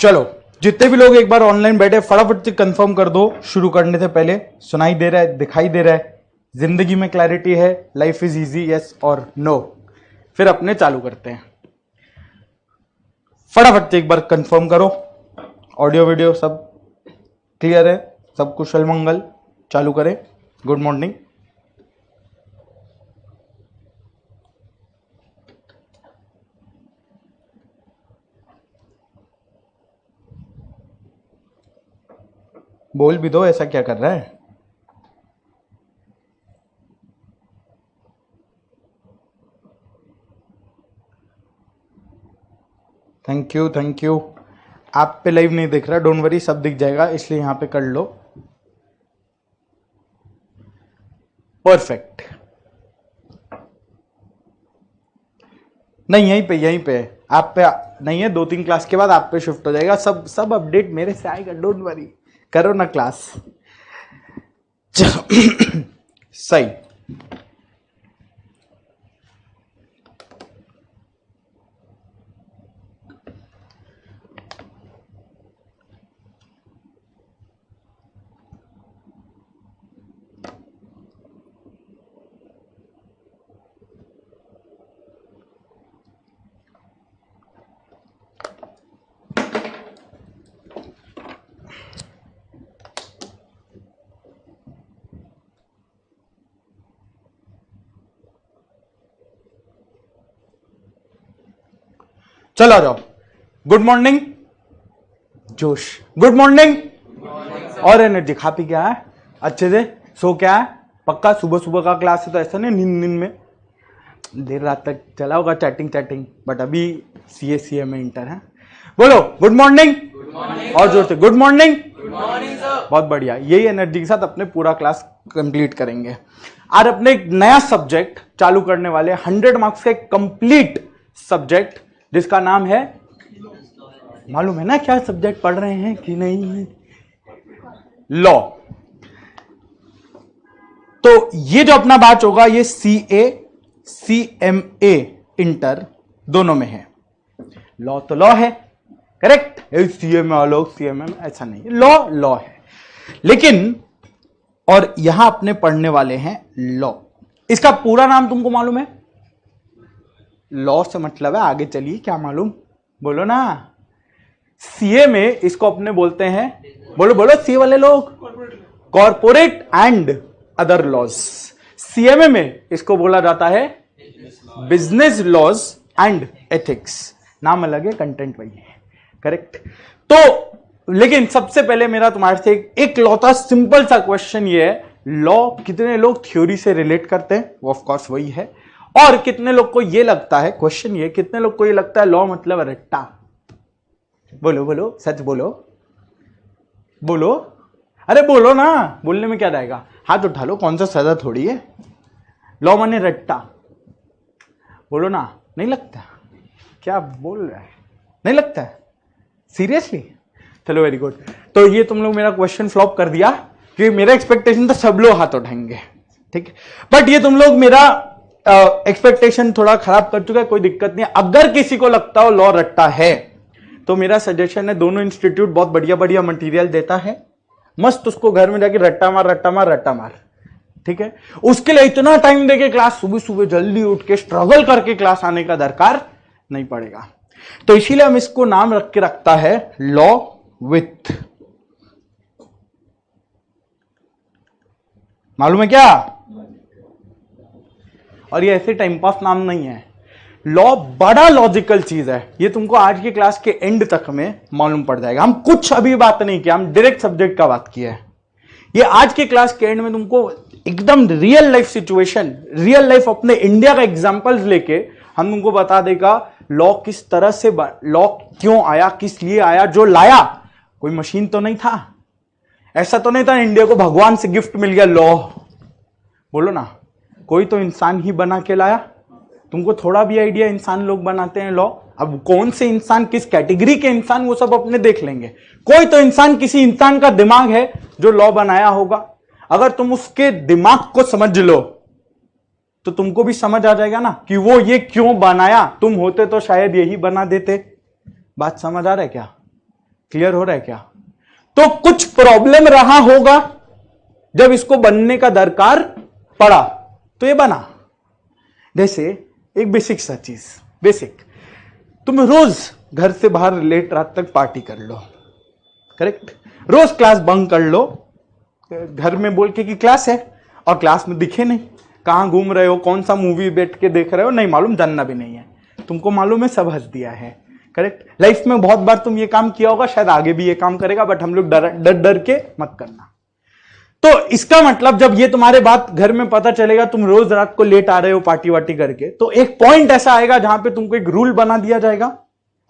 चलो जितने भी लोग एक बार ऑनलाइन बैठे फटाफट से कंफर्म कर दो। शुरू करने से पहले सुनाई दे रहा है, दिखाई दे रहा है, जिंदगी में क्लैरिटी है, लाइफ इज इजी, यस और नो। फिर अपने चालू करते हैं। फटाफट से एक बार कंफर्म करो, ऑडियो वीडियो सब क्लियर है, सब कुशल मंगल। चालू करें। Good morning. बोल भी दो, ऐसा क्या कर रहा है। Thank you thank you. आप पे लाइव नहीं दिख रहा, डोंट वरी, सब दिख जाएगा, इसलिए यहां पे कर लो। परफेक्ट। नहीं यहीं पे आप पे नहीं है, 2-3 क्लास के बाद आप पे शिफ्ट हो जाएगा। सब अपडेट मेरे से आएगा, डोंट वरी, करो ना क्लास। चलो सही। चलो आ जाओ। गुड मॉर्निंग जोश, गुड मॉर्निंग और एनर्जी। खा पी क्या है अच्छे से, सो क्या है पक्का। सुबह सुबह का क्लास है तो ऐसा नहीं नींद में देर रात तक चला होगा चैटिंग, बट अभी सीए में इंटर है। बोलो गुड मॉर्निंग और जोर से गुड मॉर्निंग। बहुत बढ़िया, यही एनर्जी के साथ अपने पूरा क्लास कंप्लीट करेंगे। आज अपने एक नया सब्जेक्ट चालू करने वाले, 100 मार्क्स का एक कंप्लीट सब्जेक्ट जिसका नाम है, मालूम है ना क्या सब्जेक्ट पढ़ रहे हैं कि नहीं, लॉ। तो ये जो अपना बैच होगा ये CA CMA इंटर दोनों में है। लॉ तो लॉ है, करेक्ट। CA में अलग CMA में ऐसा नहीं, लॉ है। लेकिन और यहां अपने पढ़ने वाले हैं लॉ। इसका पूरा नाम तुमको मालूम है? लॉ से मतलब है, आगे चलिए क्या मालूम, बोलो ना। सीए में इसको अपने बोलते हैं, बोलो सी वाले लोग, corporate and other laws. CMA में इसको बोला जाता है बिजनेस लॉज एंड एथिक्स। नाम अलग है, कंटेंट वही है, करेक्ट। तो लेकिन सबसे पहले मेरा तुम्हारे से एक लौता सिंपल सा क्वेश्चन ये है, लॉ कितने लोग थ्योरी से रिलेट करते हैं? वो ऑफ कोर्स वही है। और कितने लोग को ये लगता है, क्वेश्चन ये, कितने लोग को ये लगता है लॉ मतलब रट्टा? बोलो सच बोलो, अरे बोलो ना, बोलने में क्या जाएगा, हाथ उठा लो, कौन सा सजा थोड़ी है। लॉ माने रट्टा, बोलो ना। नहीं लगता? क्या बोल रहा है, नहीं लगता है सीरियसली? चलो वेरी गुड। तो ये तुम लोग मेरा क्वेश्चन फ्लॉप कर दिया, क्योंकि मेरा एक्सपेक्टेशन था सब लोग हाथ उठाएंगे, ठीक है। बट ये तुम लोग मेरा एक्सपेक्टेशन थोड़ा खराब कर चुका है, कोई दिक्कत नहीं। अगर किसी को लगता हो लॉ रट्टा है तो मेरा सजेशन है, दोनों इंस्टीट्यूट बहुत बढ़िया मटेरियल देता है, मस्त उसको घर में जाके रट्टा मार, ठीक है। उसके लिए इतना टाइम देके क्लास सुबह जल्दी उठ के स्ट्रगल करके क्लास आने का दरकार नहीं पड़ेगा। तो इसीलिए हम इसको नाम रख के रखता है लॉ विथ, मालूम है क्या? और ये ऐसे टाइम पास नाम नहीं है, लॉ बड़ा लॉजिकल चीज है। ये तुमको आज की क्लास के एंड तक में मालूम पड़ जाएगा। हम कुछ अभी बात नहीं किया, हम डायरेक्ट सब्जेक्ट का बात किया है। ये आज के क्लास के एंड में तुमको एकदम real life situation, real life अपने इंडिया का एग्जांपल्स लेके हम तुमको बता देगा लॉ किस तरह से, लॉ क्यों आया, किस लिए आया। जो लाया कोई मशीन तो नहीं था, ऐसा तो नहीं था इंडिया को भगवान से गिफ्ट मिल गया लॉ, बोलो ना। कोई तो इंसान ही बना के लाया। तुमको थोड़ा भी आइडिया, इंसान लोग बनाते हैं लॉ। अब कौन से इंसान, किस कैटेगरी के इंसान, वो सब अपने देख लेंगे। कोई तो इंसान, किसी इंसान का दिमाग है जो लॉ बनाया होगा। अगर तुम उसके दिमाग को समझ लो तो तुमको भी समझ आ जाएगा ना कि वो ये क्यों बनाया। तुम होते तो शायद यही बना देते। बात समझ आ रहा है क्या? क्लियर हो रहा है क्या? तो कुछ प्रॉब्लम रहा होगा जब इसको बनने का दरकार पड़ा तो ये बना। जैसे एक बेसिक सा चीज, बेसिक, तुम रोज घर से बाहर लेट रात तक पार्टी कर लो, करेक्ट, रोज क्लास बंक कर लो, घर में बोल के कि क्लास है और क्लास में दिखे नहीं, कहां घूम रहे हो, कौन सा मूवी बैठ के देख रहे हो नहीं मालूम, जानना भी नहीं है, तुमको मालूम है सब हंस दिया है, करेक्ट। लाइफ में बहुत बार तुम ये काम किया होगा, शायद आगे भी ये काम करेगा, बट हम लोग डर डर के मत करना। तो इसका मतलब जब ये तुम्हारे बात घर में पता चलेगा, तुम रोज रात को लेट आ रहे हो पार्टी वार्टी करके, तो एक पॉइंट ऐसा आएगा जहां पे तुमको एक रूल बना दिया जाएगा।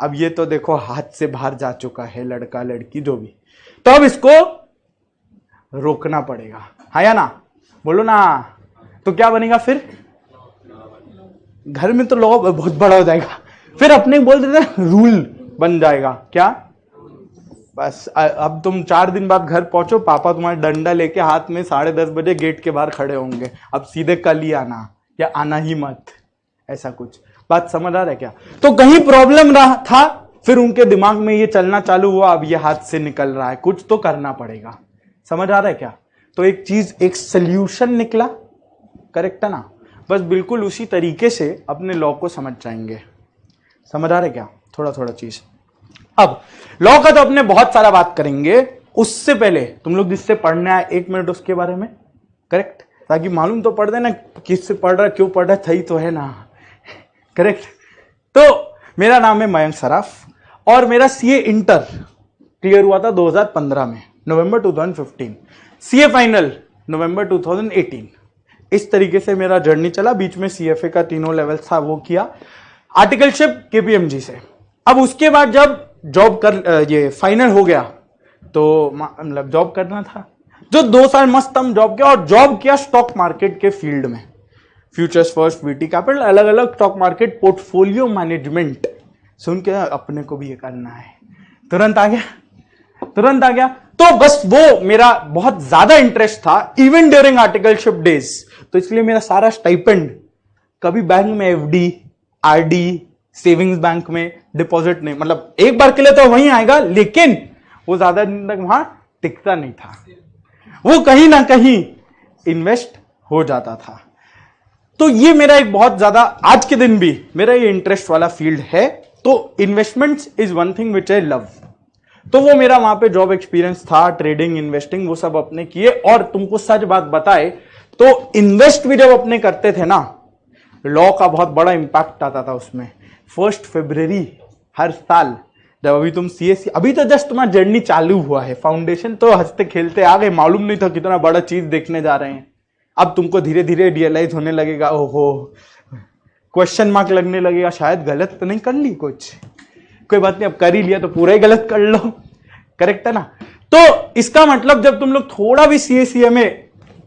अब ये तो देखो हाथ से बाहर जा चुका है, लड़का लड़की जो भी, तो अब इसको रोकना पड़ेगा, हाँ या ना, बोलो ना। तो क्या बनेगा फिर? घर में तो लॉ बहुत बड़ा हो जाएगा, फिर अपने बोल देते हैं रूल बन जाएगा। क्या? बस अब तुम 4 दिन बाद घर पहुंचो, पापा तुम्हारे डंडा लेके हाथ में 10:30 बजे गेट के बाहर खड़े होंगे, अब सीधे कल ही आना या आना ही मत, ऐसा कुछ। बात समझ आ रहा है क्या? तो कहीं प्रॉब्लम रहा था, फिर उनके दिमाग में ये चलना चालू हुआ, अब ये हाथ से निकल रहा है, कुछ तो करना पड़ेगा। समझ आ रहा है क्या? तो एक चीज, एक सोल्यूशन निकला, करेक्ट है ना? बस बिल्कुल उसी तरीके से अपने लॉ को समझ जाएंगे। समझ आ रहा है क्या? थोड़ा थोड़ा चीज। अब लॉ का तो अपने बहुत सारा बात करेंगे, उससे पहले तुम लोग जिससे पढ़ने आए 1 मिनट उसके बारे में, करेक्ट, ताकि मालूम तो पड़ देना किससे पढ़ रहा, क्यों पढ़ रहा, सही तो है ना, करेक्ट। तो मेरा नाम है मयंक सराफ और मेरा सीए इंटर क्लियर हुआ था 2015 में, नवंबर 2015, सीए फाइनल नवंबर 2018। इस तरीके से मेरा जर्नी चला। बीच में सीएफए का 3 लेवल था, वो किया, आर्टिकलशिप केपीएमजी से। अब उसके बाद जब जॉब कर ये फाइनल हो गया तो मतलब जॉब करना था, जो 2 साल मस्त हम जॉब किया, और जॉब किया स्टॉक मार्केट के फील्ड में, फ्यूचर्स फर्स्ट, वीटी कैपिटल, अलग अलग स्टॉक मार्केट, पोर्टफोलियो मैनेजमेंट। सुन के अपने को भी ये करना है, तुरंत आ गया, तुरंत आ गया। तो बस वो मेरा बहुत ज्यादा इंटरेस्ट था इवन ड्यूरिंग आर्टिकलशिप डेज, तो इसलिए मेरा सारा स्टाइपेंड कभी बैंक में एफडी, आरडी, सेविंग्स बैंक में डिपॉजिट नहीं, मतलब एक बार के लिए तो वहीं आएगा, लेकिन वो ज्यादा दिन तक वहां टिकता नहीं था, वो कहीं ना कहीं इन्वेस्ट हो जाता था। तो ये मेरा एक बहुत ज्यादा, आज के दिन भी मेरा ये इंटरेस्ट वाला फील्ड है। तो investments is one thing which I love. तो वो मेरा वहां पे जॉब एक्सपीरियंस था, ट्रेडिंग, इन्वेस्टिंग, वो सब अपने किए। और तुमको सच बात बताए तो इन्वेस्ट भी जब अपने करते थे ना, लॉ का बहुत बड़ा इंपैक्ट आता था उसमें। 1 फरवरी हर साल, जब अभी तुम सीएससी, अभी तो जस्ट तुम्हारा जर्नी चालू हुआ है, फाउंडेशन तो हंसते खेलते आ गए, मालूम नहीं था कितना बड़ा चीज देखने जा रहे हैं। अब तुमको धीरे धीरे रियलाइज होने लगेगा, ओहो, क्वेश्चन मार्क लगने लगेगा, शायद गलत तो नहीं कर ली कुछ, कोई बात नहीं, अब कर ही लिया तो पूरा ही गलत कर लो, करेक्ट है ना? तो इसका मतलब जब तुम लोग थोड़ा भी सीएसीएमए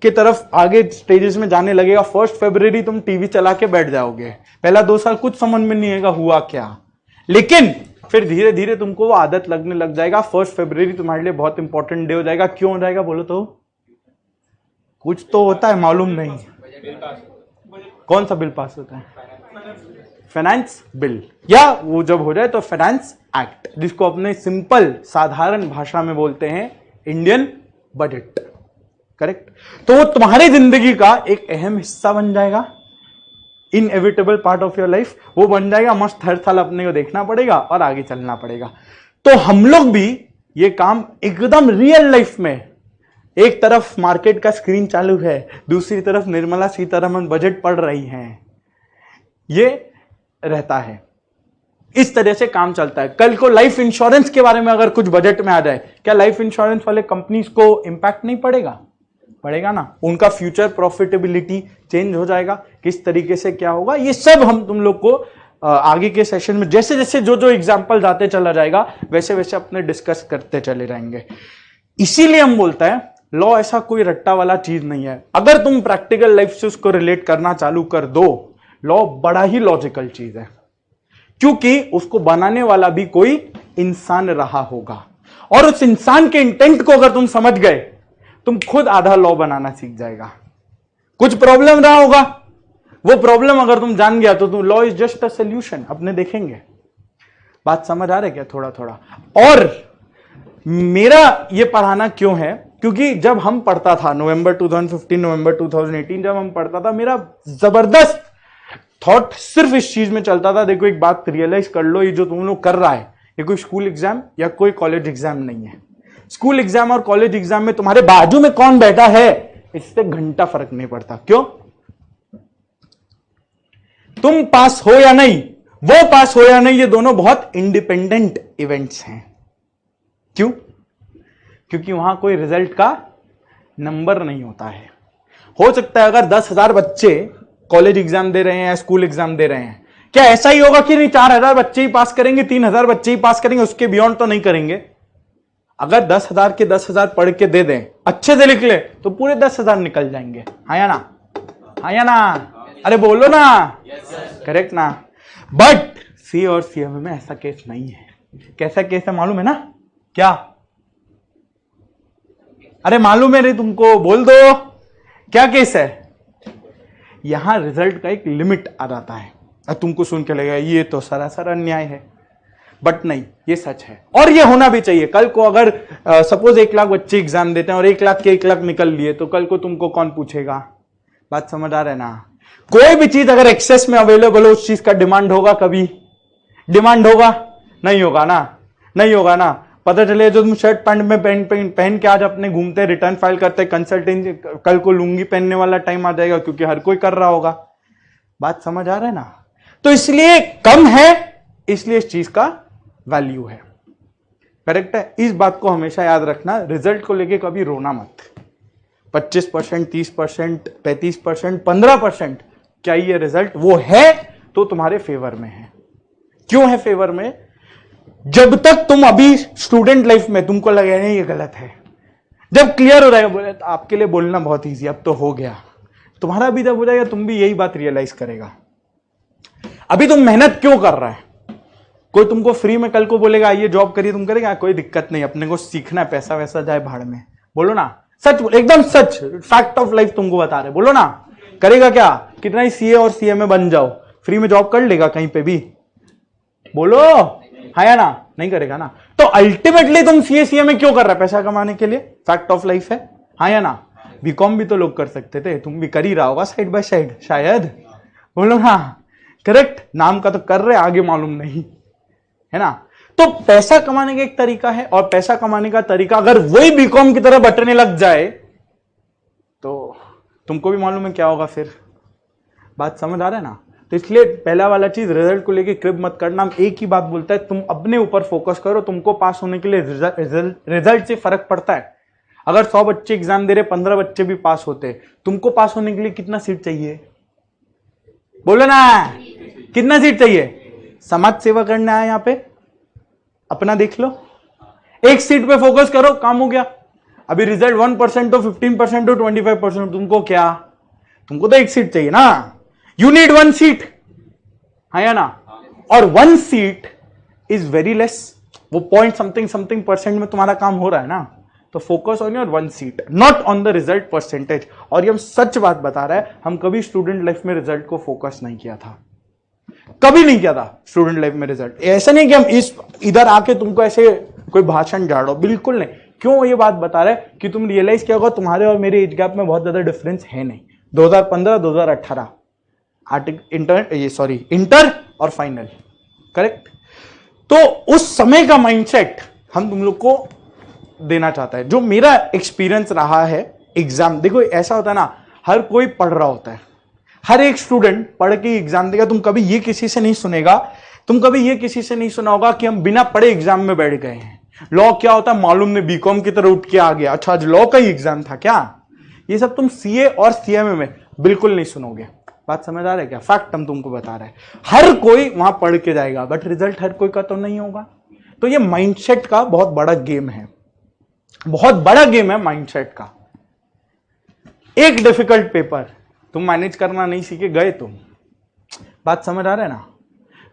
की तरफ आगे स्टेजेस में जाने लगेगा, 1 फरवरी तुम टीवी चला के बैठ जाओगे। पहला 2 साल कुछ समझ में नहीं आएगा हुआ क्या, लेकिन फिर धीरे धीरे तुमको वो आदत लगने लग जाएगा। 1 फरवरी तुम्हारे लिए बहुत इंपॉर्टेंट डे हो जाएगा। क्यों हो जाएगा बोलो तो? कुछ तो होता है, मालूम नहीं। कौन सा बिल पास होता है? फाइनेंस बिल, या वो जब हो जाए तो फाइनेंस एक्ट, जिसको अपने सिंपल साधारण भाषा में बोलते हैं इंडियन बजट, करेक्ट। तो वो तुम्हारी जिंदगी का एक अहम हिस्सा बन जाएगा, inevitable part of your life वो बन जाएगा। मस्त हर साल अपने को देखना पड़ेगा और आगे चलना पड़ेगा। तो हम लोग भी ये काम एकदम रियल लाइफ में, एक तरफ मार्केट का स्क्रीन चालू है, दूसरी तरफ निर्मला सीतारमण बजट पढ़ रही हैं, ये रहता है। इस तरह से काम चलता है। कल को लाइफ इंश्योरेंस के बारे में अगर कुछ बजट में आ जाए, क्या लाइफ इंश्योरेंस वाले कंपनीज को इंपैक्ट नहीं पड़ेगा? पड़ेगा ना। उनका फ्यूचर प्रॉफिटेबिलिटी चेंज हो जाएगा, किस तरीके से क्या होगा, ये सब हम तुम लोग को आगे के सेशन में जैसे जैसे जो जो एग्जाम्पल आते चला जाएगा, वैसे वैसे अपने डिस्कस करते चले जाएंगे। इसीलिए हम बोलते हैं लॉ ऐसा कोई रट्टा वाला चीज नहीं है। अगर तुम प्रैक्टिकल लाइफ से उसको रिलेट करना चालू कर दो, लॉ बड़ा ही लॉजिकल चीज है, क्योंकि उसको बनाने वाला भी कोई इंसान रहा होगा, और उस इंसान के इंटेंट को अगर तुम समझ गए, तुम खुद आधा लॉ बनाना सीख जाएगा। कुछ प्रॉब्लम रहा होगा, वो प्रॉब्लम अगर तुम जान गया तो तुम law is just a solution अपने देखेंगे। बात समझ आ रही है क्या? थोड़ा थोड़ा। और मेरा ये पढ़ाना क्यों है, क्योंकि जब हम पढ़ता था नवंबर 2015 नवंबर 2018 जब हम पढ़ता था, मेरा जबरदस्त थॉट सिर्फ इस चीज में चलता था, देखो एक बात रियलाइज कर लो, ये जो तुम लोग कर रहा है ये कोई स्कूल एग्जाम या कोई कॉलेज एग्जाम नहीं है। स्कूल एग्जाम और कॉलेज एग्जाम में तुम्हारे बाजू में कौन बैठा है इससे घंटा फर्क नहीं पड़ता। क्यों? तुम पास हो या नहीं, वो पास हो या नहीं, ये दोनों बहुत इंडिपेंडेंट इवेंट्स हैं। क्यों? क्योंकि वहां कोई रिजल्ट का नंबर नहीं होता है। हो सकता है अगर 10,000 बच्चे कॉलेज एग्जाम दे रहे हैं या स्कूल एग्जाम दे रहे हैं, क्या ऐसा ही होगा कि नहीं 4,000 बच्चे ही पास करेंगे, 3,000 बच्चे ही पास करेंगे, उसके बियॉन्ड तो नहीं करेंगे। अगर 10,000 के 10,000 पढ़ के दे दें, अच्छे से लिख ले, तो पूरे 10,000 निकल जाएंगे। हाँ या ना? हाँ या ना? अरे बोलो ना। करेक्ट ना? बट सी और सीएमए में ऐसा केस नहीं है। कैसा केस है मालूम है ना? क्या? अरे मालूम है रे तुमको, बोल दो क्या केस है। यहां रिजल्ट का एक लिमिट आ जाता है। तुमको सुन के लगेगा ये तो सरासर अन्याय है, बट नहीं, ये सच है और ये होना भी चाहिए। कल को अगर सपोज 1 लाख बच्चे एग्जाम देते हैं और 1 लाख के 1 लाख निकल लिए, तो कल को तुमको कौन पूछेगा? बात समझ आ रहा है ना? कोई भी चीज अगर एक्सेस में अवेलेबल हो, उस चीज का डिमांड होगा, कभी डिमांड होगा? नहीं होगा ना? नहीं होगा ना? पता चले जो तुम शर्ट पैंट में पहन के आज अपने घूमते, रिटर्न फाइल करते, कंसल्टेंसी, कल को लुंगी पहनने वाला टाइम आ जाएगा, क्योंकि हर कोई कर रहा होगा। बात समझ आ रहा है ना? तो इसलिए कम है, इसलिए इस चीज का वैल्यू है। करेक्ट है? इस बात को हमेशा याद रखना, रिजल्ट को लेके कभी रोना मत। 25%, 30%, 35%, 15%, क्या ये रिजल्ट वो है तो तुम्हारे फेवर में है। क्यों है फेवर में? जब तक तुम अभी स्टूडेंट लाइफ में तुमको लगे नहीं ये गलत है, जब क्लियर हो जाएगा, बोले तो आपके लिए बोलना बहुत ईजी, अब तो हो गया, तुम्हारा भी जब हो जाएगा तुम भी यही बात रियलाइज करेगा। अभी तुम मेहनत क्यों कर रहा है? कोई तुमको फ्री में कल को बोलेगा ये जॉब करिए, तुम करेगा? कोई दिक्कत नहीं, अपने को सीखना है, पैसा वैसा जाए भाड़ में। बोलो ना, सच एकदम सच, फैक्ट ऑफ लाइफ तुमको बता रहे, बोलो ना। करेगा क्या? कितना ही सीए और सीएमए बन जाओ, फ्री में जॉब कर लेगा कहीं पे भी? बोलो हाँ या ना? नहीं करेगा ना। तो अल्टीमेटली तुम सीए सीएमए क्यों कर रहा है? पैसा कमाने के लिए। फैक्ट ऑफ लाइफ है। हाँ या ना? बीकॉम भी तो लोग कर सकते थे, तुम भी कर ही रहा होगा साइड बाय साइड शायद। बोलो ना। करेक्ट? नाम का तो कर रहे, आगे मालूम नहीं है ना। तो पैसा कमाने का एक तरीका है, और पैसा कमाने का तरीका अगर वही बीकॉम की तरह बटने लग जाए तो तुमको भी मालूम है क्या होगा फिर। बात समझ आ रहा है ना? तो इसलिए पहला वाला चीज, रिजल्ट को लेके क्रिब मत करना। हम एक ही बात बोलता है, तुम अपने ऊपर फोकस करो। तुमको पास होने के लिए रिजल्ट से फर्क पड़ता है। अगर 100 बच्चे एग्जाम दे रहे, 15 बच्चे भी पास होते, तुमको पास होने के लिए कितना सीट चाहिए? बोलो ना, कितना सीट चाहिए? समाज सेवा करने आया यहां पे, अपना देख लो, एक सीट पे फोकस करो, काम हो गया। अभी रिजल्ट 1% हो, 15% हो, 25%, तुमको क्या? तुमको तो एक सीट चाहिए ना। यू नीड 1 सीट, है या ना? और 1 सीट इज वेरी लेस, वो पॉइंट समथिंग परसेंट में तुम्हारा काम हो रहा है ना। तो focus on your 1 seat, not on the result percentage. और ये हम सच बात बता रहे हैं, हम कभी स्टूडेंट लाइफ में रिजल्ट को फोकस नहीं किया था, कभी नहीं किया था स्टूडेंट लाइफ में रिजल्ट। ऐसा नहीं कि हम इधर आके तुमको ऐसे कोई भाषण झाड़ो, बिल्कुल नहीं। क्यों ये बात बता रहे कि तुम रियलाइज किया होगा तुम्हारे और मेरे एज गैप में बहुत ज्यादा डिफरेंस है नहीं। 2015 2018 इंटर और फाइनल, करेक्ट? तो उस समय का माइंडसेट हम तुम लोग को देना चाहता है। जो मेरा एक्सपीरियंस रहा है एग्जाम, देखो ऐसा होता है ना, हर कोई पढ़ रहा होता है, हर एक स्टूडेंट पढ़ के एग्जाम देगा। तुम कभी ये किसी से नहीं सुनेगा, तुम कभी ये किसी से नहीं सुना होगा कि हम बिना पढ़े एग्जाम में बैठ गए हैं। लॉ क्या होता है मालूम नहीं, बीकॉम की तरह उठ के आ गया, अच्छा आज लॉ का ही एग्जाम था क्या? ये सब तुम सीए और सीएमए में बिल्कुल नहीं सुनोगे। बात समझ आ रहा है क्या? फैक्ट हम तुमको बता रहे हैं। हर कोई वहां पढ़ के जाएगा, बट रिजल्ट हर कोई का तो नहीं होगा। तो ये माइंडसेट का बहुत बड़ा गेम है, बहुत बड़ा गेम है माइंडसेट का। एक डिफिकल्ट पेपर तुम मैनेज करना नहीं सीखे गए तुम। बात समझ आ रहा है ना?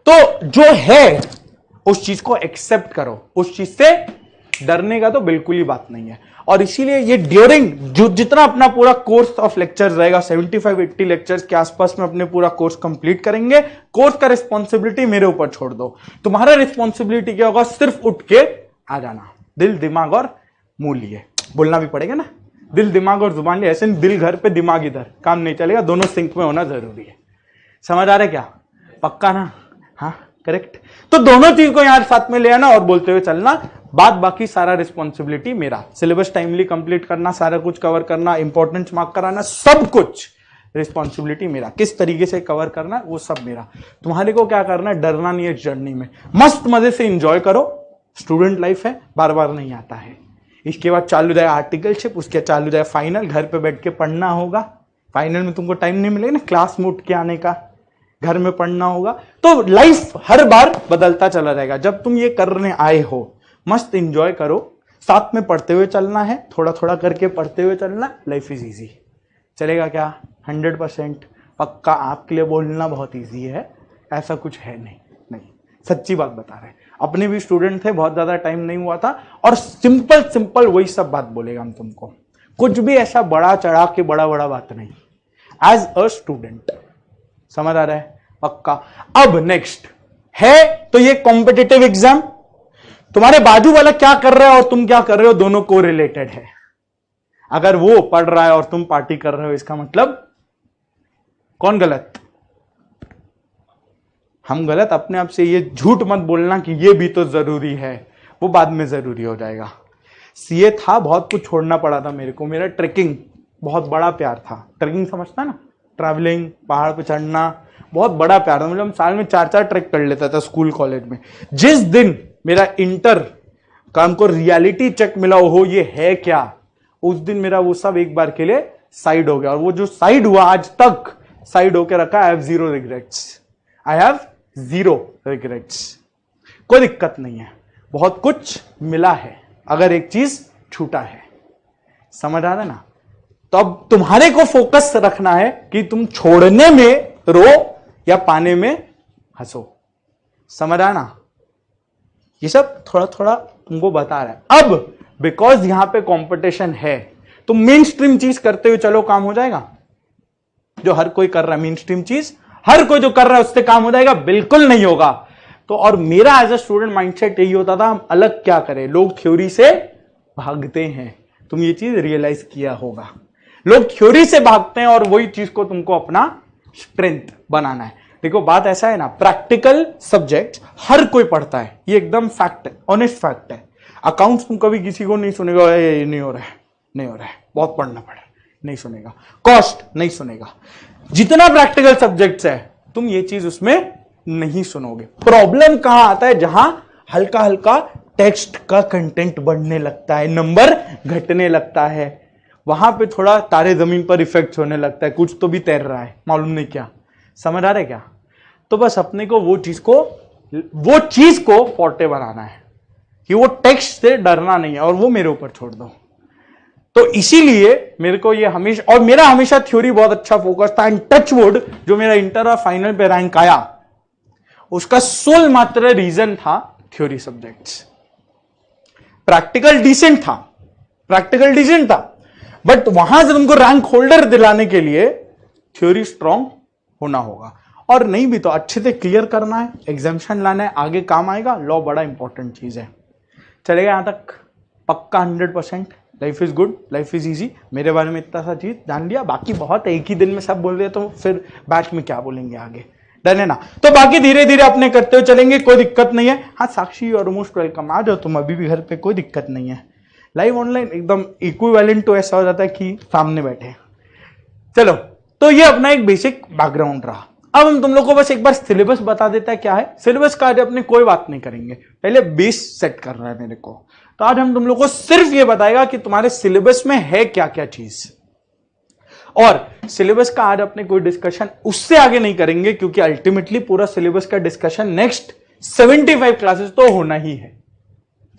तो जो है उस चीज को एक्सेप्ट करो, उस चीज से डरने का तो बिल्कुल ही बात नहीं है। और इसीलिए ये ड्यूरिंग जो जितना अपना पूरा कोर्स ऑफ लेक्चर्स रहेगा, 75-80 लेक्चर्स के आसपास में अपने पूरा कोर्स कंप्लीट करेंगे। कोर्स का रिस्पॉन्सिबिलिटी मेरे ऊपर छोड़ दो। तुम्हारा रिस्पॉन्सिबिलिटी क्या होगा? सिर्फ उठ के आ जाना। दिल, दिमाग और मुंह लिए, बोलना भी पड़ेगा ना, दिल, दिमाग और जुबान लिए, ऐसे नहीं दिल घर पे दिमाग इधर, काम नहीं चलेगा, दोनों सिंक में होना जरूरी है। समझ आ रहा है क्या? पक्का ना? हाँ करेक्ट। तो दोनों चीज को यार साथ में ले आना और बोलते हुए चलना, बाद बाकी सारा रिस्पॉन्सिबिलिटी मेरा, सिलेबस टाइमली कंप्लीट करना, सारा कुछ कवर करना, इंपॉर्टेंस मार्क कराना, सब कुछ रिस्पॉन्सिबिलिटी मेरा, किस तरीके से कवर करना वो सब मेरा। तुम्हारे को क्या करना है, डरना नहीं है जर्नी में, मस्त मजे से एंजॉय करो, स्टूडेंट लाइफ है, बार बार नहीं आता है। इसके बाद चालू जाए आर्टिकलशिप, उसके चालू जाए फाइनल, घर पे बैठ के पढ़ना होगा, फाइनल में तुमको टाइम नहीं मिलेगा ना क्लास में उठ के आने का, घर में पढ़ना होगा, तो लाइफ हर बार बदलता चला जाएगा। जब तुम ये करने आए हो, मस्त एंजॉय करो, साथ में पढ़ते हुए चलना है, थोड़ा थोड़ा करके पढ़ते हुए चलना, लाइफ इज इजी। चलेगा क्या? 100% पक्का। आपके लिए बोलना बहुत इजी है, ऐसा कुछ है नहीं, सच्ची बात बता रहे हैं। अपने भी स्टूडेंट थे, बहुत ज्यादा टाइम नहीं हुआ था, और सिंपल वही सब बात बोलेगा हम तुमको, कुछ भी ऐसा बड़ा चढ़ा के बड़ा बात नहीं, एज अ स्टूडेंट। समझ आ रहा है? पक्का। अब नेक्स्ट है तो ये कॉम्पिटिटिव एग्जाम, तुम्हारे बाजू वाला क्या कर रहा है और तुम क्या कर रहे हो, दोनों को रिलेटेड है। अगर वो पढ़ रहा है और तुम पार्टी कर रहे हो, इसका मतलब कौन गलत? हम गलत। अपने आप से ये झूठ मत बोलना कि ये भी तो जरूरी है, वो बाद में जरूरी हो जाएगा। सीए था, बहुत कुछ छोड़ना पड़ा था मेरे को, मेरा ट्रेकिंग बहुत बड़ा प्यार था, ट्रेकिंग समझता ना, ट्रैवलिंग, पहाड़ पे चढ़ना, बहुत बड़ा प्यार था। मतलब हम साल में 4 ट्रैक कर लेता था स्कूल कॉलेज में। जिस दिन मेरा इंटर का हमको रियलिटी चेक मिला, हो ये है क्या, उस दिन मेरा वो सब एक बार के लिए साइड हो गया, और वो जो साइड हुआ आज तक साइड होकर रखा। I have zero regrets, I have zero regrets. कोई दिक्कत नहीं है, बहुत कुछ मिला है, अगर एक चीज छूटा है। समझ आ रहा है ना? तो अब तुम्हारे को फोकस रखना है कि तुम छोड़ने में रो या पाने में हंसो। समझ आ ना? ये सब थोड़ा थोड़ा तुमको बता रहा है। अब बिकॉज यहां पे कंपटीशन है, तो मेन स्ट्रीम चीज करते हुए चलो, काम हो जाएगा। जो हर कोई कर रहा है मेन स्ट्रीम चीज, हर कोई जो कर रहा है उससे काम हो जाएगा? बिल्कुल नहीं होगा। तो और मेरा एज अ स्टूडेंट माइंडसेट यही होता था, हम अलग क्या करें, लोग थ्योरी से भागते हैं, तुम ये चीज रियलाइज किया होगा। लोग थ्योरी से भागते हैं और वही चीज को तुमको अपना स्ट्रेंथ बनाना है। देखो बात ऐसा है ना, प्रैक्टिकल सब्जेक्ट हर कोई पढ़ता है, ये एकदम फैक्ट है, ऑनेस्ट फैक्ट है। अकाउंट्स तुम कभी किसी को नहीं सुनेगा, ये नहीं हो रहा है, नहीं हो रहा है, बहुत पढ़ना पड़ा, नहीं सुनेगा। कॉस्ट नहीं सुनेगा। जितना प्रैक्टिकल सब्जेक्ट्स है तुम ये चीज उसमें नहीं सुनोगे। प्रॉब्लम कहां आता है? जहां हल्का हल्का टेक्स्ट का कंटेंट बढ़ने लगता है, नंबर घटने लगता है, वहां पे थोड़ा तारे जमीन पर इफेक्ट होने लगता है, कुछ तो भी तैर रहा है, मालूम नहीं क्या। समझ आ रहा है क्या? तो बस अपने को वो चीज को फोर्टे बनाना है कि वो टेक्स्ट से डरना नहीं है, और वो मेरे ऊपर छोड़ दो। तो इसीलिए मेरे को ये हमेशा, और मेरा हमेशा थ्योरी बहुत अच्छा फोकस था, एंड टच वुड जो मेरा इंटर और फाइनल पे रैंक आया, उसका सोल मात्र रीजन था थ्योरी सब्जेक्ट्स। प्रैक्टिकल डिसेंट था, बट वहां से तुमको रैंक होल्डर दिलाने के लिए थ्योरी स्ट्रांग होना होगा, और नहीं भी तो अच्छे से क्लियर करना है, एग्जामिशन लाना है, आगे काम आएगा। लॉ बड़ा इंपॉर्टेंट चीज है। चलेगा यहां तक? पक्का 100%। Life is good, life is easy. मेरे बारे में इतना सा चीज जान लिया, बाकी बहुत एक ही दिन में सब बोल रहे तो फिर बैच में क्या बोलेंगे आगे, डन है ना? तो बाकी धीरे धीरे अपने करते हुए चलेंगे, कोई दिक्कत नहीं है। हाँ साक्षी और मोस्ट वेलकम, आ जाओ तुम अभी भी घर पे, कोई दिक्कत नहीं है। लाइव ऑनलाइन एकदम इक्विवेलेंट तो ऐसा हो जाता है कि सामने बैठे। चलो, तो ये अपना एक बेसिक बैकग्राउंड रहा। अब हम तुम लोग को बस एक बार सिलेबस बता देता है क्या है। सिलेबस का आज अपने कोई बात नहीं करेंगे, पहले बेस सेट कर रहा है मेरे को। तो आज हम तुम लोग को सिर्फ ये बताएगा कि तुम्हारे सिलेबस में है क्या क्या चीज, और सिलेबस का आज अपने कोई डिस्कशन उससे आगे नहीं करेंगे, क्योंकि अल्टीमेटली पूरा सिलेबस का डिस्कशन नेक्स्ट 75 क्लासेस तो होना ही है।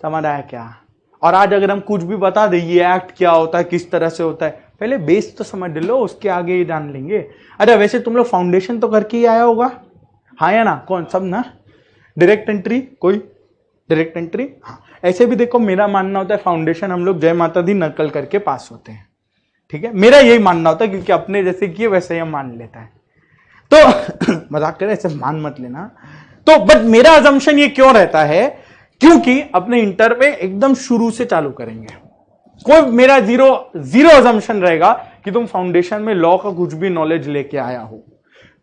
समझ आया क्या? और आज अगर हम कुछ भी बता दें ये एक्ट क्या होता है, किस तरह से होता है, पहले बेस तो समझ लो, उसके आगे ही जान लेंगे। अरे वैसे तुम लोग फाउंडेशन तो करके ही आया होगा, हाँ या ना? कौन सब ना? डायरेक्ट एंट्री, कोई डायरेक्ट एंट्री? हाँ। ऐसे भी देखो, मेरा मानना होता है फाउंडेशन हम लोग जय माता दी नकल करके पास होते हैं, ठीक है? मेरा यही मानना होता है, क्योंकि अपने जैसे किए वैसे ही हम मान लेता है। तो मजाक करें, ऐसे मान मत लेना। तो बट मेरा अजम्पशन ये क्यों रहता है क्योंकि अपने इंटर में एकदम शुरू से चालू करेंगे। कोई मेरा जीरो अजम्पशन रहेगा कि तुम फाउंडेशन में लॉ का कुछ भी नॉलेज लेके आया हो।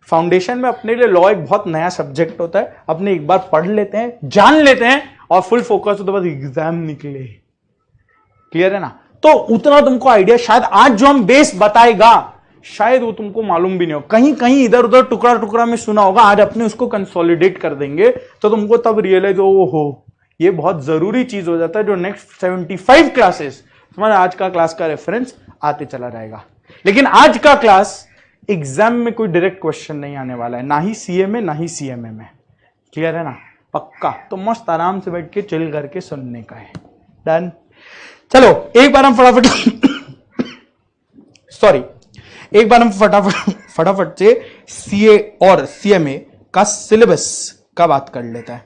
फाउंडेशन में अपने लिए लॉ एक बहुत नया सब्जेक्ट होता है, अपने एक बार पढ़ लेते हैं, जान लेते हैं और फुल फोकस हो तो बस एग्जाम निकले। क्लियर है ना? तो उतना तुमको आइडिया शायद आज जो हम बेस बताएगा शायद वो तुमको मालूम भी नहीं हो, कहीं कहीं इधर उधर टुकड़ा टुकड़ा में सुना होगा, आज अपने उसको कंसोलिडेट कर देंगे तो तुमको तब रियलाइज हो ये बहुत जरूरी चीज हो जाता है, जो नेक्स्ट 75 क्लासेस तुम्हारा आज का क्लास का रेफरेंस आते चला रहेगा। लेकिन आज का क्लास एग्जाम में कोई डायरेक्ट क्वेश्चन नहीं आने वाला है, ना ही सीए में ना ही सीएमए में। क्लियर है ना? पक्का। तो मस्त आराम से बैठ के चिल करके सुनने का है। डन। चलो एक बार हम फटाफट से सीए और सीएमए का सिलेबस का बात कर लेता है।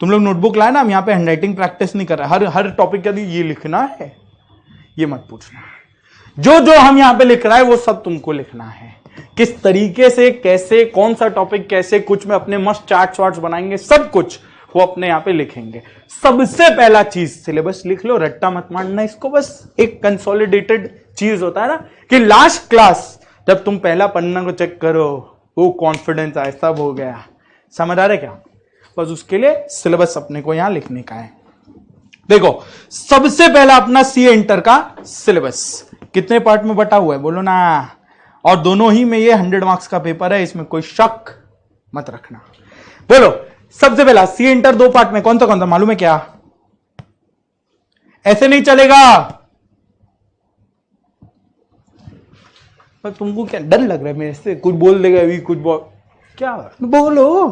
तुम लोग नोटबुक लाए ना? हम यहां पे हैंडराइटिंग प्रैक्टिस नहीं कर रहे, हर टॉपिक के लिए ये लिखना है ये मत पूछना। जो जो हम यहां पे लिख रहा है वो सब तुमको लिखना है, किस तरीके से, कैसे, कौन सा टॉपिक कैसे, कुछ में अपने मस्त चार्ट्स वार्ट्स बनाएंगे, सब कुछ वो अपने यहां पे लिखेंगे। सबसे पहला चीज सिलेबस लिख लो, रट्टा मत मारना इसको। बस एक कंसोलिडेटेड चीज होता है ना कि लास्ट क्लास जब तुम पहला पन्ना को चेक करो वो कॉन्फिडेंस आए, सब हो गया। समझ आ रहा है क्या? बस उसके लिए सिलेबस अपने को यहां लिखने का है। देखो सबसे पहला अपना सीए इंटर का सिलेबस कितने पार्ट में बटा हुआ है बोलो ना? और दोनों ही में ये 100 मार्क्स का पेपर है, इसमें कोई शक मत रखना। बोलो सबसे पहला सीए इंटर 2 पार्ट में कौन सा मालूम है क्या? ऐसे नहीं चलेगा। पर तुमको क्या डर लग रहा है मेरे से? कुछ बोल देगा अभी, कुछ क्या बोलो,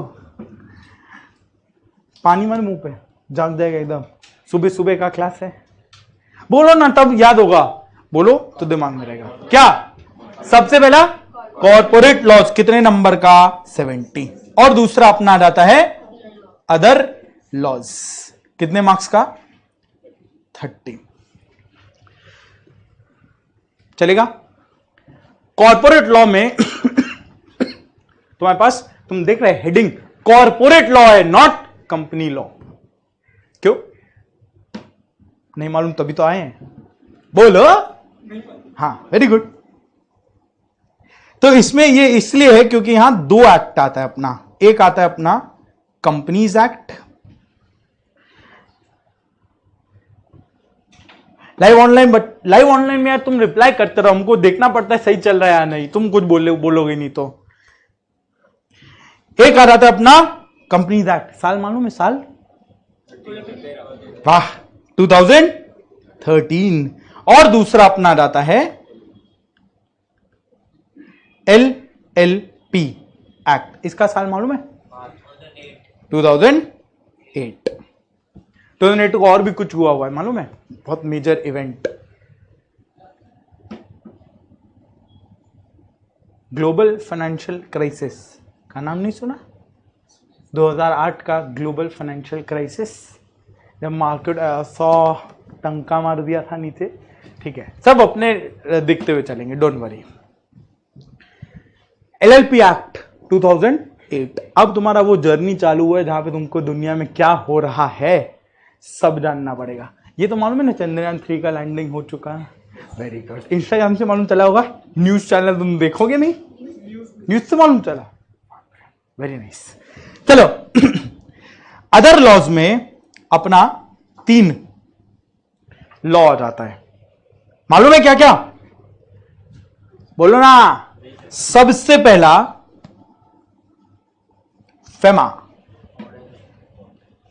पानी मार मुंह पे, जाग जाएगा एकदम। सुबह सुबह का क्लास है, बोलो ना तब याद होगा, बोलो तो दिमाग में रहेगा। क्या सबसे पहला कॉर्पोरेट लॉज कितने नंबर का? 70। और दूसरा अपना आ जाता है अदर लॉज, कितने मार्क्स का? 30। चलेगा? कॉर्पोरेट लॉ में तुम्हारे पास, तुम देख रहे हेडिंग कॉर्पोरेट लॉ है, नॉट कंपनी लॉ। क्यों नहीं मालूम? तभी तो आए हैं, बोलो। हाँ वेरी गुड। तो इसमें ये इसलिए है क्योंकि यहां 2 एक्ट आता है अपना। एक आता है अपना कंपनीज एक्ट, लाइव ऑनलाइन में यार तुम रिप्लाई करते रहो, हमको देखना पड़ता है सही चल रहा है या नहीं, तुम कुछ बोलोगे नहीं तो। एक आ जाता है अपना कंपनीज एक्ट, साल मालूम है? साल वाह 2013। और दूसरा अपना जाता है LLP एक्ट, इसका साल मालूम है? 2008। 2008 को और भी कुछ हुआ है मालूम है? बहुत major event, global financial crisis का नाम नहीं सुना? 2008 का ग्लोबल फाइनेंशियल क्राइसिस, जब मार्केट 100 टंका मार दिया था नीचे। ठीक है, सब अपने दिखते हुए चलेंगे, डोंट वरी। LLP act 2008। अब तुम्हारा वो जर्नी चालू हुआ है जहां पे तुमको दुनिया में क्या हो रहा है सब जानना पड़ेगा। ये तो मालूम है ना चंद्रयान 3 का लैंडिंग हो चुका है। Very good. इंस्टाग्राम से मालूम चला होगा, न्यूज चैनल तुम देखोगे नहीं? न्यूज से मालूम चला, वेरी नाइस। चलो अदर लॉज में अपना 3 लॉ आ जाता है, मालूम है क्या क्या? बोलो ना। सबसे पहला फेमा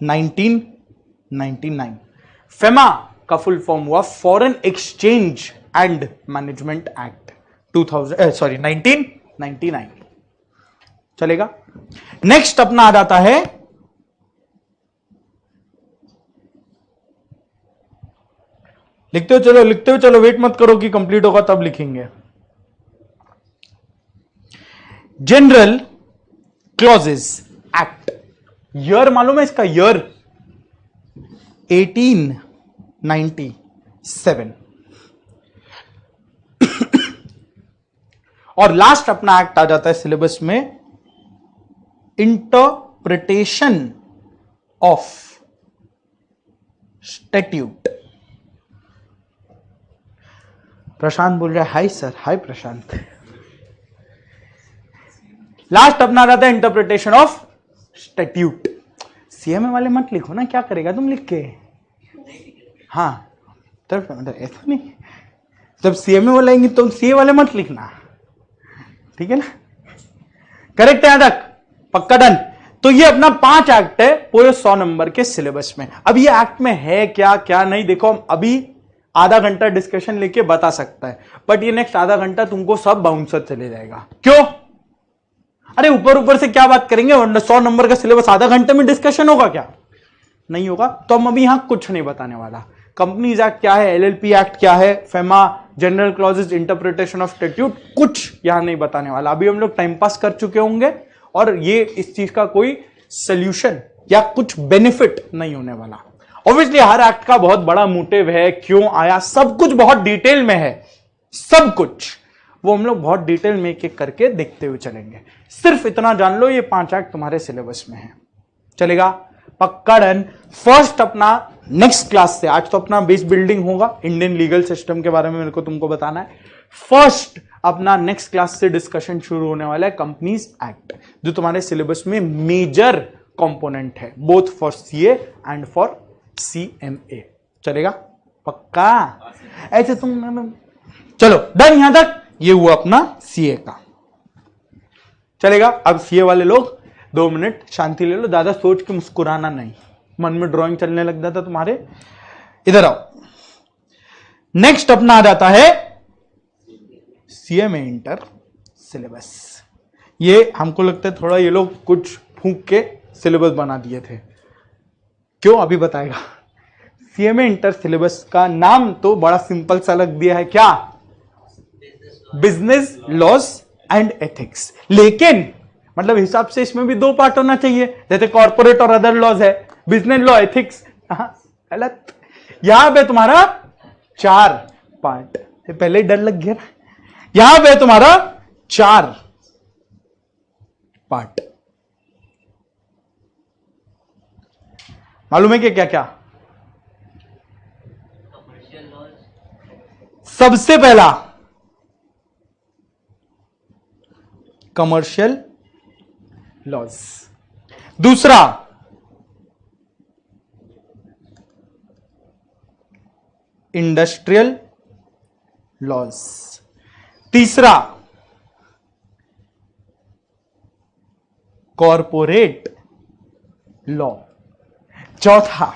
1999। फेमा का फुल फॉर्म हुआ foreign exchange and management act 1999। चलेगा? नेक्स्ट अपना आ जाता है लिखते हो चलो, वेट मत करो कि कंप्लीट होगा तब लिखेंगे। जनरल क्लॉजेस एक्ट, ईयर मालूम है इसका? ईयर 1897। और लास्ट अपना एक्ट आ जाता है सिलेबस में इंटरप्रिटेशन ऑफ स्टैट्यूट। प्रशांत बोल रहा है हाय सर। हाय प्रशांत। लास्ट अपना रहता है इंटरप्रिटेशन ऑफ स्टैट्यूट। सीएमए वाले मत लिखो ना, क्या करेगा तुम लिख के। हाँ तब मतलब ऐसा नहीं, जब सीएमए वाले आएंगे तो सीए वाले मत लिखना, ठीक है ना। करेक्ट है यहां तक, पक्का डन। तो ये अपना 5 एक्ट है पूरे 100 नंबर के सिलेबस में। अब ये एक्ट में है क्या क्या नहीं, देखो हम अभी आधा घंटा डिस्कशन लेके बता सकता है, बट ये नेक्स्ट आधा घंटा तुमको सब बाउंसर चले जाएगा। क्यों? अरे ऊपर ऊपर से क्या बात करेंगे, 100 नंबर का सिलेबस आधा घंटे में डिस्कशन होगा क्या? नहीं होगा। तो हम अभी यहां कुछ नहीं बताने वाला। कंपनीज एक्ट क्या है, एलएलपी एक्ट क्या है, FEMA, general clauses, interpretation of statute, कुछ यहां नहीं बताने वाला। अभी हम लोग टाइम पास कर चुके होंगे और ये इस चीज का कोई सोल्यूशन या कुछ बेनिफिट नहीं होने वाला। ऑब्वियसली हर एक्ट का बहुत बड़ा मोटिव है, क्यों आया, सब कुछ बहुत डिटेल में है, सब कुछ वो हम लोग बहुत डिटेल में एक एक करके देखते हुए चलेंगे। सिर्फ इतना जान लो, ये 5 एक्ट तुम्हारे सिलेबस में है, चलेगा, पक्का डन। फर्स्ट अपना नेक्स्ट क्लास से, आज तो अपना बेस बिल्डिंग होगा, इंडियन लीगल सिस्टम के बारे में मेरे को तुमको बताना है। फर्स्ट अपना नेक्स्ट क्लास से डिस्कशन शुरू होने वाला है कंपनीज एक्ट, जो तुम्हारे सिलेबस में मेजर कंपोनेंट है, both for CA and for CMA. चलेगा, पक्का। ऐसे तुम चलो डन यहां तक। ये हुआ अपना सीए का, चलेगा। अब सीए वाले लोग 2 मिनट शांति ले लो, ज्यादा सोच के मुस्कुराना नहीं, मन में ड्राइंग चलने लग जाता तुम्हारे। इधर आओ। नेक्स्ट अपना आ जाता है सीएमए इंटर सिलेबस। ये हमको लगता है थोड़ा ये लोग कुछ फूंक के सिलेबस बना दिए थे, क्यों अभी बताएगा। सीएमए इंटर सिलेबस का नाम तो बड़ा सिंपल सा लग दिया है, क्या, बिजनेस लॉज एंड एथिक्स। लेकिन मतलब हिसाब से इसमें भी 2 पार्ट होना चाहिए, जैसे कॉर्पोरेट और अदर लॉज है, बिजनेस लॉ, एथिक्स, गलत। यहां पे तुम्हारा 4 पार्ट, पहले ही डर लग गया ना। यहां पे तुम्हारा 4 पार्ट, मालूम है कि क्या क्या। सबसे पहला कमर्शियल लॉज, दूसरा इंडस्ट्रियल लॉज, तीसरा कॉर्पोरेट लॉ, चौथा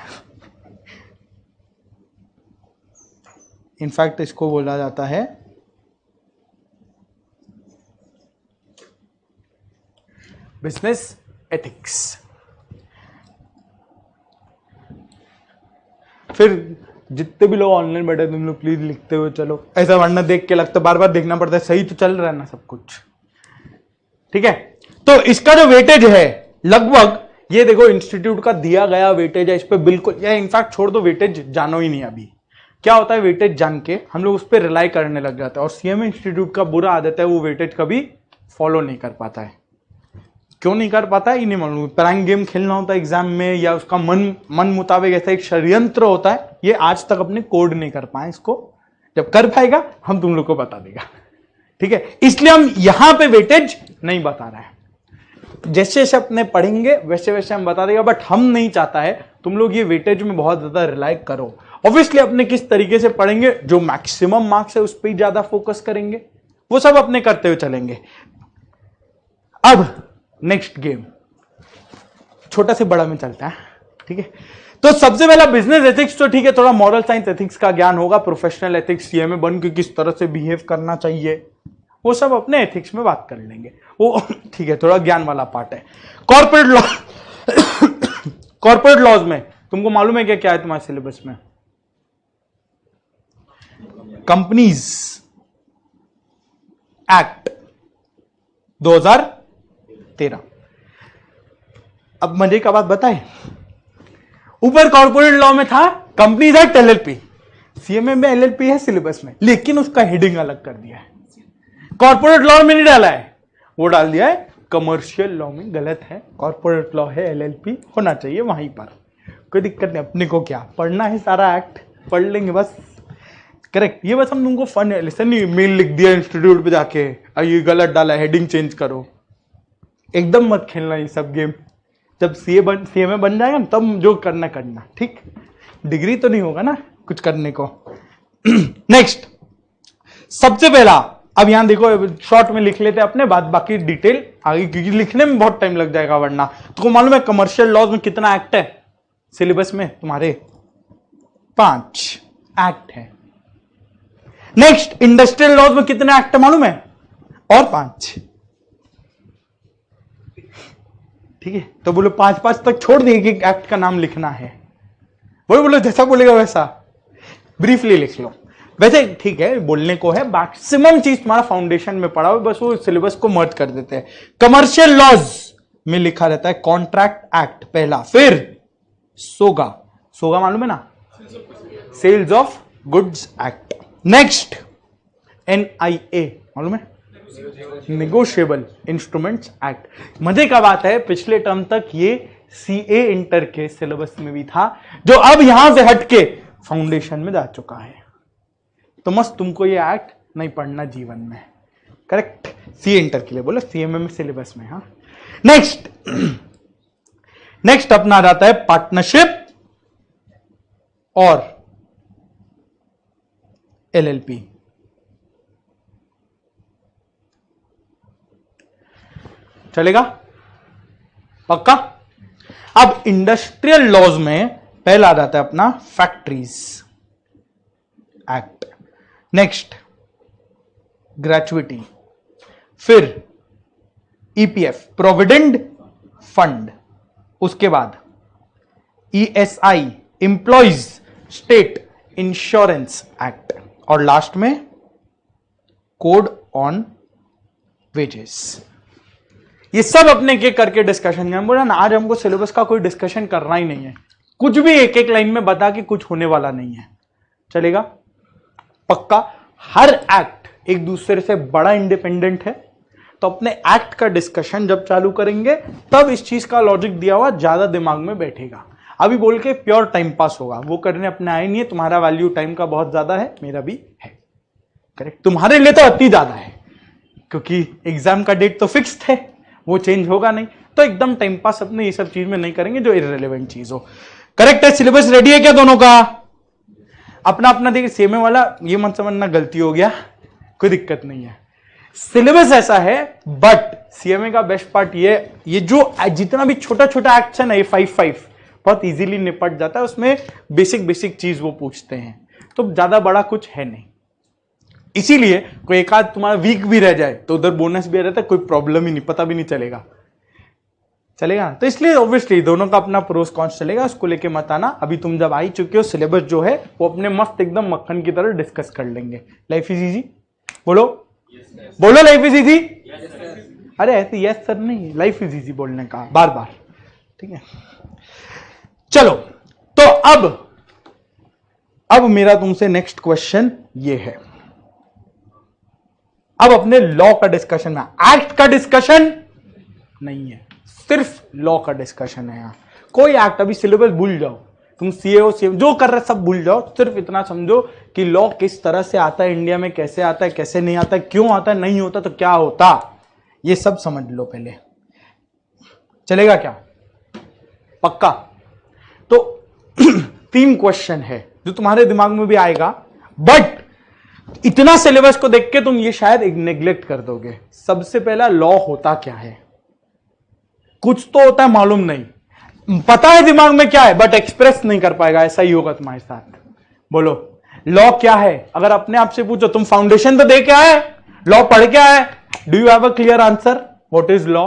इनफैक्ट इसको बोला जाता है बिजनेस एथिक्स। फिर जितने भी लोग ऑनलाइन बैठे तुम लोग प्लीज लिखते हुए चलो, ऐसा वरना देख के लगता बार बार देखना पड़ता है, सही तो चल रहा है ना सब कुछ, ठीक है। तो इसका जो वेटेज है लगभग, ये देखो इंस्टीट्यूट का दिया गया वेटेज है इस पे, बिल्कुल, या इनफैक्ट छोड़ दो, वेटेज जानो ही नहीं। अभी क्या होता है, वेटेज जान के हम लोग उस पर रिलाई करने लग जाते हैं, और सीएमए इंस्टीट्यूट का बुरा आदत है, वो वेटेज कभी फॉलो नहीं कर पाता है। क्यों नहीं कर पाता है ये नहीं मालूम, प्रैंक गेम खेलना होता है एग्जाम में, या उसका मन मुताबिक ऐसा एक षड्यंत्र होता है, ये आज तक अपने कोड नहीं कर पाए। इसको जब कर पाएगा हम तुम लोग को बता देगा, ठीक है। इसलिए हम यहां पे वेटेज नहीं बता रहे हैं, जैसे जैसे अपने पढ़ेंगे वैसे वैसे हम बता देगा, बट हम नहीं चाहता है तुम लोग ये वेटेज में बहुत ज्यादा रिलाई करो। ऑब्वियसली अपने किस तरीके से पढ़ेंगे, जो मैक्सिमम मार्क्स है उस पर ही ज्यादा फोकस करेंगे, वो सब अपने करते हुए चलेंगे। अब नेक्स्ट गेम छोटा से बड़ा में चलता है, ठीक है। तो सबसे पहला बिजनेस एथिक्स, तो ठीक है, थोड़ा मॉरल साइंस एथिक्स का ज्ञान होगा, प्रोफेशनल एथिक्स, सीएमए बन के किस तरह से बिहेव करना चाहिए, वो सब अपने एथिक्स में बात कर लेंगे, वो ठीक है, थोड़ा ज्ञान वाला पार्ट है। कॉर्पोरेट लॉ, कॉर्पोरेट लॉज में तुमको मालूम है क्या क्या है तुम्हारे सिलेबस में, कंपनीज एक्ट 2013। अब मजे का बात बताए, ऊपर कॉर्पोरेट लॉ में था कंपनीज एक्ट एलएलपी, सीएमए में एलएलपी है सिलेबस में, लेकिन उसका हेडिंग अलग कर दिया है, कॉर्पोरेट लॉ में नहीं डाला है, वो डाल दिया है कमर्शियल लॉ में। गलत है, कॉर्पोरेट लॉ है, एलएलपी होना चाहिए वहीं पर। कोई दिक्कत नहीं, अपने को क्या पढ़ना है, सारा एक्ट पढ़ लेंगे बस। करेक्ट, ये बस हम तुमको फन है। लिसन नहीं, मेल लिख दिया इंस्टीट्यूट पे जाके, ये गलत डाला, हेडिंग चेंज करो, एकदम मत खेलना ये सब गेम। जब सीए में बन जाएगा ना तब जो करना करना, ठीक। डिग्री तो नहीं होगा ना कुछ करने को। नेक्स्ट, सबसे पहला, अब यहां देखो शॉर्ट में लिख लेते हैं अपने, बाद बाकी डिटेल आगे, क्योंकि लिखने में बहुत टाइम लग जाएगा वरना। तुमको मालूम है कमर्शियल लॉज में कितना एक्ट है सिलेबस में तुम्हारे? 5 एक्ट है। नेक्स्ट, इंडस्ट्रियल लॉज में कितने एक्ट है मालूम है? और 5। ठीक है, तो बोलो 5 तक छोड़ दिए कि एक्ट का नाम लिखना है। बोलो जैसा बोलेगा वैसा ब्रीफली लिख लो। वैसे ठीक है, बोलने को है, मैक्सिमम चीज तुम्हारा फाउंडेशन में पढ़ा हो, बस वो सिलेबस को मर्ज कर देते हैं। कमर्शियल लॉज में लिखा रहता है कॉन्ट्रैक्ट एक्ट पहला, फिर सोगा, सोगा मालूम है ना, sales of goods act. Next, NIA मालूम है, नेगोशिएबल इंस्ट्रूमेंट्स एक्ट। मजे का बात है पिछले टर्म तक ये सीए इंटर के सिलेबस में भी था, जो अब यहां से हटके फाउंडेशन में जा चुका है। तो मस्त तुमको ये एक्ट नहीं पढ़ना जीवन में। करेक्ट, सीए इंटर के लिए बोलो, सीएमएम सिलेबस में। हाँ, नेक्स्ट, नेक्स्ट अपना रहता है पार्टनरशिप और एलएलपी। चलेगा पक्का? अब इंडस्ट्रियल लॉज में पहला आ जाता है अपना फैक्ट्रीज एक्ट, नेक्स्ट ग्रेचुइटी, फिर ईपीएफ प्रोविडेंट फंड, उसके बाद ESI employees state insurance act, और लास्ट में कोड ऑन वेजेस। ये सब अपने के करके डिस्कशन, हम बोला ना आज हमको सिलेबस का कोई डिस्कशन करना ही नहीं है, कुछ भी एक एक लाइन में बता के कुछ होने वाला नहीं है। चलेगा पक्का? हर एक्ट एक दूसरे से बड़ा इंडिपेंडेंट है, तो अपने एक्ट का डिस्कशन जब चालू करेंगे तब इस चीज का लॉजिक दिया हुआ ज्यादा दिमाग में बैठेगा। अभी बोल के प्योर टाइम पास होगा, वो करने अपने आए नहीं है। तुम्हारा वैल्यू टाइम का बहुत ज्यादा है, मेरा भी है। करेक्ट, तुम्हारे लिए तो अति ज्यादा है, क्योंकि एग्जाम का डेट तो फिक्स्ड है, वो चेंज होगा नहीं। तो एकदम टाइम पास अपने ये सब चीज में नहीं करेंगे जो इररिलेवेंट चीज हो। करेक्ट है? सिलेबस रेडी है क्या दोनों का? अपना अपना देखिए, सीएमए वाला ये मत समझना गलती हो गया, कोई दिक्कत नहीं है। सिलेबस ऐसा है, बट सीएमए का बेस्ट पार्ट ये जो जितना भी छोटा छोटा एक्ट है ना, ये 5 बहुत इजीली निपट जाता है। उसमें बेसिक चीज वो पूछते हैं, तो ज्यादा बड़ा कुछ है नहीं। इसीलिए कोई एक आध तुम्हारा वीक भी रह जाए तो उधर बोनस भी रहता है, कोई प्रॉब्लम ही नहीं, पता भी नहीं चलेगा। चलेगा? तो इसलिए ऑब्वियसली दोनों का अपना प्रोस कॉन्स चलेगा, उसको लेके मत आना। अभी तुम जब आई चुके हो, सिलेबस जो है वो अपने मस्त एकदम मक्खन की तरह डिस्कस कर लेंगे। लाइफ इज इजी, बोलो बोलो, लाइफ इज इजी। अरे ऐसे यस सर नहीं, लाइफ इज इजी बोलने का बार बार, ठीक है? चलो, तो अब मेरा तुमसे नेक्स्ट क्वेश्चन ये है। अब अपने लॉ का डिस्कशन है, एक्ट का डिस्कशन नहीं है, सिर्फ लॉ का डिस्कशन है। यहां कोई एक्ट, अभी सिलेबस भूल जाओ, तुम सीए जो कर रहे सब भूल जाओ। सिर्फ इतना समझो कि लॉ किस तरह से आता है इंडिया में, कैसे आता है, कैसे नहीं आता है, क्यों आता है, नहीं होता तो क्या होता, ये सब समझ लो पहले। चलेगा क्या? पक्का? तो 3 क्वेश्चन है जो तुम्हारे दिमाग में भी आएगा, बट इतना सिलेबस को देख के तुम ये शायद नेग्लेक्ट कर दोगे। सबसे पहला, लॉ होता क्या है? कुछ तो होता है, मालूम नहीं, पता है दिमाग में क्या है, बट एक्सप्रेस नहीं कर पाएगा। ऐसा ही होगा तुम्हारे साथ। बोलो लॉ क्या है? अगर अपने आप से पूछो, तुम फाउंडेशन तो दे के आए, लॉ पढ़ के आए, do you have a clear answer what is law?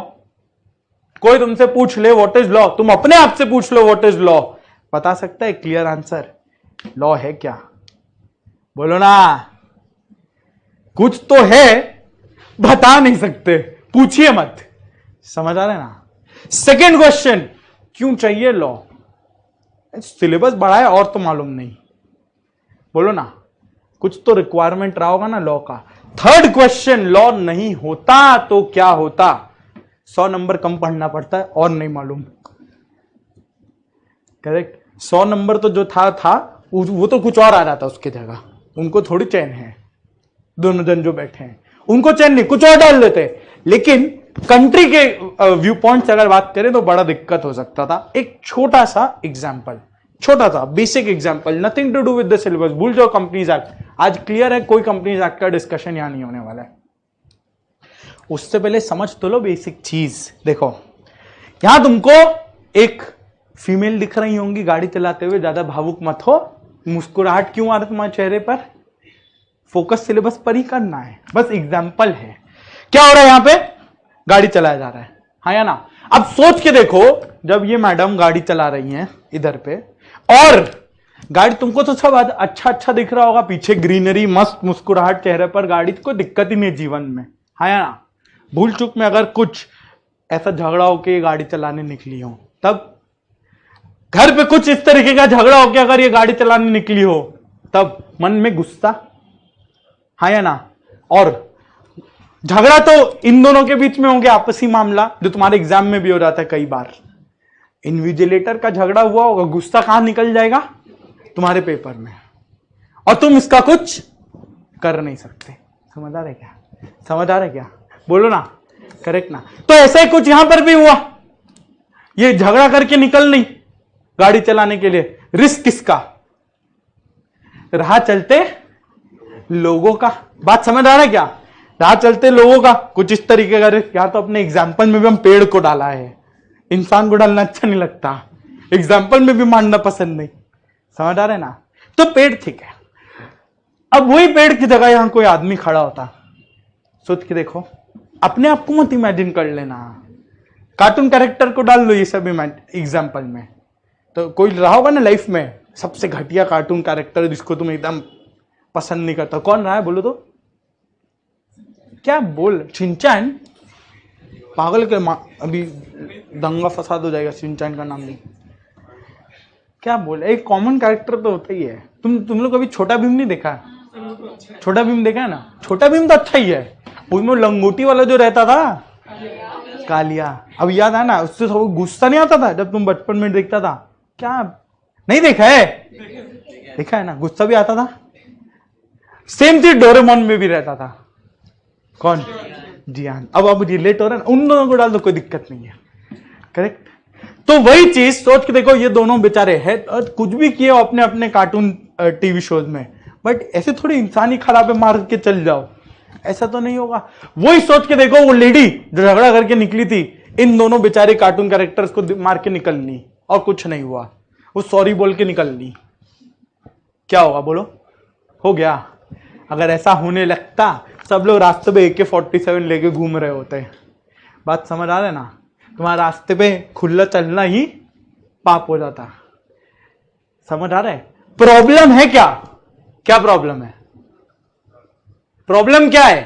कोई तुमसे पूछ ले व्हाट इज लॉ, तुम अपने आप से पूछ लो व्हाट इज लॉ, बता सकता है क्लियर आंसर? लॉ है क्या? बोलो ना, कुछ तो है, बता नहीं सकते, पूछिए मत। समझ आ रहा है ना? सेकेंड क्वेश्चन, क्यों चाहिए लॉ? सिलेबस बड़ा है और तो मालूम नहीं, बोलो ना, कुछ तो रिक्वायरमेंट रहा होगा ना लॉ का। थर्ड क्वेश्चन, लॉ नहीं होता तो क्या होता? 100 नंबर कम पढ़ना पड़ता है और नहीं मालूम। करेक्ट? 100 नंबर तो जो था वो तो कुछ और आ रहा था उसके जगह। उनको थोड़ी चैन है, दोनों जन जो बैठे हैं उनको चैन नहीं, कुछ और डाल देते। लेकिन कंट्री के व्यू पॉइंट से अगर बात करें तो बड़ा दिक्कत हो सकता था। एक छोटा सा एग्जाम्पल, छोटा सा basic example, nothing to do with the syllabus, भूल जाओ कंपनीज एक्ट। आज क्लियर है, कोई कंपनीज एक्ट का डिस्कशन यहां नहीं होने वाला है। उससे पहले समझ तो लो बेसिक चीज। देखो यहां तुमको एक फीमेल दिख रही होंगी गाड़ी चलाते हुए, ज्यादा भावुक मत हो। मुस्कुराहट क्यों आ रहा है तुम्हारे चेहरे पर? फोकस सिलेबस पर ही करना है, बस एग्जाम्पल है। क्या हो रहा है यहां पे? गाड़ी चलाया जा रहा है, हाँ या ना? अब सोच के देखो, जब ये मैडम गाड़ी चला रही हैं इधर पे, और गाड़ी तुमको तो सब अच्छा दिख रहा होगा, पीछे ग्रीनरी, मस्त मुस्कुराहट चेहरे पर, गाड़ी कोई दिक्कत ही नहीं जीवन में, हाँ या ना? भूल चूक में अगर कुछ ऐसा झगड़ा होके गाड़ी चलाने निकली हो, तब घर पे कुछ इस तरीके का झगड़ा होके अगर ये गाड़ी चलाने निकली हो, तब मन में गुस्सा, हाँ या ना? और झगड़ा तो इन दोनों के बीच में हो गया, आपसी मामला, जो तुम्हारे एग्जाम में भी हो जाता है कई बार। इन्विजिलेटर का झगड़ा हुआ होगा, गुस्सा कहां निकल जाएगा? तुम्हारे पेपर में, और तुम इसका कुछ कर नहीं सकते। समझ आ रहा है क्या? समझ आ रहा है क्या? बोलो ना, करेक्ट ना? तो ऐसा ही कुछ यहां पर भी हुआ, ये झगड़ा करके निकल नहीं गाड़ी चलाने के लिए। रिस्क किसका? राह चलते लोगों का। बात समझ आ रहा है क्या? राह चलते लोगों का कुछ इस तरीके का रिस्क। यहां तो अपने एग्जाम्पल में भी हम पेड़ को डाला है, इंसान को डालना अच्छा नहीं लगता, एग्जाम्पल में भी मानना पसंद नहीं। समझ आ रहा है ना? तो पेड़ ठीक है। अब वही पेड़ की जगह यहां कोई आदमी खड़ा होता, सोच के देखो, अपने आप को मत इमेजिन कर लेना, कार्टून कैरेक्टर को डाल लो ये सब एग्जाम्पल में। तो कोई रहा होगा ना लाइफ में सबसे घटिया कार्टून कैरेक्टर जिसको तुम एकदम पसंद नहीं करता, कौन रहा है बोलो तो? क्या बोल? शिनचैन? पागल के अभी दंगा फसाद हो जाएगा, शिनचैन का नाम नहीं। क्या बोल, एक कॉमन कैरेक्टर तो होता ही है। तुम लोग कभी छोटा भीम नहीं देखा? छोटा भीम देखा है ना? छोटा भीम तो अच्छा ही है। उसमें लंगोटी वाला जो रहता था, कालिया, अब याद है ना? उससे सब गुस्सा नहीं आता था जब तुम बचपन में देखता था? क्या नहीं देखा है? देखा है ना, गुस्सा भी आता था। सेम चीज डोरेमोन में भी रहता था। कौन? जियान। अब रिलेट हो रहा है ना, उन दोनों को डाल दो, कोई दिक्कत नहीं है, करेक्ट? तो वही चीज सोच के देखो, ये दोनों बेचारे हैं, कुछ भी किए अपने अपने कार्टून टीवी शोज में, बट ऐसे थोड़ी इंसानी खराबे मार के चल जाओ, ऐसा तो नहीं होगा। वही सोच के देखो, वो लेडी जो झगड़ा करके निकली थी, इन दोनों बेचारे कार्टून कैरेक्टर्स को मार के निकल ली और कुछ नहीं हुआ, वो सॉरी बोल के निकल ली, क्या होगा बोलो? हो गया। अगर ऐसा होने लगता, सब लोग रास्ते पे AK-47 लेके घूम रहे होते। बात समझ आ रहा है ना? तुम्हारा रास्ते पे खुला चलना ही पाप हो जाता। समझ आ रहा है? प्रॉब्लम है क्या? क्या प्रॉब्लम है? प्रॉब्लम क्या है?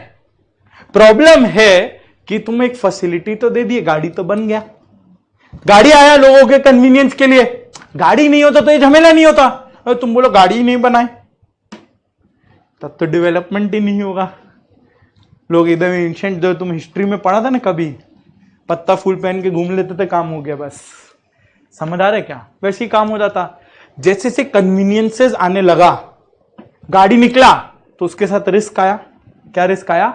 प्रॉब्लम है कि तुम एक फैसिलिटी तो दे दिए, गाड़ी तो बन गया, गाड़ी आया लोगों के कन्वीनियंस के लिए। गाड़ी नहीं होता तो ये झमेला नहीं होता। और तुम बोलो गाड़ी ही नहीं बनाए, तब तो डेवलपमेंट ही नहीं होगा। लोग एकदम एंशिएंट, जो तुम हिस्ट्री में पढ़ा था ना, कभी पत्ता फूल पहन के घूम लेते थे, काम हो गया बस। समझ आ रहा है क्या? वैसे ही काम हो जाता। जैसे से कन्वीनियंसेस आने लगा, गाड़ी निकला, तो उसके साथ रिस्क आया। क्या रिस्क आया?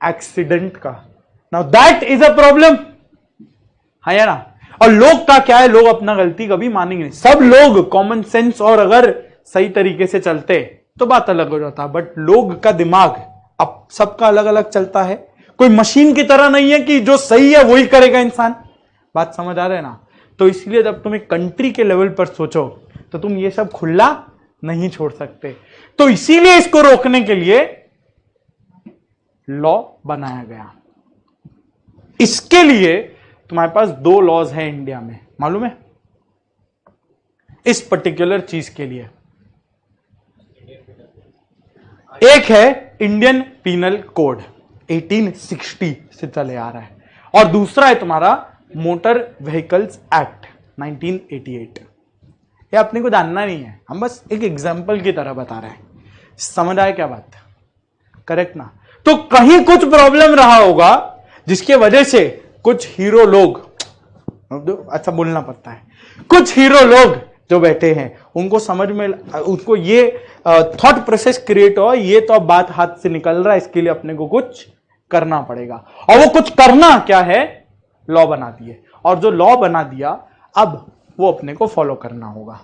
एक्सीडेंट का। Now that is a problem, है या ना? और लोग का क्या है, लोग अपना गलती कभी मानेंगे नहीं। सब लोग कॉमन सेंस और अगर सही तरीके से चलते तो बात अलग हो जाता, बट लोग का दिमाग अब सबका अलग अलग चलता है। कोई मशीन की तरह नहीं है कि जो सही है वही करेगा इंसान। बात समझ आ रहा है ना? तो इसलिए जब तुम एक कंट्री के लेवल पर सोचो तो तुम ये सब खुला नहीं छोड़ सकते। तो इसीलिए इसको रोकने के लिए लॉ बनाया गया। इसके लिए तुम्हारे पास 2 लॉज हैं इंडिया में, मालूम है? इस पर्टिकुलर चीज के लिए एक है इंडियन पीनल कोड 1860 से चले आ रहा है, और दूसरा है तुम्हारा मोटर व्हीकल्स एक्ट 1988। ये अपने को जानना नहीं है, हम बस एक एग्जाम्पल की तरह बता रहे हैं। समझ आए क्या बात? करेक्ट ना? तो कहीं कुछ प्रॉब्लम रहा होगा जिसके वजह से कुछ हीरो लोग, अच्छा बोलना पड़ता है, कुछ हीरो लोग जो बैठे हैं उनको समझ में, उनको ये थॉट प्रोसेस क्रिएट हो, ये तो अब बात हाथ से निकल रहा है, इसके लिए अपने को कुछ करना पड़ेगा। और वो कुछ करना क्या है, लॉ बना दिए, और जो लॉ बना दिया अब वो अपने को फॉलो करना होगा।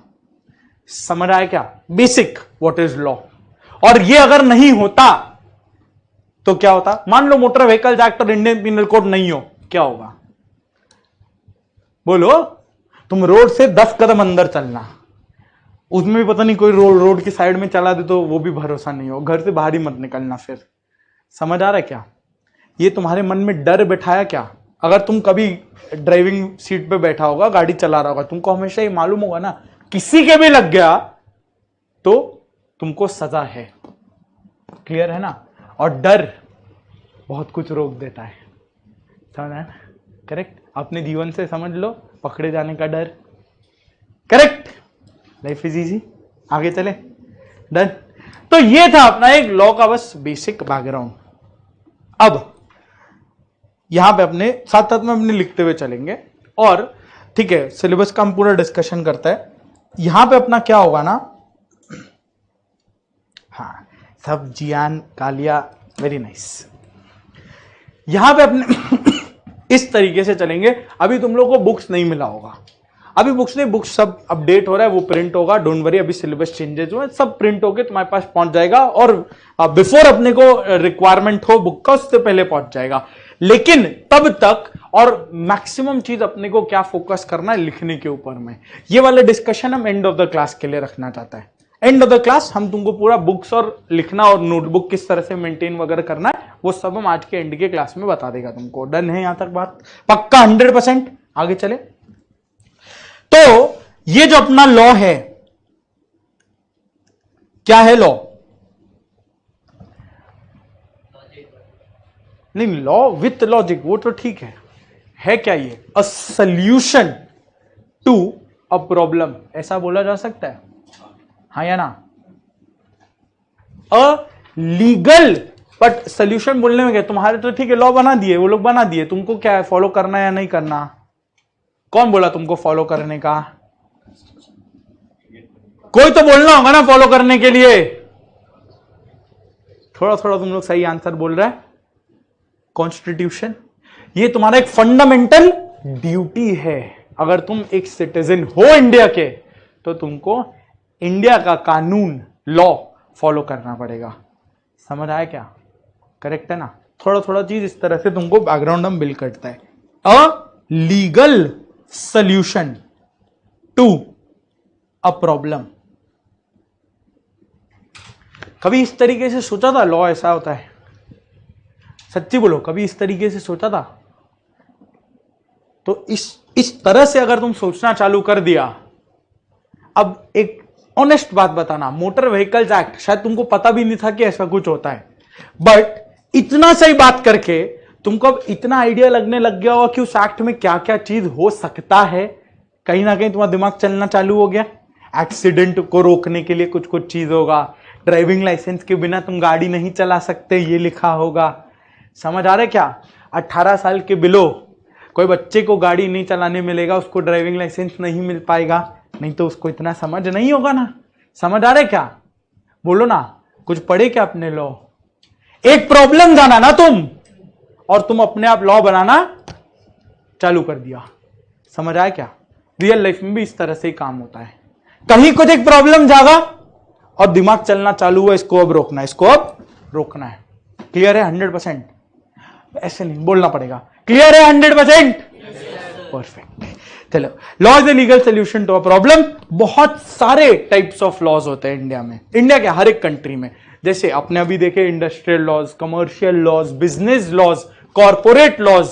समझ आया क्या, बेसिक व्हाट इज लॉ। और ये अगर नहीं होता तो क्या होता, मान लो मोटर व्हीकल्स एक्ट और इंडियन पिनल कोड नहीं हो, क्या होगा बोलो। तुम रोड से 10 कदम अंदर चलना, उसमें भी पता नहीं कोई रोड की साइड में चला दे तो वो भी भरोसा नहीं हो, घर से बाहर ही मत निकलना। फिर समझ आ रहा है क्या, ये तुम्हारे मन में डर बैठाया क्या। अगर तुम कभी ड्राइविंग सीट पे बैठा होगा, गाड़ी चला रहा होगा, तुमको हमेशा ये मालूम होगा ना, किसी के भी लग गया तो तुमको सजा है। क्लियर है ना। और डर बहुत कुछ रोक देता है, समझ आया ना, करेक्ट। अपने जीवन से समझ लो, पकड़े जाने का डर, करेक्ट। लाइफ इज इजी, आगे चले, डन। तो ये था अपना एक लॉ का बस बेसिक बैकग्राउंड। अब यहां पे अपने साथ साथ में अपने लिखते हुए चलेंगे, और ठीक है सिलेबस का हम पूरा डिस्कशन करता है। यहां पे अपना क्या होगा ना, हाँ सब जियान कालिया, वेरी नाइस। यहां पे अपने इस तरीके से चलेंगे। अभी तुम लोगों को बुक्स नहीं मिला होगा, अभी बुक्स नहीं, बुक्स सब अपडेट हो रहा है, वो प्रिंट होगा, डोंट वरी। अभी सिलेबस चेंजेस हुए, सब प्रिंट होके तुम्हारे पास पहुंच जाएगा, और बिफोर अपने को रिक्वायरमेंट हो बुक का उससे पहले पहुंच जाएगा। लेकिन तब तक और मैक्सिमम चीज अपने को क्या फोकस करना है, लिखने के ऊपर में। ये वाला डिस्कशन हम एंड ऑफ द क्लास के लिए रखना चाहता है। एंड ऑफ द क्लास हम तुमको पूरा बुक्स और लिखना और नोटबुक किस तरह से मेंटेन वगैरह करना है, वो सब हम आज के एंड के क्लास में बता देगा तुमको। डन है यहां तक बात, पक्का 100%। आगे चले। तो ये जो अपना लॉ है, क्या है लॉ, नहीं लॉ विथ लॉजिक, वो तो ठीक है क्या ये, a solution to a problem, ऐसा बोला जा सकता है, हाँ या ना। अ लीगल, बट सोल्यूशन बोलने में क्या, तुम्हारे तो ठीक है लॉ बना दिए, वो लोग बना दिए, तुमको क्या है फॉलो करना है या नहीं करना। कौन बोला तुमको फॉलो करने का, कोई तो बोलना होगा ना फॉलो करने के लिए। थोड़ा थोड़ा तुम लोग सही आंसर बोल रहे हैं। कॉन्स्टिट्यूशन, ये तुम्हारा एक फंडामेंटल ड्यूटी है। अगर तुम एक सिटीजन हो इंडिया के, तो तुमको इंडिया का कानून, लॉ फॉलो करना पड़ेगा। समझ आया क्या, करेक्ट है ना। थोड़ा थोड़ा चीज इस तरह से तुमको बैकग्राउंड हम बिल्ड करता है। A legal solution to a problem. कभी इस तरीके से सोचा था लॉ ऐसा होता है, सच्ची बोलो कभी इस तरीके से सोचा था। तो इस तरह से अगर तुम सोचना चालू कर दिया, अब एक ऑनेस्ट बात बताना, मोटर व्हीकल्स एक्ट शायद तुमको पता भी नहीं था कि ऐसा कुछ होता है, बट इतना सही बात करके तुमको अब इतना आइडिया लगने लग गया होगा कि उस एक्ट में क्या क्या चीज हो सकता है। कहीं ना कहीं तुम्हारा दिमाग चलना चालू हो गया। एक्सीडेंट को रोकने के लिए कुछ कुछ चीज होगा, ड्राइविंग लाइसेंस के बिना तुम गाड़ी नहीं चला सकते, ये लिखा होगा। समझ आ रहा है क्या, 18 साल के बिलो कोई बच्चे को गाड़ी नहीं चलाने मिलेगा, उसको ड्राइविंग लाइसेंस नहीं मिल पाएगा, नहीं तो उसको इतना समझ नहीं होगा ना। समझ आ रहा है क्या, बोलो ना, कुछ पढ़े क्या अपने लॉ। एक प्रॉब्लम जाना ना तुम, और तुम अपने आप लॉ बनाना चालू कर दिया। समझ आया क्या, रियल लाइफ में भी इस तरह से ही काम होता है। कहीं कुछ एक प्रॉब्लम जागा और दिमाग चलना चालू हुआ, इसको अब रोकना है, इसको अब रोकना है। क्लियर है 100%, ऐसे नहीं बोलना पड़ेगा। क्लियर है 100%, परफेक्ट। चलो, law is a legal solution to a problem. बहुत सारे टाइप्स ऑफ लॉज होते हैं इंडिया में, इंडिया के हर एक कंट्री में। जैसे अपने अभी देखे industrial laws, commercial laws, business laws, corporate laws,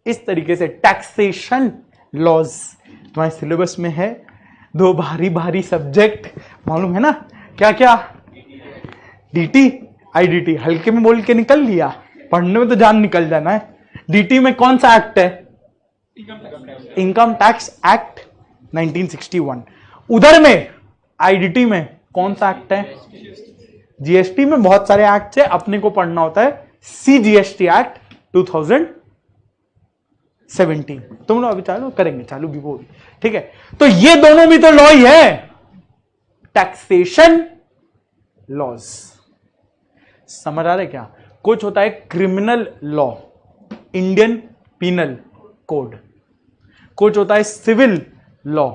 इस तरीके से टैक्सेशन लॉज। तुम्हारे सिलेबस में है 2 भारी भारी सब्जेक्ट, मालूम है ना क्या क्या, डीटी आईडीटी, हल्के में बोल के निकल लिया, पढ़ने में तो जान निकल जाना है। डीटी में कौन सा एक्ट है, इनकम टैक्स एक्ट 1961। उधर में आईडीटी में कौन सा एक्ट है, जीएसटी में बहुत सारे एक्ट है, अपने को पढ़ना होता है सीजीएसटी एक्ट 17। तुम लोग अभी चालू करेंगे, चालू भी वो भी, ठीक है। तो ये दोनों भी तो लॉ ही है, टैक्सेशन लॉज। समझ आ रहा है क्या? कुछ होता है criminal law, Indian penal code, कुछ होता है civil law,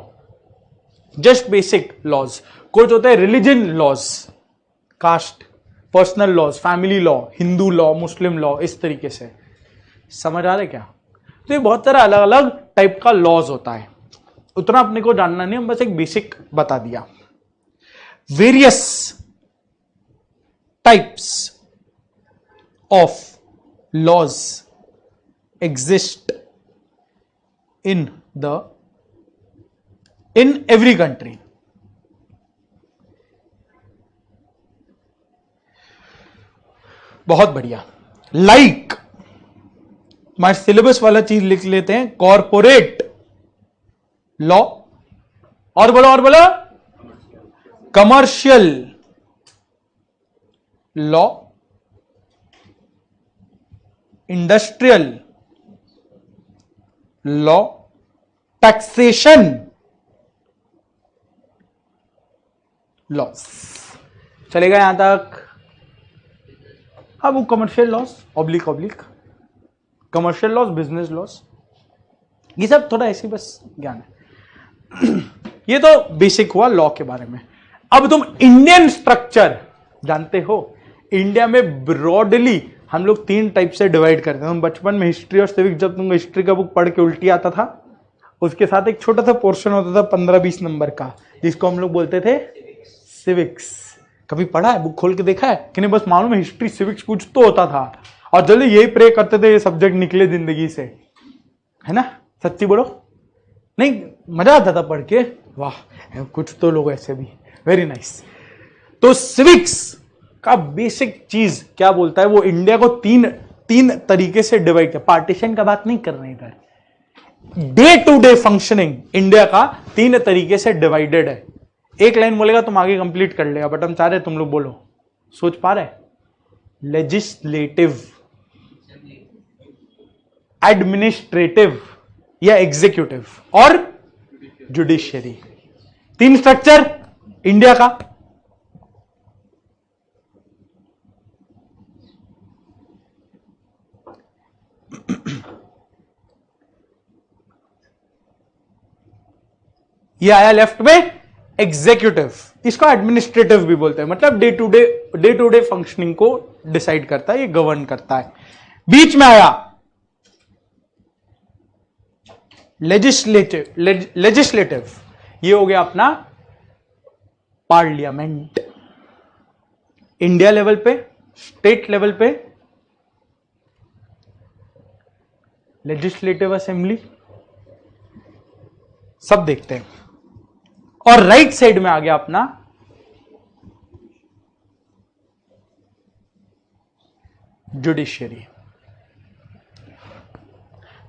just basic laws, कुछ होता है religion laws, caste, personal laws, family law, Hindu law, Muslim law, इस तरीके से। समझ आ रहा है क्या? तो ये बहुत सारा अलग अलग टाइप का लॉज होता है, उतना अपने को जानना नहीं, हम बस एक बेसिक बता दिया। Various types of laws exist in every country. बहुत बढ़िया। लाइक हमारे सिलेबस वाला चीज लिख लेते हैं, कॉरपोरेट लॉ, और बोलो commercial law, industrial law, taxation loss. चलेगा यहां तक? अब वो commercial loss, oblique commercial loss, business loss, ये सब थोड़ा ऐसी बस ज्ञान है। ये तो बेसिक हुआ लॉ के बारे में। अब तुम इंडियन स्ट्रक्चर जानते हो? इंडिया में ब्रॉडली हम लोग 3 टाइप से डिवाइड करते हैं। हम बचपन में हिस्ट्री और सिविक्स, जब तुम हिस्ट्री का बुक पढ़ के उल्टी आता था, उसके साथ एक छोटा सा पोर्शन होता था 15-20 नंबर का, जिसको हम लोग बोलते थे सिविक्स। कभी पढ़ा है, बुक खोल के देखा है कि नहीं? बस मालूम है हिस्ट्री सिविक्स कुछ तो होता था, और जल्दी यही प्रे करते थे ये सब्जेक्ट निकले जिंदगी से, है ना? सच्ची बोलो, नहीं मजा आता था पढ़ के? वाह, कुछ तो लोग ऐसे भी, वेरी नाइस। तो सिविक्स का बेसिक चीज क्या बोलता है? वो इंडिया को तीन तरीके से डिवाइड कर, पार्टीशन का बात नहीं कर रहे इधर, day to day functioning India का 3 तरीके से डिवाइडेड है। एक लाइन बोलेगा तुम आगे कंप्लीट कर लेगा, बट हम चाह रहे तुम लोग बोलो, सोच पा रहे? लेजिस्लेटिव, एडमिनिस्ट्रेटिव या एग्जीक्यूटिव, और जुडिशियरी। 3 स्ट्रक्चर इंडिया का। ये आया लेफ्ट में एग्जीक्यूटिव, इसको एडमिनिस्ट्रेटिव भी बोलते हैं, मतलब डे टू डे फंक्शनिंग को डिसाइड करता है, ये गवर्न करता है। बीच में आया लेजिस्लेटिव, ये हो गया अपना पार्लियामेंट। इंडिया लेवल पे, स्टेट लेवल पे लेजिस्लेटिव असेंबली, सब देखते हैं। और राइट साइड में आ गया अपना जुडिशियरी।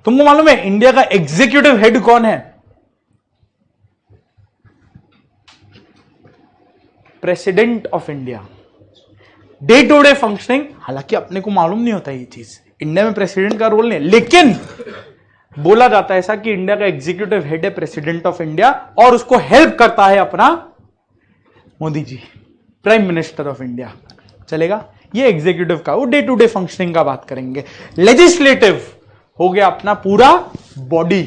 तुमको मालूम है इंडिया का एग्जीक्यूटिव हेड कौन है? President of India. Day to day functioning, हालांकि अपने को मालूम नहीं होता ये चीज, इंडिया में प्रेसिडेंट का रोल नहीं है, लेकिन बोला जाता है ऐसा कि इंडिया का एग्जीक्यूटिव हेड है प्रेसिडेंट ऑफ इंडिया, और उसको हेल्प करता है अपना Modi ji, prime minister of India. चलेगा? ये एग्जीक्यूटिव का, वो डे टू डे फंक्शनिंग का बात करेंगे। लेजिस्लेटिव हो गया अपना पूरा बॉडी,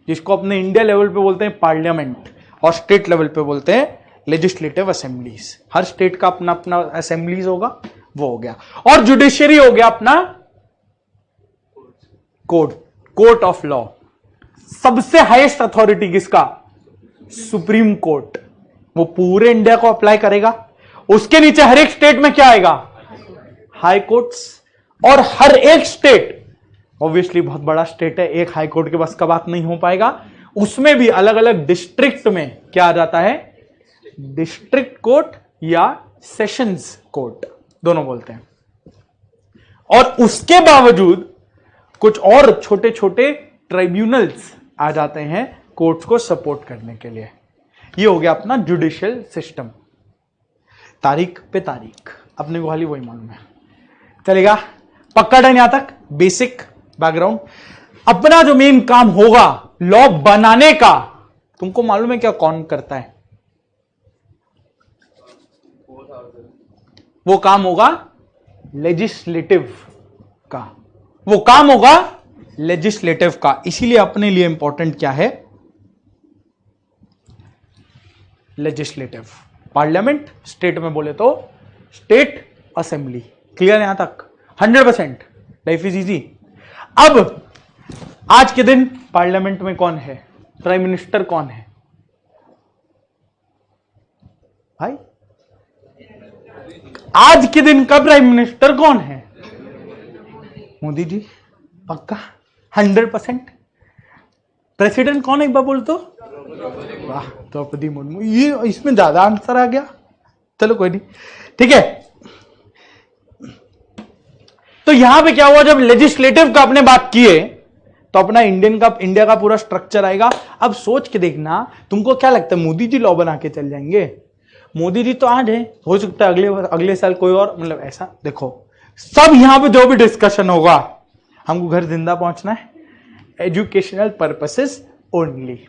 जिसको अपने इंडिया लेवल पे बोलते हैं पार्लियामेंट, और स्टेट लेवल पे बोलते हैं लेजिस्लेटिव असेंबलीज। हर स्टेट का अपना अपना असेंबलीज होगा, वो हो गया। और जुडिशियरी हो गया अपना कोर्ट ऑफ लॉ। सबसे हाईएस्ट अथॉरिटी किसका? Supreme court. वो पूरे इंडिया को अप्लाई करेगा। उसके नीचे हर एक स्टेट में क्या आएगा? High courts. और हर एक स्टेट, ऑब्वियसली बहुत बड़ा स्टेट है, एक हाई कोर्ट के बस का बात नहीं हो पाएगा, उसमें भी अलग अलग डिस्ट्रिक्ट में क्या आ जाता है? डिस्ट्रिक्ट कोर्ट या सेशंस कोर्ट, दोनों बोलते हैं। और उसके बावजूद कुछ और छोटे छोटे ट्राइब्यूनल्स आ जाते हैं कोर्ट्स को सपोर्ट करने के लिए। ये हो गया अपना जुडिशियल सिस्टम। तारीख पे तारीख, अपने को खाली वही मालूम है। चलेगा? पक्का डन यहां तक? Basic background. अपना जो मेन काम होगा लॉ बनाने का, तुमको मालूम है क्या कौन करता है? वो काम होगा लेजिस्लेटिव का, वो काम होगा लेजिस्लेटिव का। इसीलिए अपने लिए इंपॉर्टेंट क्या है? लेजिस्लेटिव। पार्लियामेंट, स्टेट में बोले तो स्टेट असेंबली। क्लियर यहां तक? 100%। Life is easy. अब आज के दिन पार्लियामेंट में कौन है? प्राइम मिनिस्टर कौन है भाई? आज के दिन का प्राइम मिनिस्टर कौन है? मोदी जी। पक्का? 100%। प्रेसिडेंट कौन है एक बार बोल तो? वाह, द्रौपदी मुर्मू। ये इसमें ज्यादा आंसर आ गया। चलो कोई नहीं, ठीक है। तो यहां पे क्या हुआ, जब लेजिस्लेटिव का आपने बात किए तो अपना इंडिया का पूरा स्ट्रक्चर आएगा। अब सोच के देखना, तुमको क्या लगता है मोदी जी लॉ बना के चल जाएंगे? मोदी जी तो आज है, हो सकता है अगले साल कोई और, मतलब ऐसा देखो, सब यहां पे जो भी डिस्कशन होगा, हमको घर जिंदा पहुंचना है, एजुकेशनल पर्पसेस ओनली।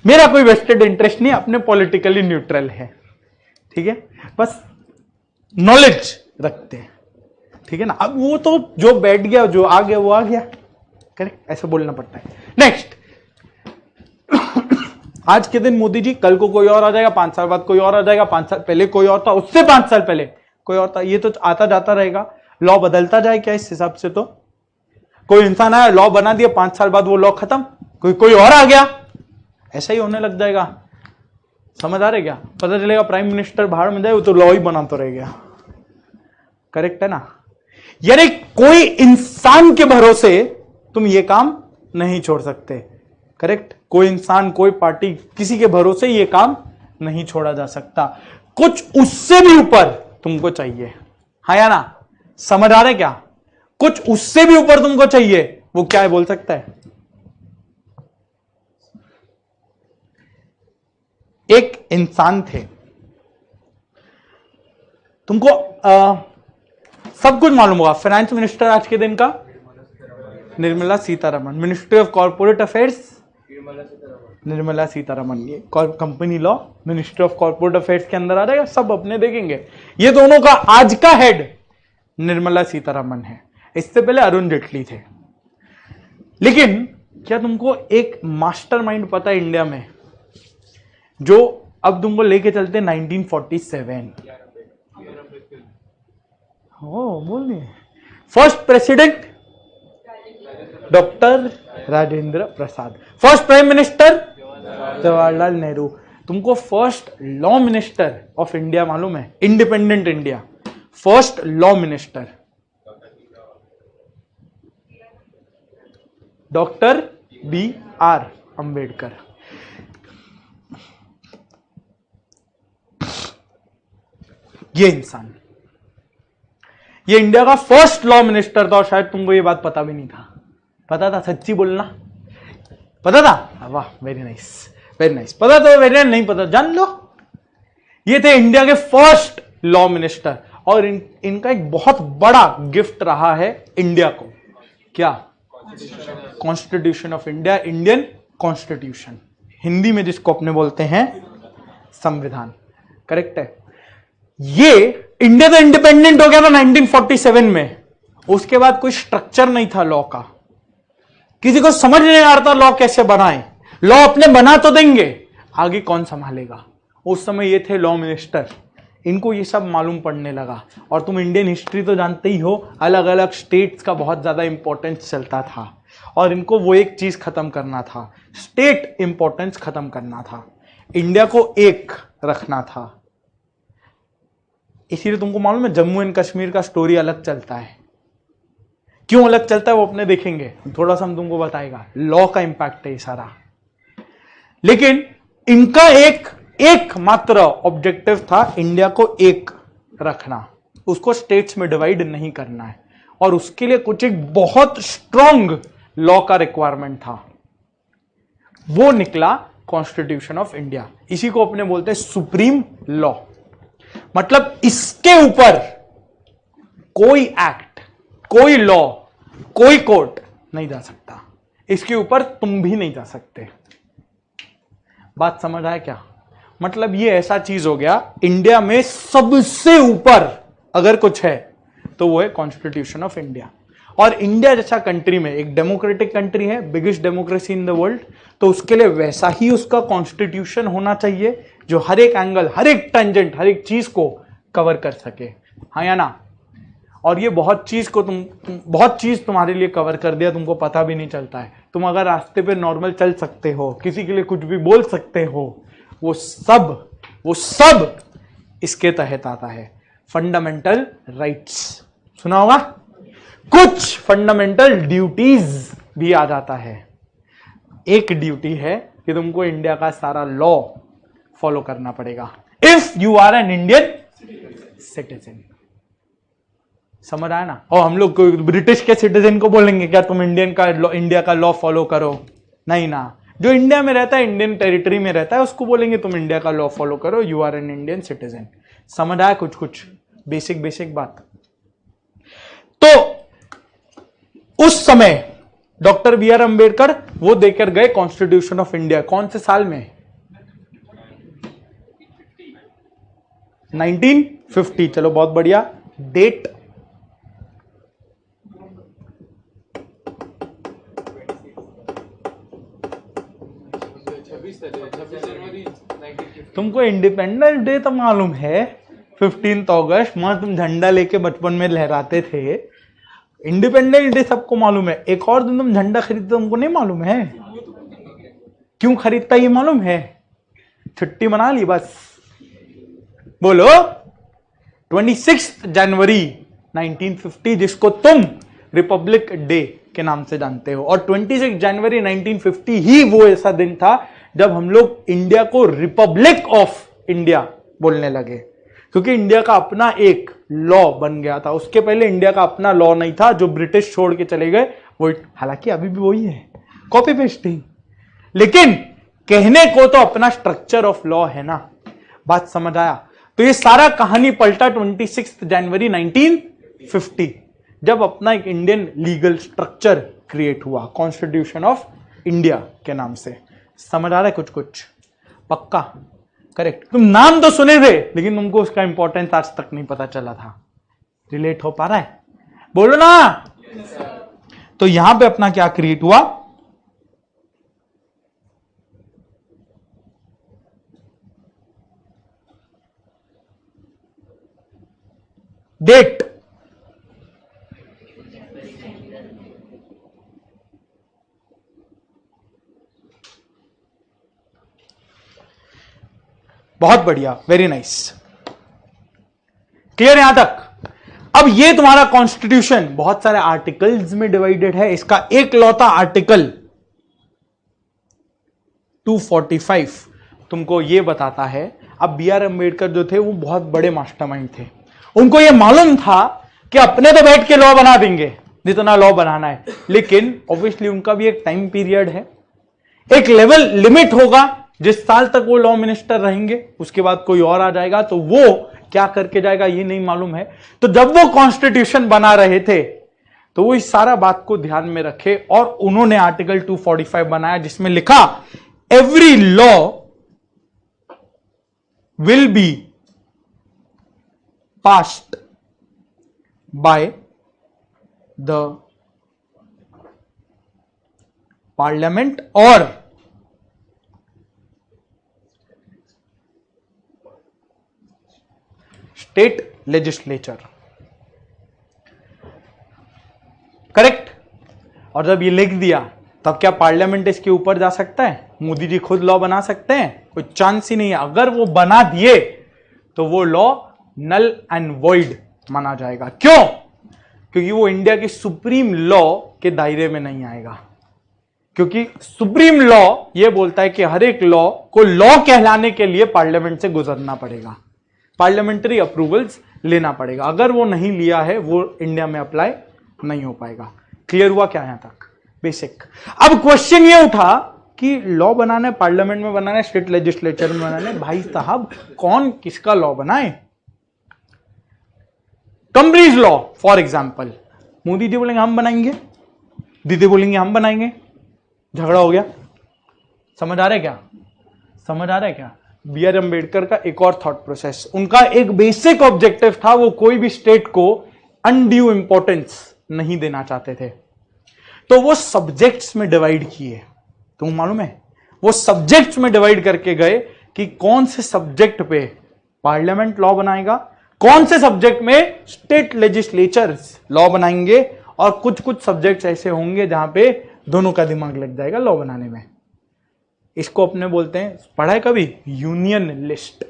मेरा कोई वेस्टेड इंटरेस्ट नहीं, अपने पॉलिटिकली न्यूट्रल है, ठीक है, बस नॉलेज रखते हैं, ठीक है ना। अब वो तो जो बैठ गया, जो आ गया वो आ गया, करेक्ट, ऐसे बोलना पड़ता है। नेक्स्ट, आज के दिन मोदी जी, कल को कोई और आ जाएगा, 5 साल बाद कोई और आ जाएगा, 5 साल पहले कोई और था, उससे 5 साल पहले कोई और था, ये तो आता जाता रहेगा। लॉ बदलता जाए क्या इस हिसाब से? तो कोई इंसान आया, लॉ बना दिया, 5 साल बाद वो लॉ खत्म, कोई और आ गया, ऐसा ही होने लग जाएगा। समझ आ रहे क्या? पता चलेगा प्राइम मिनिस्टर बाहर में जाए, वो तो लॉ ही बना तो रह गया। करेक्ट है ना? यानी कोई इंसान के भरोसे तुम ये काम नहीं छोड़ सकते। करेक्ट? कोई इंसान, कोई पार्टी, किसी के भरोसे ये काम नहीं छोड़ा जा सकता। कुछ उससे भी ऊपर तुमको चाहिए, हाँ या ना? समझ आ रहे क्या? कुछ उससे भी ऊपर तुमको चाहिए, वो क्या है बोल सकता है? एक इंसान थे, तुमको सब कुछ मालूम होगा। फाइनेंस मिनिस्टर आज के दिन का Nirmala Sitharaman, ministry of corporate affairs Nirmala Sitharaman, ये company law, ministry of corporate affairs के अंदर आ जाएगा, सब अपने देखेंगे। ये दोनों का आज का हेड निर्मला सीतारमण है, इससे पहले अरुण जेटली थे। लेकिन क्या तुमको एक मास्टरमाइंड पता है इंडिया में, जो अब तुमको लेके चलते 1947? हो बोलिए। First president doctor Rajendra Prasad, first prime minister Jawaharlal Nehru. तुमको first law minister of India मालूम है? Independent India, first law minister doctor BR Ambedkar. ये इंसान, ये इंडिया का फर्स्ट लॉ मिनिस्टर था, और शायद तुमको ये बात पता भी नहीं था। पता था? सच्ची बोलना, पता था? वाह, वेरी नाइस, वेरी नाइस। पता तो वेरी, नहीं पता जान लो। ये थे इंडिया के फर्स्ट लॉ मिनिस्टर, और इनका एक बहुत बड़ा गिफ्ट रहा है इंडिया को। क्या? Constitution of India, Indian constitution, Hindi में जिसको अपने बोलते हैं संविधान। करेक्ट है? ये इंडिया तो इंडिपेंडेंट हो गया था 1947 में, उसके बाद कोई स्ट्रक्चर नहीं था लॉ का, किसी को समझ नहीं आ रहा था लॉ कैसे बनाए। लॉ अपने बना तो देंगे, आगे कौन संभालेगा? उस समय ये थे लॉ मिनिस्टर, इनको ये सब मालूम पड़ने लगा। और तुम इंडियन हिस्ट्री तो जानते ही हो, अलग अलग स्टेट्स का बहुत ज्यादा इंपॉर्टेंस चलता था, और इनको वो एक चीज खत्म करना था, स्टेट इंपॉर्टेंस खत्म करना था, इंडिया को एक रखना था। इसीलिए तुमको मालूम है जम्मू एंड कश्मीर का स्टोरी अलग चलता है। क्यों अलग चलता है वो अपने देखेंगे, थोड़ा सा हम तुमको बताएगा। लॉ का इंपैक्ट है ये सारा। लेकिन इनका एक मात्र ऑब्जेक्टिव था, इंडिया को एक रखना, उसको स्टेट्स में डिवाइड नहीं करना है, और उसके लिए कुछ एक बहुत स्ट्रॉन्ग लॉ का रिक्वायरमेंट था। वो निकला कॉन्स्टिट्यूशन ऑफ इंडिया। इसी को अपने बोलते हैं सुप्रीम लॉ। मतलब इसके ऊपर कोई एक्ट, कोई लॉ, कोई कोर्ट नहीं जा सकता। इसके ऊपर तुम भी नहीं जा सकते। बात समझ आया क्या? मतलब ये ऐसा चीज हो गया, इंडिया में सबसे ऊपर अगर कुछ है तो वो है कॉन्स्टिट्यूशन ऑफ इंडिया। और इंडिया जैसा कंट्री में, एक डेमोक्रेटिक कंट्री है, biggest democracy in the world, तो उसके लिए वैसा ही उसका कॉन्स्टिट्यूशन होना चाहिए जो हर एक एंगल, हर एक टेंजेंट, हर एक चीज को कवर कर सके। हाँ या ना? और ये बहुत चीज को बहुत चीज तुम्हारे लिए कवर कर दिया, तुमको पता भी नहीं चलता है। तुम अगर रास्ते पे नॉर्मल चल सकते हो, किसी के लिए कुछ भी बोल सकते हो, वो सब इसके तहत आता है। फंडामेंटल राइट्स सुना होगा, कुछ फंडामेंटल ड्यूटीज भी आ जाता है। एक ड्यूटी है कि तुमको इंडिया का सारा लॉ फॉलो करना पड़ेगा if you are an Indian citizen. समझ आया ना? और हम लोग ब्रिटिश के सिटीजन को बोलेंगे क्या तुम इंडिया का लॉ फॉलो करो? नहीं ना। जो इंडिया में रहता है, इंडियन टेरिटरी में रहता है, उसको बोलेंगे तुम इंडिया का लॉ फॉलो करो, you are an Indian citizen. समझ आया कुछ बेसिक बात? तो उस समय डॉक्टर बी आर अंबेडकर वो देकर गए कॉन्स्टिट्यूशन ऑफ इंडिया। कौन से साल में? 1950। चलो बहुत बढ़िया। डेट? तुमको इंडिपेंडेंस डे तो मालूम है, 15 अगस्त, वहां तुम झंडा लेके बचपन में लहराते थे। इंडिपेंडेंस डे सबको मालूम है। एक और दिन तुम झंडा खरीदते, तुमको नहीं मालूम है? क्यों खरीदता ये मालूम है? छुट्टी मना ली बस। बोलो। 26 जनवरी 1950, जिसको तुम रिपब्लिक डे के नाम से जानते हो। और 26 जनवरी 1950 ही वो ऐसा दिन था जब हम लोग इंडिया को रिपब्लिक ऑफ इंडिया बोलने लगे, क्योंकि इंडिया का अपना एक लॉ बन गया था। उसके पहले इंडिया का अपना लॉ नहीं था, जो ब्रिटिश छोड़ के चले गए वो, हालांकि अभी भी वही है, कॉपी पेस्टिंग, लेकिन कहने को तो अपना स्ट्रक्चर ऑफ लॉ है ना। बात समझ आया? तो ये सारा कहानी पलटा 26 जनवरी 1950, जब अपना एक इंडियन लीगल स्ट्रक्चर क्रिएट हुआ कॉन्स्टिट्यूशन ऑफ इंडिया के नाम से। समझ आ रहा है कुछ? पक्का? करेक्ट। तुम नाम तो सुने थे, लेकिन तुमको उसका इंपॉर्टेंस आज तक नहीं पता चला था। रिलेट हो पा रहा है? बोलो ना। तो यहां पे अपना क्या क्रिएट हुआ? डेट। बहुत बढ़िया, वेरी नाइस। क्लियर यहां तक? अब ये तुम्हारा कॉन्स्टिट्यूशन बहुत सारे आर्टिकल्स में डिवाइडेड है। इसका एक लौता आर्टिकल 245 तुमको ये बताता है। अब बी आर अंबेडकर जो थे वो बहुत बड़े मास्टरमाइंड थे। उनको ये मालूम था कि अपने तो बैठ के लॉ बना देंगे जितना लॉ बनाना है, लेकिन ऑब्वियसली उनका भी एक टाइम पीरियड है, एक लेवल लिमिट होगा। जिस साल तक वो लॉ मिनिस्टर रहेंगे, उसके बाद कोई और आ जाएगा, तो वो क्या करके जाएगा ये नहीं मालूम है। तो जब वो कॉन्स्टिट्यूशन बना रहे थे तो वो इस सारा बात को ध्यान में रखे और उन्होंने आर्टिकल 245 बनाया, जिसमें लिखा every law will be passed by the parliament और स्टेट लेजिस्लेचर। करेक्ट? और जब ये लिख दिया, तब क्या पार्लियामेंट इसके ऊपर जा सकता है? मोदी जी खुद लॉ बना सकते हैं? कोई चांस ही नहीं है। अगर वो बना दिए तो वो लॉ नल एंड वॉइड माना जाएगा। क्यों? क्योंकि वो इंडिया की सुप्रीम लॉ के दायरे में नहीं आएगा। क्योंकि सुप्रीम लॉ ये बोलता है कि हर एक लॉ को लॉ कहलाने के लिए पार्लियामेंट से गुजरना पड़ेगा, पार्लियामेंट्री अप्रूवल्स लेना पड़ेगा। अगर वो नहीं लिया है, वो इंडिया में अप्लाई नहीं हो पाएगा। क्लियर हुआ क्या यहां तक? बेसिक। अब क्वेश्चन ये उठा कि लॉ बनाना है, पार्लियामेंट में बनाना है, स्टेट लेजिस्लेचर में बनाना है। भाई साहब, कौन किसका लॉ बनाए? Cambridge law for example, Modi ji बोलेंगे हम बनाएंगे, दीदी बोलेंगे हम बनाएंगे, झगड़ा हो गया। समझ आ रहा है क्या? समझ आ रहा है क्या? बी आर अम्बेडकर का एक और थॉट प्रोसेस, उनका एक बेसिक ऑब्जेक्टिव था, वो कोई भी स्टेट को अनड्यू इंपॉर्टेंस नहीं देना चाहते थे। तो वो सब्जेक्ट्स में डिवाइड किए। तुम मालूम है वो सब्जेक्ट्स में डिवाइड करके गए कि कौन से सब्जेक्ट पे पार्लियामेंट लॉ बनाएगा, कौन से सब्जेक्ट में स्टेट लेजिस्लेचर्स लॉ बनाएंगे, और कुछ कुछ सब्जेक्ट्स ऐसे होंगे जहां पे दोनों का दिमाग लग जाएगा लॉ बनाने में। इसको अपने बोलते हैं, पढ़ा है कभी? Union list,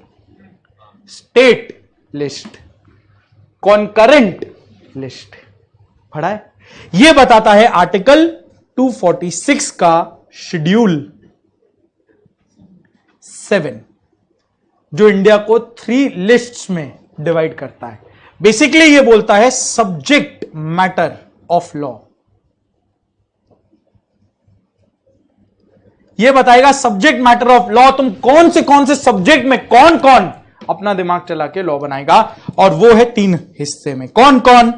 state list, concurrent list, पढ़ा है? यह बताता है आर्टिकल 246 का शेड्यूल 7, जो इंडिया को 3 लिस्ट्स में डिवाइड करता है। बेसिकली यह बोलता है सब्जेक्ट मैटर ऑफ लॉ। यह बताएगा सब्जेक्ट मैटर ऑफ लॉ, तुम कौन से सब्जेक्ट में कौन कौन अपना दिमाग चला के लॉ बनाएगा, और वो है 3 हिस्से में। कौन कौन?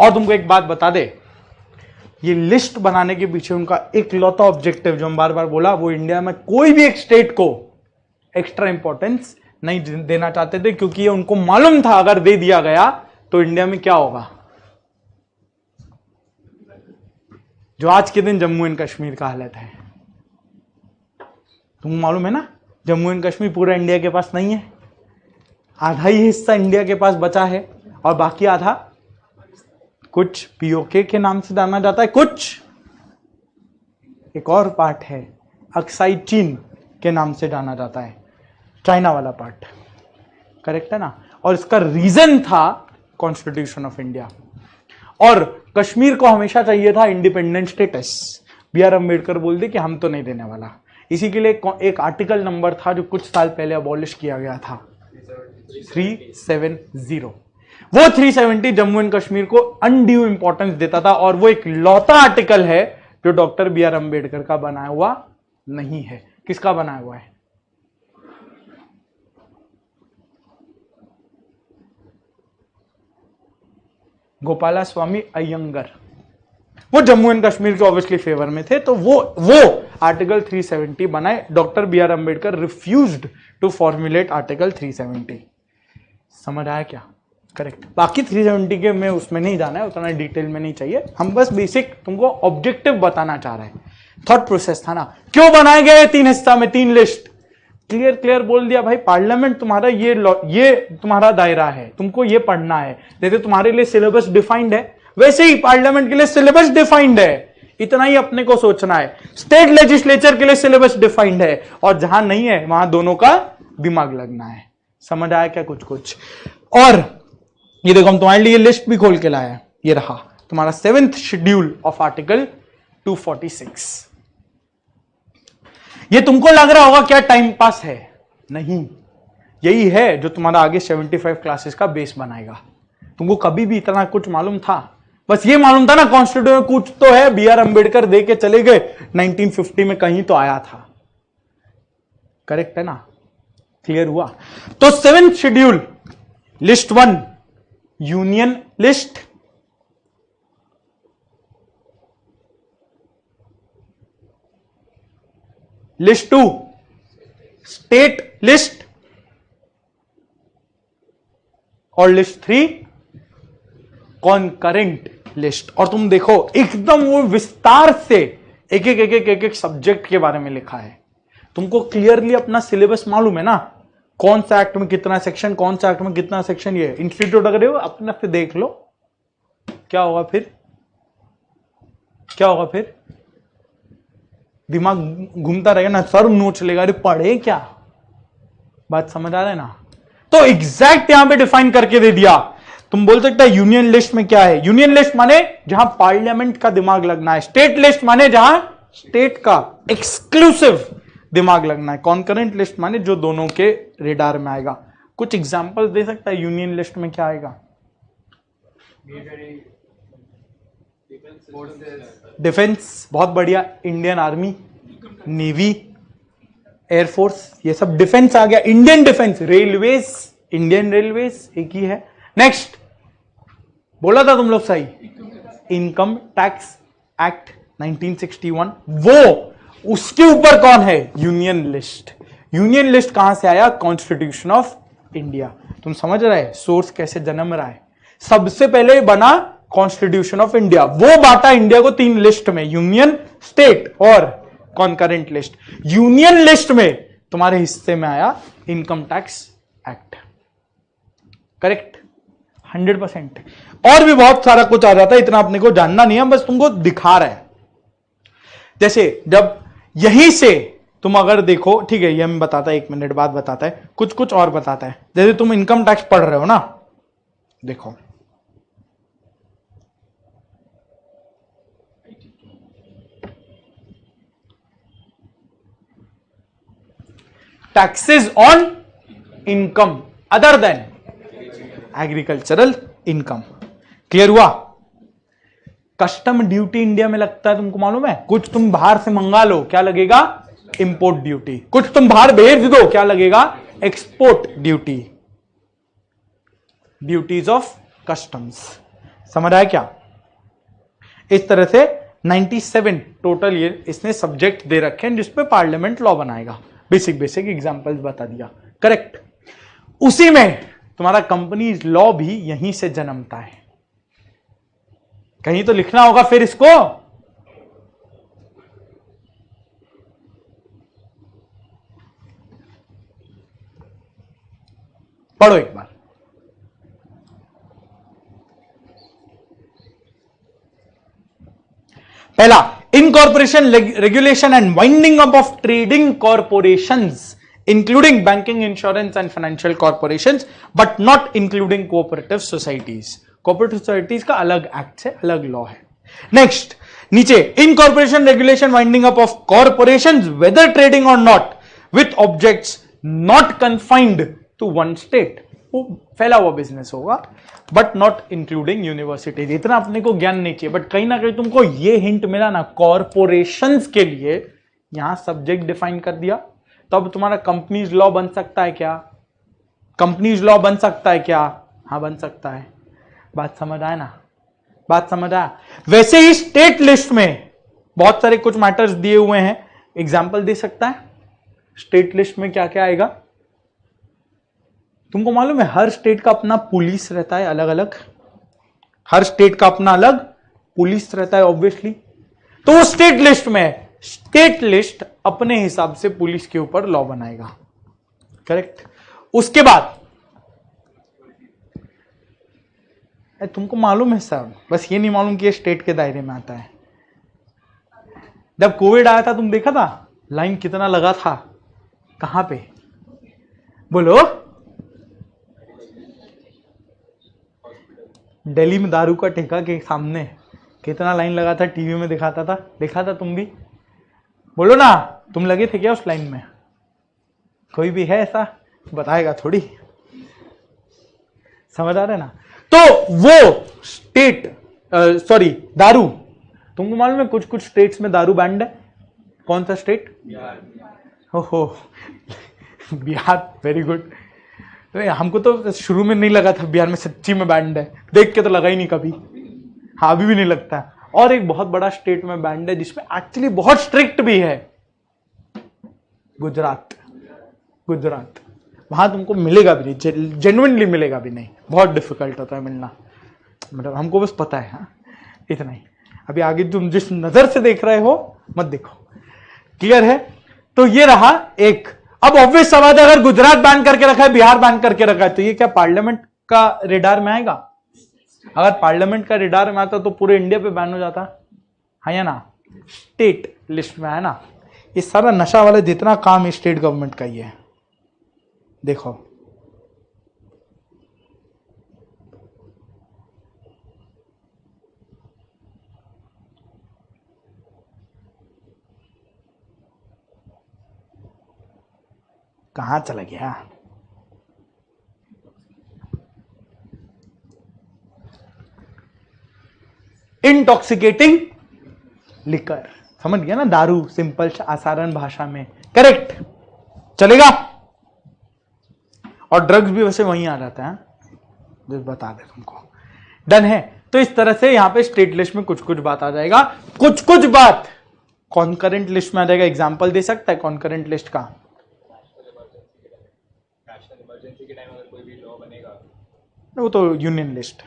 और तुमको एक बात बता दे, ये लिस्ट बनाने के पीछे उनका एक लौता ऑब्जेक्टिव जो हम बार बार बोला, वो इंडिया में कोई भी एक स्टेट को एक्स्ट्रा इंपॉर्टेंस नहीं देना चाहते थे, क्योंकि ये उनको मालूम था अगर दे दिया गया तो इंडिया में क्या होगा। जो आज के दिन जम्मू एंड कश्मीर का हालत है, तुम मालूम है ना, जम्मू एंड कश्मीर पूरा इंडिया के पास नहीं है, आधा ही हिस्सा इंडिया के पास बचा है, और बाकी आधा कुछ पीओके के नाम से जाना जाता है, कुछ एक और पार्ट है अक्साई चीन के नाम से जाना जाता है, चाइना वाला पार्ट, करेक्ट है ना। और इसका रीजन था कॉन्स्टिट्यूशन ऑफ इंडिया, और कश्मीर को हमेशा चाहिए था independent status. B R Ambedkar बोलते कि हम तो नहीं देने वाला। इसी के लिए एक आर्टिकल नंबर था जो कुछ साल पहले अबॉलिश किया गया था, 370। वो 370 जम्मू एंड कश्मीर को अनड्यू इंपॉर्टेंस देता था, और वो एक लौता आर्टिकल है जो डॉक्टर बी आर अम्बेडकर का बनाया हुआ नहीं है। किसका बनाया हुआ है? गोपाला स्वामी अयंगर। वो जम्मू एंड कश्मीर के ऑब्वियसली फेवर में थे, तो वो आर्टिकल 370 बनाए। Doctor B R Ambedkar refused to formulate article 370। समझ आया क्या? करेक्ट। बाकी 370 के में उसमें नहीं जाना है, उतना डिटेल में नहीं चाहिए, हम बस बेसिक तुमको ऑब्जेक्टिव बताना चाह रहे हैं। थॉट प्रोसेस था ना, क्यों बनाए गए 3 हिस्सा में 3 लिस्ट? क्लियर बोल दिया भाई, पार्लियामेंट तुम्हारा ये तुम्हारा दायरा है, तुमको ये पढ़ना है। जैसे तुम्हारे लिए सिलेबस डिफाइंड है, वैसे ही पार्लियामेंट के लिए सिलेबस डिफाइंड है। इतना ही अपने को सोचना है। स्टेट लेजिस्लेचर के लिए सिलेबस डिफाइंड है, और जहां नहीं है वहां दोनों का दिमाग लगना है। समझ आया क्या? कुछ और ये देखो, हम तुम्हारे लिए लिस्ट भी खोल के लाया, ये रहा तुम्हारा 7th शेड्यूल ऑफ आर्टिकल 246। ये तुमको लग रहा होगा क्या टाइम पास है? नहीं, यही है जो तुम्हारा आगे 75 क्लासेस का बेस बनाएगा। तुमको कभी भी इतना कुछ मालूम था? बस ये मालूम था ना कॉन्स्टिट्यूशन कुछ तो है, बी आर अम्बेडकर दे के चले गए, 1950 में कहीं तो आया था, करेक्ट है ना? क्लियर हुआ? तो 7th schedule, list 1 union list, list 2 state list, और लिस्ट 3 कॉन्करेंट लिस्ट। और तुम देखो एकदम वो विस्तार से एक सब्जेक्ट के बारे में लिखा है। तुमको क्लियरली अपना सिलेबस मालूम है ना, कौन सा एक्ट में कितना सेक्शन, कौन सा एक्ट में कितना सेक्शन। ये इंस्टीट्यूट अगर हो अपने से देख लो, क्या होगा फिर? क्या होगा फिर? दिमाग घूमता रहेगा ना, सर नोच लेगा, अरे पढ़े क्या? बात समझ आ रहा है ना? तो एग्जैक्ट यहां पे डिफाइन करके दे दिया। तुम बोल सकते हो यूनियन लिस्ट में क्या है? यूनियन लिस्ट माने जहां पार्लियामेंट का दिमाग लगना है, स्टेट लिस्ट माने जहां स्टेट का एक्सक्लूसिव दिमाग लगना है, कॉन्करेंट लिस्ट माने जो दोनों के रेडार में आएगा। कुछ एग्जांपल दे सकता है यूनियन लिस्ट में क्या आएगा? डिफेंस, बहुत बढ़िया, इंडियन आर्मी, नेवी, एयरफोर्स, ये सब डिफेंस आ गया। Indian defence, railways, Indian railways एक ही है। नेक्स्ट बोला था तुम लोग सही, इनकम टैक्स एक्ट 1961, वो उसके ऊपर कौन है, यूनियन लिस्ट। यूनियन लिस्ट कहां से आया, कॉन्स्टिट्यूशन ऑफ इंडिया। तुम समझ रहे सोर्स कैसे जन्म रहा है। सबसे पहले बना कॉन्स्टिट्यूशन ऑफ इंडिया, वो बांटा इंडिया को 3 लिस्ट में, यूनियन, स्टेट और कॉन्करेंट लिस्ट। यूनियन लिस्ट में तुम्हारे हिस्से में आया इनकम टैक्स एक्ट, करेक्ट 100%। और भी बहुत सारा कुछ आ जाता है, इतना अपने को जानना नहीं है, बस तुमको दिखा रहा है। जैसे जब यहीं से तुम अगर देखो, ठीक है, ये हमें बताता है, 1 मिनट बाद बताता है, कुछ कुछ और बताता है। जैसे तुम इनकम टैक्स पढ़ रहे हो ना, देखो taxes on income other than agricultural income, clear हुआ। कस्टम ड्यूटी इंडिया में लगता है, तुमको मालूम है। कुछ तुम बाहर से मंगा लो, क्या लगेगा, इंपोर्ट ड्यूटी। कुछ तुम बाहर भेज दो, क्या लगेगा, export duty. Duties of customs, समझ आया क्या। इस तरह से 97 टोटल ये इसने सब्जेक्ट दे रखे हैं जिसपे पार्लियामेंट लॉ बनाएगा। बेसिक एग्जांपल्स बता दिया, करेक्ट। उसी में तुम्हारा कंपनीज लॉ भी यहीं से जन्मता है। कहीं तो लिखना होगा फिर इसको, पढ़ो एक बार। पहला, incorporation regulation and winding up of trading corporations including banking, insurance and financial corporations but not including cooperative societies. Cooperative societies का अलग एक्ट से अलग लॉ है। नेक्स्ट नीचे, incorporation regulation winding up of corporations whether trading और not with objects not confined to one state, वो फैला हुआ बिजनेस होगा, बट नॉट इंक्लूडिंग यूनिवर्सिटीज। इतना अपने को ज्ञान नहीं चाहिए, बट कहीं ना कहीं तुमको ये हिंट मिला ना, कॉर्पोरेशंस के लिए यहां सब्जेक्ट डिफाइन कर दिया। तो अब तुम्हारा कंपनीज लॉ बन सकता है क्या, कंपनीज लॉ बन सकता है क्या, हाँ बन सकता है। बात समझ आए ना, बात समझ आया। वैसे ही स्टेट लिस्ट में बहुत सारे कुछ मैटर्स दिए हुए हैं, एग्जाम्पल दे सकता है। स्टेट लिस्ट में क्या क्या आएगा, तुमको मालूम है हर स्टेट का अपना पुलिस रहता है, अलग अलग, हर स्टेट का अपना अलग पुलिस रहता है ऑब्वियसली। तो वो स्टेट लिस्ट में, स्टेट लिस्ट अपने हिसाब से पुलिस के ऊपर लॉ बनाएगा, करेक्ट। उसके बाद तुमको मालूम है सब, बस ये नहीं मालूम कि ये स्टेट के दायरे में आता है। जब कोविड आया था तुम देखा था लाइन कितना लगा था, कहां पे बोलो, दिल्ली में दारू का ठेका के सामने कितना लाइन लगा था, टीवी में दिखाता था, देखा था तुम भी, बोलो ना, तुम लगे थे क्या उस लाइन में, कोई भी है ऐसा, बताएगा थोड़ी, समझ आ रहा है ना। तो वो स्टेट सॉरी दारू, तुमको मालूम है कुछ कुछ स्टेट्स में दारू बैंड है, कौन सा स्टेट, हो बिहार, वेरी गुड। तो हमको तो शुरू में नहीं लगा था बिहार में सच्ची में बैंड है, देख के तो लगा ही नहीं कभी, हाँ अभी भी नहीं लगता। और एक बहुत बड़ा स्टेट में बैंड है जिसमें एक्चुअली बहुत स्ट्रिक्ट भी है, गुजरात, गुजरात। वहां तुमको मिलेगा भी नहीं, जेन्युइनली मिलेगा भी नहीं, बहुत डिफिकल्ट होता है मिलना, मतलब हमको बस पता है, हाँ इतना ही। अभी आगे तुम जिस नजर से देख रहे हो मत देखो, क्लियर है। तो ये रहा एक। अब ऑब्वियस सवाल है, अगर गुजरात बैन करके रखा है, बिहार बैन करके रखा है, तो ये क्या पार्लियामेंट का रेडार में आएगा। अगर पार्लियामेंट का रेडार में आता तो पूरे इंडिया पे बैन हो जाता, है या ना, स्टेट लिस्ट में है ना। ये सारा नशा वाला जितना काम स्टेट गवर्नमेंट का ही है, देखो कहां चला गया। इंटॉक्सिकेटिंग लिकर, समझ गया ना, दारू, सिंपल आसारण भाषा में, करेक्ट। चलेगा? और ड्रग्स भी वैसे वहीं आ जाता है, जो बता दे तुमको। डन है? तो इस तरह से यहां पे स्टेट लिस्ट में कुछ कुछ बात आ जाएगा, कुछ कुछ बात कॉन्करेंट लिस्ट में आ जाएगा। एग्जांपल दे सकता है कॉन्करेंट लिस्ट का? नेशनल इमरजेंसी के टाइम अगर कोई भी लॉ बनेगा, वो तो यूनियन लिस्ट।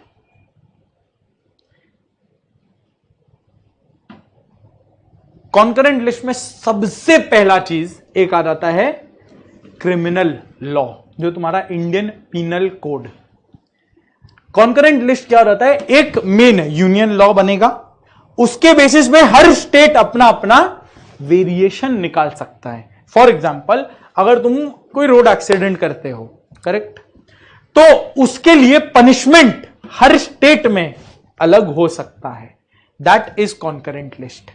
कॉन्करेंट लिस्ट में सबसे पहला चीज एक आ जाता है क्रिमिनल लॉ, जो तुम्हारा Indian penal code. Concurrent list क्या रहता है? एक मेन यूनियन लॉ बनेगा, उसके बेसिस पे हर स्टेट अपना अपना वेरिएशन निकाल सकता है। फॉर एग्जाम्पल, अगर तुम कोई रोड एक्सीडेंट करते हो, करेक्ट, तो उसके लिए पनिशमेंट हर स्टेट में अलग हो सकता है। That is concurrent list.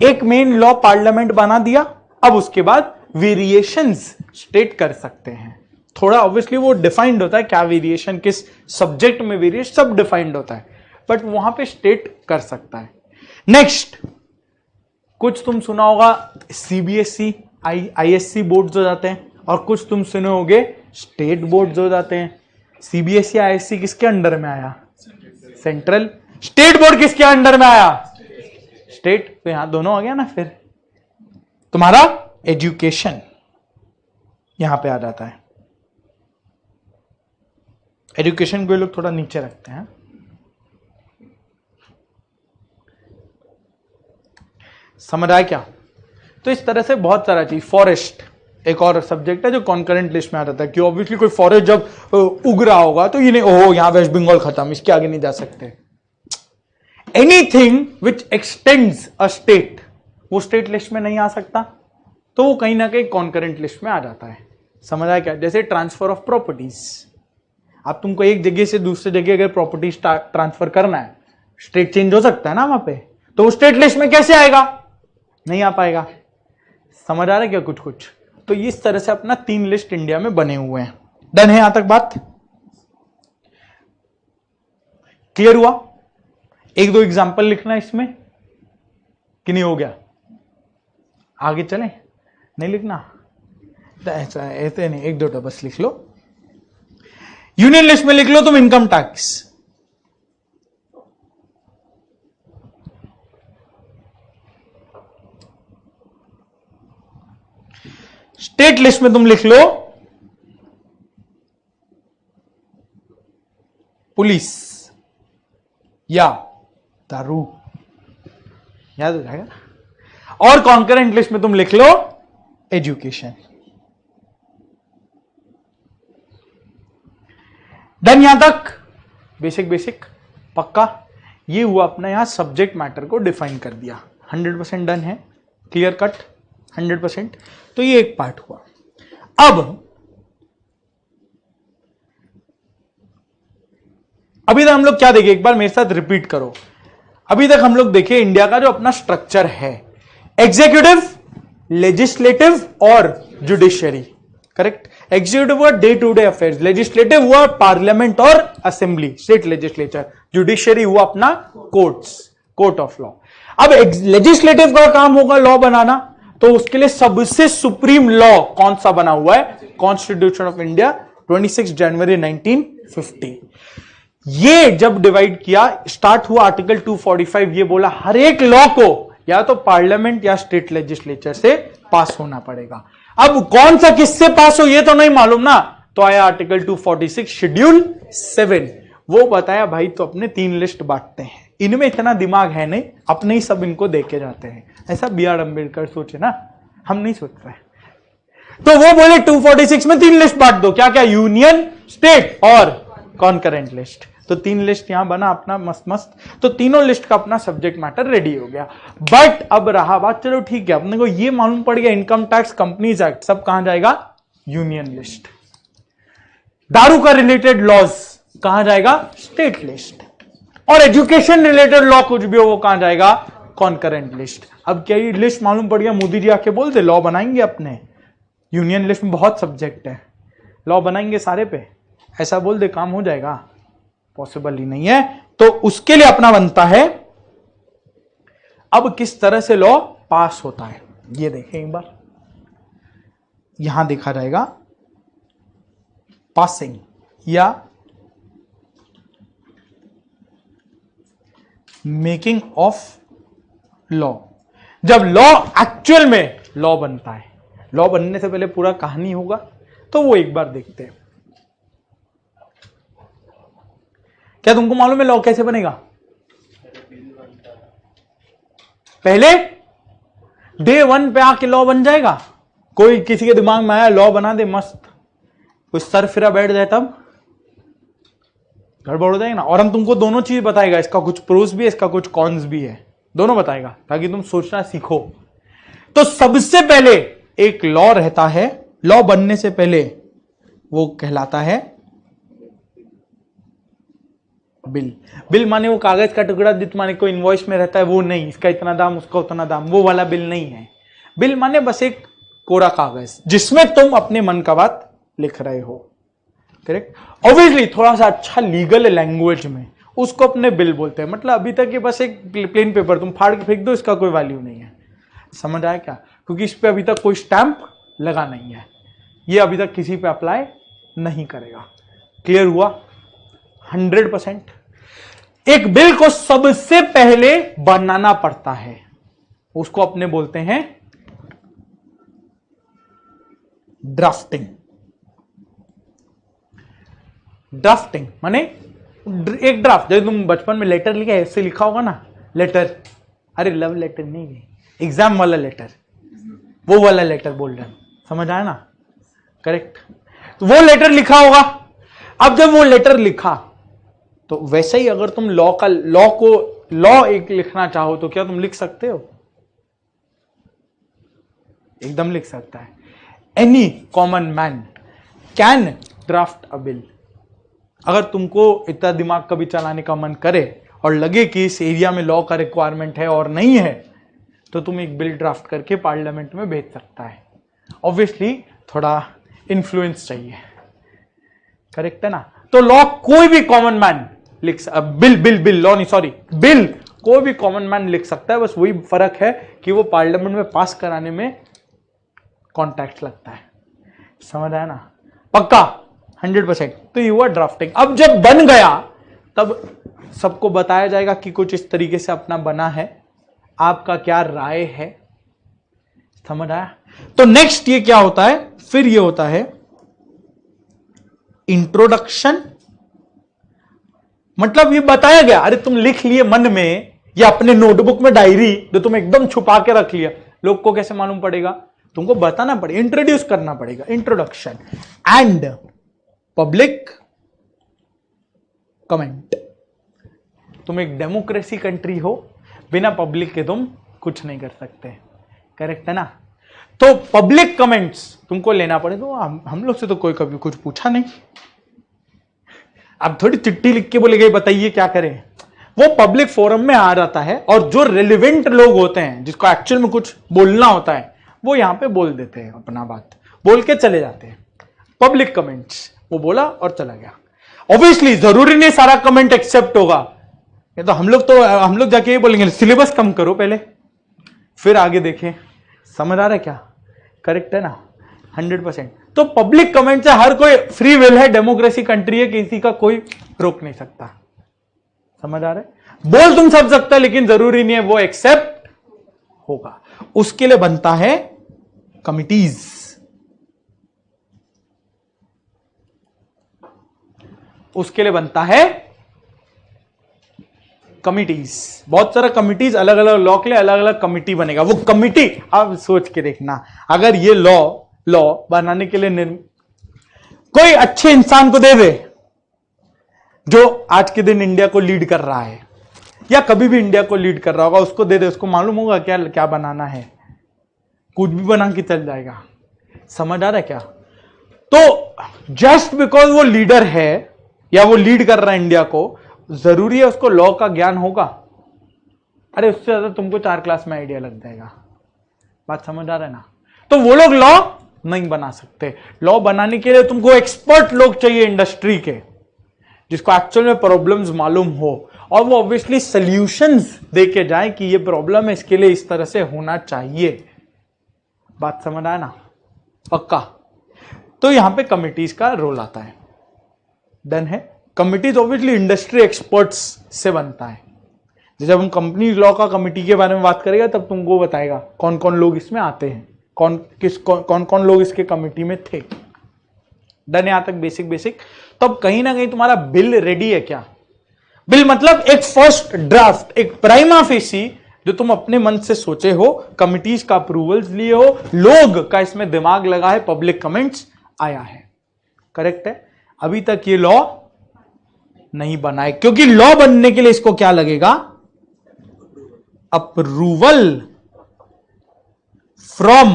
एक मेन लॉ पार्लियामेंट बना दिया, अब उसके बाद वेरिएशंस स्टेट कर सकते हैं। थोड़ा ऑब्वियसली वो डिफाइंड होता है, क्या वेरिएशन, किस सब्जेक्ट में वेरिएशन, सब डिफाइंड होता है, बट वहां पे स्टेट कर सकता है। नेक्स्ट, कुछ तुम सुना होगा सीबीएसई आईएससी बोर्ड्स हो जाते हैं, और कुछ तुम सुने होगे स्टेट बोर्ड्स हो जाते हैं। सीबीएसई आईएससी किसके अंडर में आया? सेंट्रल। स्टेट बोर्ड किसके अंडर में आया? स्टेट। तो यहां दोनों आ गया ना, फिर तुम्हारा एजुकेशन यहां पे आ जाता है। एजुकेशन को लोग थोड़ा नीचे रखते हैं। समझ आया क्या? तो इस तरह से बहुत सारा चीज। फॉरेस्ट एक और सब्जेक्ट है जो कॉन्करेंट लिस्ट में आ जाता है, कि ऑब्वियसली कोई फॉरेस्ट जब उग रहा होगा तो ये नहीं, ओहो यहां वेस्ट बंगाल खत्म, इसके आगे नहीं जा सकते। Anything which x tends a state, वो स्टेट लिस्ट में नहीं आ सकता, तो वो कहीं ना कहीं कॉन्करेंट लिस्ट में आ जाता है। समझ आया क्या? जैसे ट्रांसफर ऑफ प्रॉपर्टीज। अब तुमको एक जगह से दूसरी जगह अगर प्रॉपर्टी ट्रांसफर करना है, स्टेट चेंज हो सकता है ना वहां पे, तो वो स्टेट लिस्ट में कैसे आएगा? नहीं आ पाएगा। समझ आ रहा है क्या? कुछ कुछ तो इस तरह से अपना 3 लिस्ट इंडिया में बने हुए हैं। डन है यहां तक बात? क्लियर हुआ? एक दो एग्जांपल लिखना इसमें कि नहीं हो गया? आगे चलें? नहीं लिखना? ऐसा ऐसे नहीं, एक दो तो बस लिख लो। यूनियन लिस्ट में लिख लो तुम इनकम टैक्स, स्टेट लिस्ट में तुम लिख लो पुलिस या दारू, याद हो जाएगा। और कॉन्करेंट लिस्ट में तुम लिख लो एजुकेशन। डन यहां तक? बेसिक बेसिक पक्का? ये हुआ अपना यहां सब्जेक्ट मैटर को डिफाइन कर दिया। 100% डन है? Clear cut? 100%। तो ये एक पार्ट हुआ। अब अभी तक हम लोग क्या देखे, एक बार मेरे साथ रिपीट करो। अभी तक हम लोग देखे इंडिया का जो अपना स्ट्रक्चर है, एग्जीक्यूटिव, लेजिस्लेटिव और जुडिशियरी। करेक्ट? एग्जीक्यूटिव हुआ day to day affairs, legislative हुआ पार्लियामेंट और असेंबली, स्टेट लेजिस्लेचर, जुडिशियरी हुआ अपना कोर्ट्स, कोर्ट ऑफ लॉ। अब लेजिस्लेटिव का काम होगा लॉ बनाना, तो उसके लिए सबसे सुप्रीम लॉ कौन सा बना हुआ है? कॉन्स्टिट्यूशन ऑफ इंडिया 26 जनवरी 1950। ये जब डिवाइड किया, स्टार्ट हुआ आर्टिकल 245, ये बोला हर एक लॉ को या तो पार्लियामेंट या स्टेट लेजिस्लेचर से पास होना पड़ेगा। अब कौन सा किससे पास हो ये तो नहीं मालूम ना, तो आया आर्टिकल 246 शेड्यूल 7, वो बताया भाई तो अपने 3 लिस्ट बांटते हैं। इनमें इतना दिमाग है नहीं, अपने ही सब इनको देके जाते हैं। ऐसा बी.आर. अम्बेडकर सोचे ना, हम नहीं सोच रहे। तो वो बोले 246 में 3 लिस्ट बांट दो, क्या क्या? यूनियन, स्टेट और कॉन्करेंट लिस्ट। तो 3 लिस्ट यहां बना अपना मस्त मस्त। तो तीनों लिस्ट का अपना सब्जेक्ट मैटर रेडी हो गया। बट अब रहा बात, चलो ठीक है, अपने को ये मालूम पड़ गया इनकम टैक्स, कंपनीज एक्ट, सब कहां जाएगा? Union list. दारू का रिलेटेड लॉज कहां जाएगा? State list. और एजुकेशन रिलेटेड लॉ कुछ भी हो वो कहां जाएगा? Concurrent list. अब क्या ये लिस्ट मालूम पड़ गया, मोदी जी आके बोल दे लॉ बनाएंगे अपने, यूनियन लिस्ट में बहुत सब्जेक्ट है, लॉ बनाएंगे सारे पे, ऐसा बोल दे काम हो जाएगा? पॉसिबल ही नहीं है। तो उसके लिए अपना बनता है अब किस तरह से लॉ पास होता है, ये देखें एक बार। यहां देखा जाएगा पासिंग या मेकिंग ऑफ लॉ। जब लॉ एक्चुअल में लॉ बनता है, लॉ बनने से पहले पूरा कहानी होगा, तो वो एक बार देखते हैं। क्या तुमको मालूम है लॉ कैसे बनेगा? पहले डे 1 पे आके लॉ बन जाएगा। कोई किसी के दिमाग में आया लॉ बना दे मस्त, कुछ सर फिरा बैठ जाए तब गड़बड़ हो जाएगा ना। और हम तुमको दोनों चीज बताएगा, इसका कुछ प्रोस भी है, इसका कुछ कॉन्स भी है, दोनों बताएगा ताकि तुम सोचना सीखो। तो सबसे पहले एक लॉ रहता है, लॉ बनने से पहले वो कहलाता है बिल। बिल माने वो कागज का टुकड़ा जित माने कोई इनवॉइस में रहता है वो नहीं, इसका इतना दाम उसका उतना दाम, वो वाला बिल नहीं है। बिल माने बस एक कोरा कागज जिसमें तुम अपने मन का बात लिख रहे हो, करेक्ट। ऑब्वियसली थोड़ा सा अच्छा लीगल लैंग्वेज में उसको अपने बिल बोलते हैं। मतलब अभी तक ये बस एक प्लेन पेपर तुम फाड़ के फेंक दो, इसका कोई वैल्यू नहीं है। समझ आया क्या? क्योंकि इस पे अभी तक कोई स्टैंप लगा नहीं है, ये अभी तक किसी पे अप्लाई नहीं करेगा। क्लियर हुआ? 100%। एक बिल को सबसे पहले बनाना पड़ता है, उसको अपने बोलते हैं ड्राफ्टिंग। ड्राफ्टिंग माने एक ड्राफ्ट, जैसे तुम बचपन में लेटर लिखा है, ऐसे लिखा होगा ना लेटर, अरे लव लेटर नहीं, एग्जाम वाला लेटर, वो वाला लेटर बोल रहे हैं। समझ आया ना? करेक्ट। तो वो लेटर लिखा होगा। अब जब वो लेटर लिखा तो वैसे ही अगर तुम लॉ एक लिखना चाहो तो क्या तुम लिख सकते हो? एकदम लिख सकता है। Any common man can draft a bill. अगर तुमको इतना दिमाग कभी चलाने का मन करे और लगे कि इस एरिया में लॉ का रिक्वायरमेंट है और नहीं है, तो तुम एक बिल ड्राफ्ट करके पार्लियामेंट में भेज सकता है। ऑब्वियसली थोड़ा इन्फ्लुएंस चाहिए, करेक्ट है ना? तो लॉ कोई भी कॉमन मैन लिख बिल कोई भी कॉमन मैन लिख सकता है। बस वही फर्क है कि वो पार्लियामेंट में पास कराने में कॉन्टैक्ट लगता है। समझ आया ना? पक्का 100%। तो ये हुआ ड्राफ्टिंग। अब जब बन गया तब सबको बताया जाएगा कि कुछ इस तरीके से अपना बना है, आपका क्या राय है। समझ आया? तो नेक्स्ट ये क्या होता है, फिर ये होता है इंट्रोडक्शन। मतलब ये बताया गया, अरे तुम लिख लिए मन में या अपने नोटबुक में डायरी जो तुम एकदम छुपा के रख लिया, लोग को कैसे मालूम पड़ेगा? तुमको बताना पड़ेगा, इंट्रोड्यूस करना पड़ेगा। Introduction and public comment. तुम एक डेमोक्रेसी कंट्री हो, बिना पब्लिक के तुम कुछ नहीं कर सकते, करेक्ट है ना? तो पब्लिक कमेंट्स तुमको लेना पड़ेगा। तो हम लोग से तो कोई कभी कुछ पूछा नहीं, अब थोड़ी चिट्ठी लिख के बोलेगे बताइए क्या करें। वो पब्लिक फोरम में आ जाता है और जो रेलिवेंट लोग होते हैं जिसको एक्चुअल में कुछ बोलना होता है वो यहां पे बोल देते हैं, अपना बात बोल के चले जाते हैं। पब्लिक कमेंट्स, वो बोला और चला गया। ऑब्वियसली जरूरी नहीं सारा कमेंट एक्सेप्ट होगा, ये तो हम लोग जाके ये बोलेंगे सिलेबस कम करो पहले फिर आगे देखें। समझ आ रहा है क्या? करेक्ट है ना? 100%। तो पब्लिक कमेंट से हर कोई फ्री विल है, डेमोक्रेसी कंट्री है, किसी का कोई रोक नहीं सकता। समझ आ रहा है? बोल तुम सब सकते हैं लेकिन जरूरी नहीं है वो एक्सेप्ट होगा। उसके लिए बनता है कमिटीज। उसके लिए बनता है कमिटीज। बहुत सारा कमिटीज, अलग अलग लॉ के लिए अलग अलग कमिटी बनेगा। वो कमिटी अब सोच के देखना, अगर ये लॉ बनाने के लिए कोई अच्छे इंसान को दे दे जो आज के दिन इंडिया को लीड कर रहा है या कभी भी इंडिया को लीड कर रहा होगा, उसको दे दे, उसको मालूम होगा क्या क्या बनाना है, कुछ भी बना के चल जाएगा। समझ आ रहा है क्या? तो जस्ट बिकॉज वो लीडर है या वो लीड कर रहा है इंडिया को, जरूरी है उसको लॉ का ज्ञान होगा? अरे उससे ज्यादा तुमको 4 क्लास में आइडिया लग जाएगा। बात समझ आ रहा है ना? तो वो लोग लॉ नहीं बना सकते। लॉ बनाने के लिए तुमको एक्सपर्ट लोग चाहिए इंडस्ट्री के, जिसको एक्चुअल में प्रॉब्लम्स मालूम हो और वो ऑब्वियसली सॉल्यूशंस दे के जाए कि ये प्रॉब्लम है, इसके लिए इस तरह से होना चाहिए। बात समझ आया ना? पक्का। तो यहां पे कमिटीज का रोल आता है। डन है। कमिटीज ऑब्वियसली इंडस्ट्री एक्सपर्ट्स से बनता है। जब हम कंपनी लॉ का कमिटी के बारे में बात करेगा तब तुमको बताएगा कौन कौन लोग इसमें आते हैं, कौन कौन लोग इसके कमिटी में थे। डन, यहां तक बेसिक। तो अब कहीं ना कहीं तुम्हारा बिल रेडी है क्या? बिल मतलब एक फर्स्ट ड्राफ्ट, एक प्राइमा फेसी जो तुम अपने मन से सोचे हो, कमिटीज का अप्रूवल्स लिए हो, लोग का इसमें दिमाग लगा है, पब्लिक कमेंट्स आया है। करेक्ट है। अभी तक ये लॉ नहीं बना है, क्योंकि लॉ बनने के लिए इसको क्या लगेगा? अप्रूवल फ्रॉम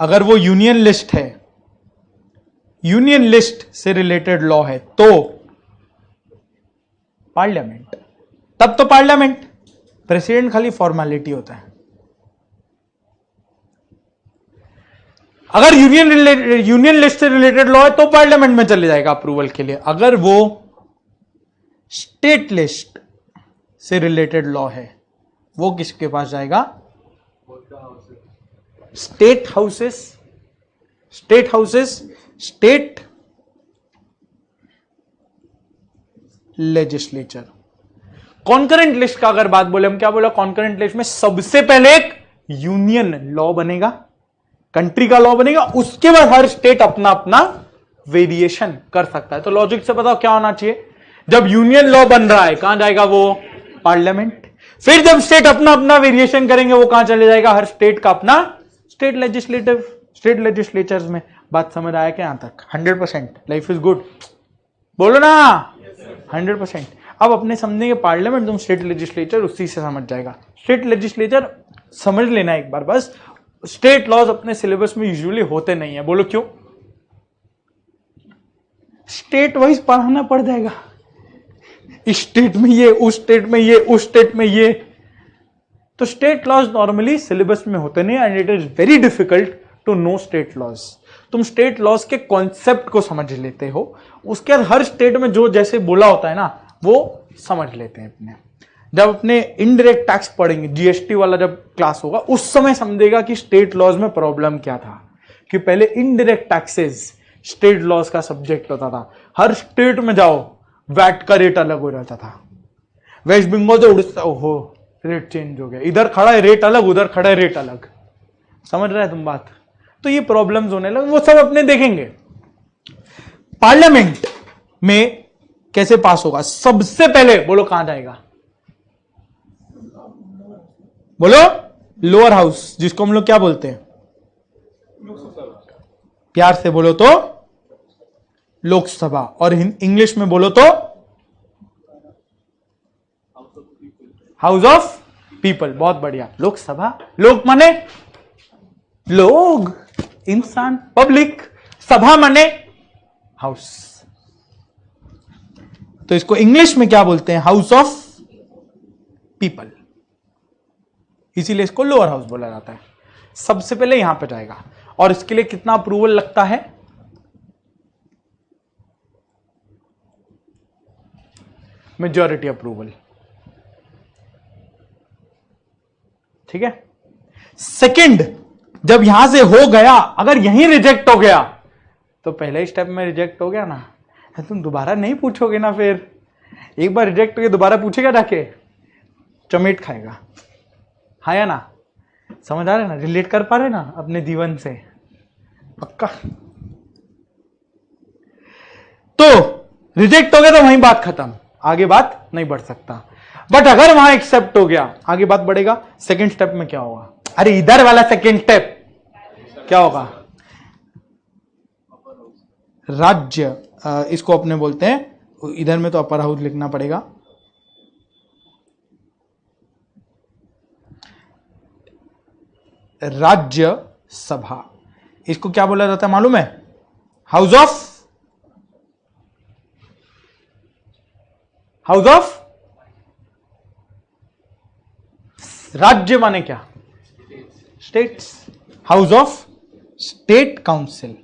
अगर वो यूनियन लिस्ट है, यूनियन लिस्ट से रिलेटेड लॉ है तो पार्लियामेंट। तब तो पार्लियामेंट, प्रेसिडेंट खाली फॉर्मेलिटी होता है। अगर यूनियन लिस्ट से रिलेटेड लॉ है तो पार्लियामेंट में चले जाएगा अप्रूवल के लिए। अगर वो स्टेट लिस्ट से रिलेटेड लॉ है वो किसके पास जाएगा? State houses, state legislature. Concurrent list का अगर बात बोले, हम क्या बोला? कॉन्करेंट लिस्ट में सबसे पहले एक यूनियन लॉ बनेगा, कंट्री का लॉ बनेगा, उसके बाद हर स्टेट अपना अपना वेरिएशन कर सकता है। तो लॉजिक से बताओ क्या होना चाहिए? जब यूनियन लॉ बन रहा है कहां जाएगा वो? पार्लियामेंट। फिर जब स्टेट अपना अपना वेरिएशन करेंगे वो कहां चले जाएगा? हर स्टेट का अपना स्टेट लेजिस्लेचर्स में। बात समझ आया क्या यहां तक? 100%। लाइफ इज गुड, बोलो ना। 100%। अब अपने समझेंगे पार्लियामेंट, तुम स्टेट लेजिस्लेचर उसी से समझ जाएगा। स्टेट लेजिस्लेचर समझ लेना एक बार बस। स्टेट लॉज अपने सिलेबस में यूजुअली होते नहीं है। बोलो क्यों? स्टेट वाइज पढ़ाना पड़ जाएगा, इस स्टेट में ये, उस स्टेट में ये, उस स्टेट में ये। तो स्टेट लॉज नॉर्मली सिलेबस में होते नहीं, and it is very difficult to know state laws. तुम स्टेट लॉज के कॉन्सेप्ट को समझ लेते हो, उसके बाद हर स्टेट में जो जैसे बोला होता है ना वो समझ लेते हैं अपने। जब अपने इनडायरेक्ट टैक्स पढ़ेंगे, जीएसटी वाला जब क्लास होगा, उस समय समझेगा कि स्टेट लॉज में प्रॉब्लम क्या था। कि पहले इनडायरेक्ट टैक्सेस स्टेट लॉज का सब्जेक्ट होता था। हर स्टेट में जाओ वैट का रेट अलग हो जाता था। वेस्ट बंगाल से उड़ीसा, ओहो रेट चेंज हो गया, इधर खड़ा है रेट अलग, उधर खड़ा है रेट अलग। समझ रहे हैं तुम बात? तो ये प्रॉब्लम्स होने लगे, वो सब अपने देखेंगे। पार्लियामेंट में कैसे पास होगा? सबसे पहले बोलो कहां जाएगा? बोलो लोअर हाउस, जिसको हम लोग क्या बोलते हैं? प्यार से बोलो तो लोकसभा, और इंग्लिश में बोलो तो हाउस ऑफ पीपल। बहुत बढ़िया। लोकसभा, लोक माने लोग, इंसान, पब्लिक। सभा माने हाउस। तो इसको इंग्लिश में क्या बोलते हैं? House of people. इसीलिए इसको लोअर हाउस बोला जाता है। सबसे पहले यहां पे जाएगा, और इसके लिए कितना अप्रूवल लगता है? Majority approval. ठीक है। सेकंड, जब यहां से हो गया, अगर यहीं रिजेक्ट हो गया तो पहले स्टेप में रिजेक्ट हो गया ना, तुम दोबारा नहीं पूछोगे ना। फिर एक बार रिजेक्ट हो गया दोबारा पूछेगा जाके, चमेट खाएगा। हाँ या ना? समझ आ रहे ना? रिलेट कर पा रहे ना अपने जीवन से? पक्का। तो रिजेक्ट हो गया तो वहीं बात खत्म, आगे बात नहीं बढ़ सकता। बट अगर वहां एक्सेप्ट हो गया, आगे बात बढ़ेगा। सेकंड स्टेप में क्या होगा? अरे इधर वाला सेकंड स्टेप क्या होगा? राज्य, इसको अपने बोलते हैं, इधर में तो अपर हाउस लिखना पड़ेगा। राज्य सभा, इसको क्या बोला जाता है मालूम है? हाउस ऑफ राज्य माने क्या? States. House of state council.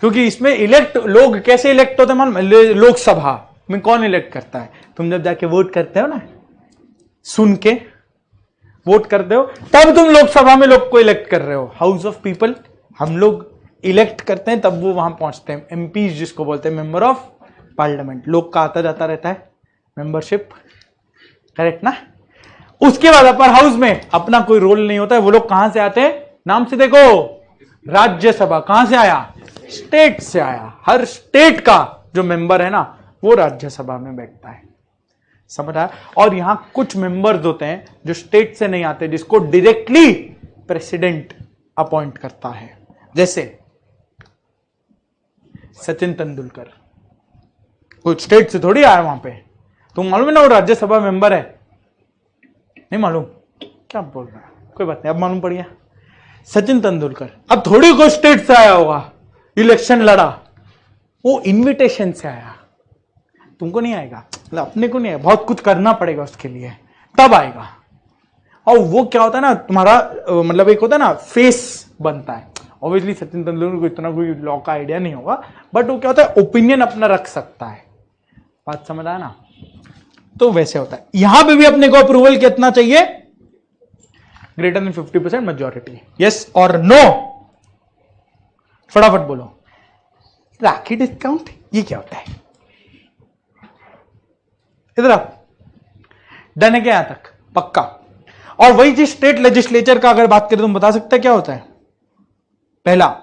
क्योंकि इसमें इलेक्ट लोग कैसे इलेक्ट होते हैं मालूम? लोकसभा में कौन इलेक्ट करता है? तुम जब जाके वोट करते हो ना, सुन के वोट करते हो, तब तुम लोकसभा में लोग को इलेक्ट कर रहे हो। हाउस ऑफ पीपल हम लोग इलेक्ट करते हैं, तब वो वहां पहुंचते हैं। एमपी जिसको बोलते हैं मेंबर ऑफ पार्लियामेंट, लोग का आता जाता रहता है मेंबरशिप, करेक्ट ना? उसके बाद अपर हाउस में अपना कोई रोल नहीं होता है। वो लोग कहां से आते हैं? नाम से देखो, राज्यसभा। कहां से आया? स्टेट से आया। हर स्टेट का जो मेंबर है ना, वो राज्यसभा में बैठता है, समझ आया? और यहां कुछ मेंबर्स होते हैं जो स्टेट से नहीं आते, जिसको डायरेक्टली प्रेसिडेंट अपॉइंट करता है। जैसे सचिन तेंदुलकर, कुछ स्टेट से थोड़ी आया वहां पे। तुम मालूम है ना वो राज्यसभा मेंबर है? नहीं मालूम? क्या बोल रहा है? कोई बात नहीं, अब मालूम पड़ गया। सचिन तेंदुलकर अब थोड़ी कोई स्टेट से आया होगा, इलेक्शन लड़ा, वो इनविटेशन से आया। तुमको नहीं आएगा, मतलब अपने को नहीं आएगा, बहुत कुछ करना पड़ेगा उसके लिए, तब आएगा। और वो क्या होता है ना, तुम्हारा मतलब एक होता है ना फेस बनता है। ऑब्वियसली सचिन तेंदुलकर को इतना कोई लॉ का आइडिया नहीं होगा, बट वो क्या होता है, ओपिनियन अपना रख सकता है। बात समझ आया ना? तो वैसे होता है। यहां पे भी अपने को अप्रूवल कितना चाहिए? Greater than 50% majority. यस और नो? फटाफट बोलो। राखी डिस्काउंट ये क्या होता है? इधर आप डन है क्या यहां तक? पक्का? और वही जिस स्टेट लेजिस्लेचर का अगर बात करें, तुम बता सकते हैं क्या होता है? पहला,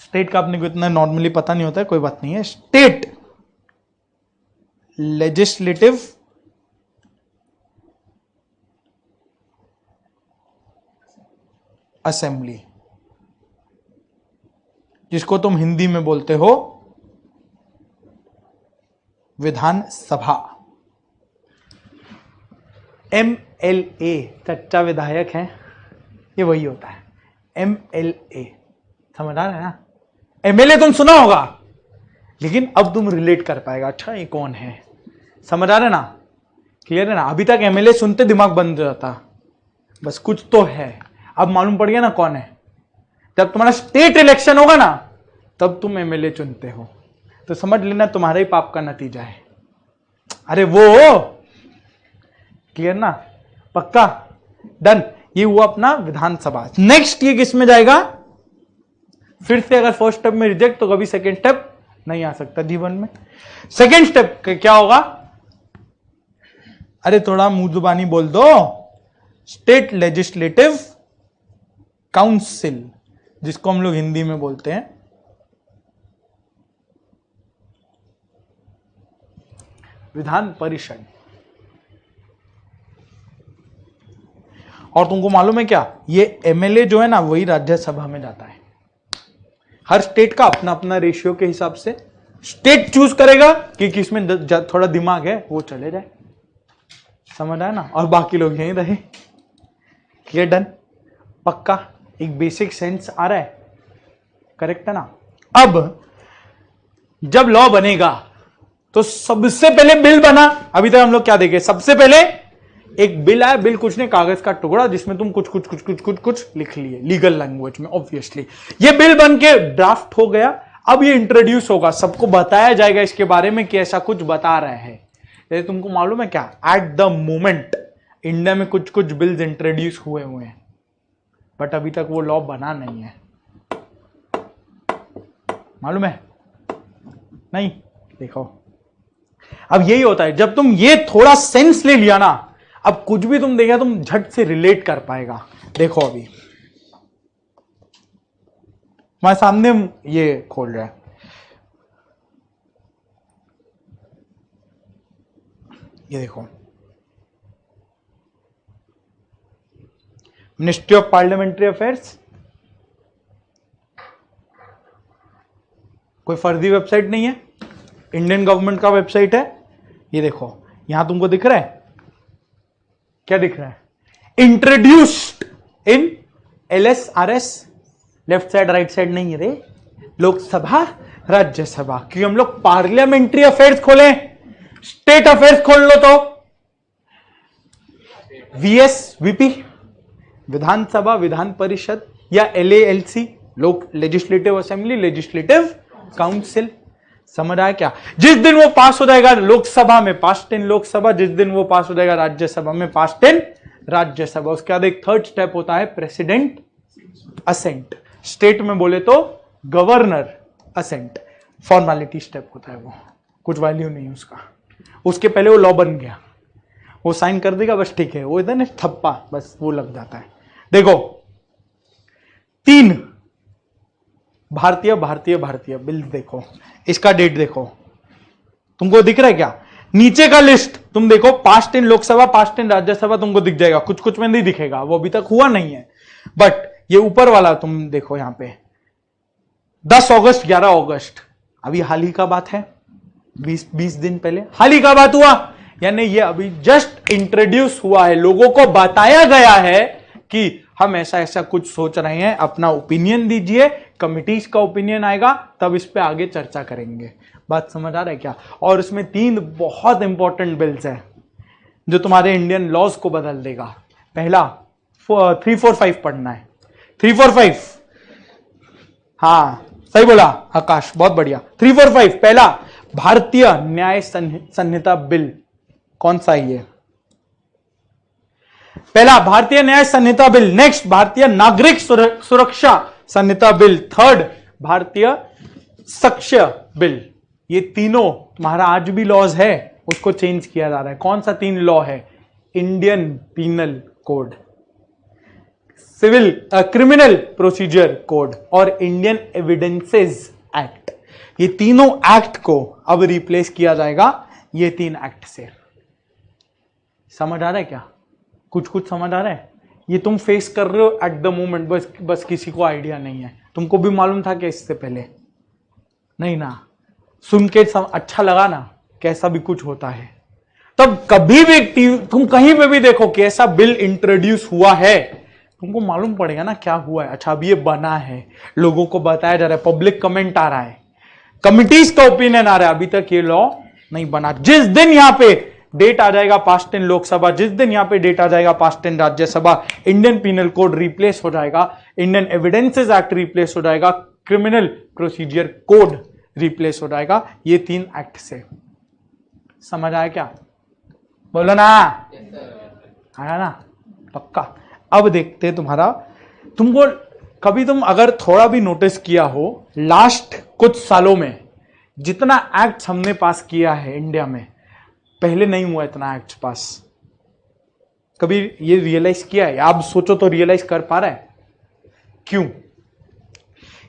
स्टेट का अपने को इतना नॉर्मली पता नहीं होता है, कोई बात नहीं है। स्टेट लेजिस्लेटिव असेंबली, जिसको तुम हिंदी में बोलते हो विधानसभा। MLA चच्चा विधायक है, ये वही होता है MLA। समझ आ रहा है ना? MLA तुम सुना होगा, लेकिन अब तुम रिलेट कर पाएगा, अच्छा ये कौन है? समझ आ रहा है ना? क्लियर है ना? अभी तक MLA सुनते दिमाग बंद हो जाता, बस कुछ तो है। अब मालूम पड़ गया ना कौन है। जब तुम्हारा स्टेट इलेक्शन होगा ना, तब तुम MLA चुनते हो, तो समझ लेना तुम्हारे ही पाप का नतीजा है। अरे वो क्लियर ना? पक्का? डन। ये हुआ अपना विधानसभा। नेक्स्ट ये किस में जाएगा? फिर से अगर फर्स्ट स्टेप में रिजेक्ट, तो कभी सेकेंड स्टेप नहीं आ सकता जीवन में। सेकेंड स्टेप क्या होगा? अरे थोड़ा मुंह जुबानी बोल दो। स्टेट लेजिस्लेटिव काउंसिल, जिसको हम लोग हिंदी में बोलते हैं विधान परिषद। और तुमको मालूम है क्या, ये MLA जो है ना, वही राज्यसभा में जाता है। हर स्टेट का अपना अपना रेशियो के हिसाब से स्टेट चूज करेगा कि किसमें थोड़ा दिमाग है, वो चले जाए। समझ आया ना? और बाकी लोग यहीं रहे। क्लियर? डन? पक्का? एक बेसिक सेंस आ रहा है, करेक्ट है ना? अब जब लॉ बनेगा तो सबसे पहले बिल बना। अभी तक हम लोग क्या देखे? सबसे पहले एक बिल आया। बिल कुछ नहीं, कागज का टुकड़ा जिसमें तुम कुछ कुछ कुछ कुछ कुछ कुछ लिख लिए लीगल लैंग्वेज में। ऑब्वियसली ये बिल बन के ड्राफ्ट हो गया। अब ये इंट्रोड्यूस होगा, सबको बताया जाएगा इसके बारे में कि ऐसा कुछ बता रहे हैं। जैसे तुमको मालूम है क्या, एट द मोमेंट इंडिया में कुछ कुछ बिल्स इंट्रोड्यूस हुए हैं, बट अभी तक वो लॉ बना नहीं है। मालूम है? नहीं? देखो, अब यही होता है, जब तुम ये थोड़ा सेंस ले लिया ना, अब कुछ भी तुम देखा तुम झट से रिलेट कर पाएगा। देखो अभी हमारे सामने ये खोल रहा है, ये देखो, मिनिस्ट्री ऑफ पार्लियामेंट्री अफेयर्स। कोई फर्जी वेबसाइट नहीं है, इंडियन गवर्नमेंट का वेबसाइट है। ये देखो, यहां तुमको दिख रहा है, क्या दिख रहा है? Introduced in LSRS। Left side right side नहीं है रे, लोकसभा राज्यसभा, क्योंकि हम लोग पार्लियामेंट्री अफेयर्स खोले, स्टेट अफेयर्स खोल लो तो VS VP विधानसभा विधान परिषद या LALC लोक लेजिस्लेटिव असेंबली लेजिस्लेटिव काउंसिल। समझ आया क्या? जिस दिन वो पास हो जाएगा लोकसभा में पास्ट इन लोकसभा, जिस दिन वो पास हो जाएगा राज्यसभा में पास्ट इन राज्यसभा। उसके बाद एक थर्ड स्टेप होता है प्रेसिडेंट असेंट, स्टेट में बोले तो गवर्नर असेंट। फॉर्मेलिटी स्टेप होता है, वो कुछ वैल्यू नहीं उसका। उसके पहले वो लॉ बन गया, वो साइन कर देगा बस, ठीक है। वो इधर थप्पा बस वो लग जाता है। देखो 3 भारतीय भारतीय भारतीय बिल देखो, इसका डेट देखो, तुमको दिख रहा है क्या? नीचे का लिस्ट तुम देखो, past in Lok Sabha past in Rajya Sabha तुमको दिख जाएगा, कुछ कुछ में नहीं दिखेगा, वो अभी तक हुआ नहीं है। बट ये ऊपर वाला तुम देखो यहां पे 10 अगस्त 11 अगस्त, अभी हाल ही का बात है, 20 दिन पहले हाल ही का बात हुआ। यानी ये अभी जस्ट इंट्रोड्यूस हुआ है, लोगों को बताया गया है कि हम ऐसा ऐसा कुछ सोच रहे हैं, अपना ओपिनियन दीजिए, कमिटीज का ओपिनियन आएगा तब इस पे आगे चर्चा करेंगे। बात समझ आ रहा है क्या? और इसमें 3 बहुत इंपॉर्टेंट बिल्स हैं जो तुम्हारे इंडियन लॉज को बदल देगा। पहला 345 पढ़ना है, 345, हाँ सही बोला आकाश, बहुत बढ़िया। 345 पहला भारतीय न्याय संहिता बिल, कौन सा है ये? पहला भारतीय न्याय संहिता बिल। नेक्स्ट भारतीय नागरिक सुरक्षा संहिता बिल। थर्ड भारतीय साक्ष्य बिल। ये तीनों तुम्हारा आज भी लॉज है, उसको चेंज किया जा रहा है। कौन सा 3 लॉ है? Indian penal code, civil criminal procedure code और इंडियन एविडेंसेस एक्ट। ये तीनों एक्ट को अब रिप्लेस किया जाएगा ये 3 एक्ट से। समझ आ रहा है क्या? कुछ कुछ समझ आ रहा है? ये तुम फेस कर रहे हो एट द मोमेंट, बस किसी को आइडिया नहीं है। तुमको भी मालूम था क्या इससे पहले? नहीं ना? सुन के अच्छा लगा ना, कैसा भी कुछ होता है। तब कभी भी तुम कहीं पे भी देखो कि ऐसा बिल इंट्रोड्यूस हुआ है, तुमको मालूम पड़ेगा ना क्या हुआ है। अच्छा अब ये बना है, लोगों को बताया जा रहा है, पब्लिक कमेंट आ रहा है, कमिटीज का ओपिनियन आ रहा है, अभी तक ये लॉ नहीं बना। जिस दिन यहां पे डेट आ जाएगा पास्ट इन लोकसभा, जिस दिन यहां पे डेट आ जाएगा passed in Rajya Sabha, Indian penal code replace हो जाएगा, इंडियन एविडेंसेस एक्ट रिप्लेस हो जाएगा, क्रिमिनल प्रोसीजर कोड रिप्लेस हो जाएगा ये 3 एक्ट से। समझ आया क्या? बोलो ना, आया ना? पक्का। अब देखते तुम्हारा, तुमको कभी तुम अगर थोड़ा भी नोटिस किया हो, लास्ट कुछ सालों में जितना एक्ट हमने पास किया है इंडिया में, पहले नहीं हुआ इतना एक्ट पास। कभी ये रियलाइज किया है? आप सोचो तो रियलाइज कर पा रहा है? क्यों?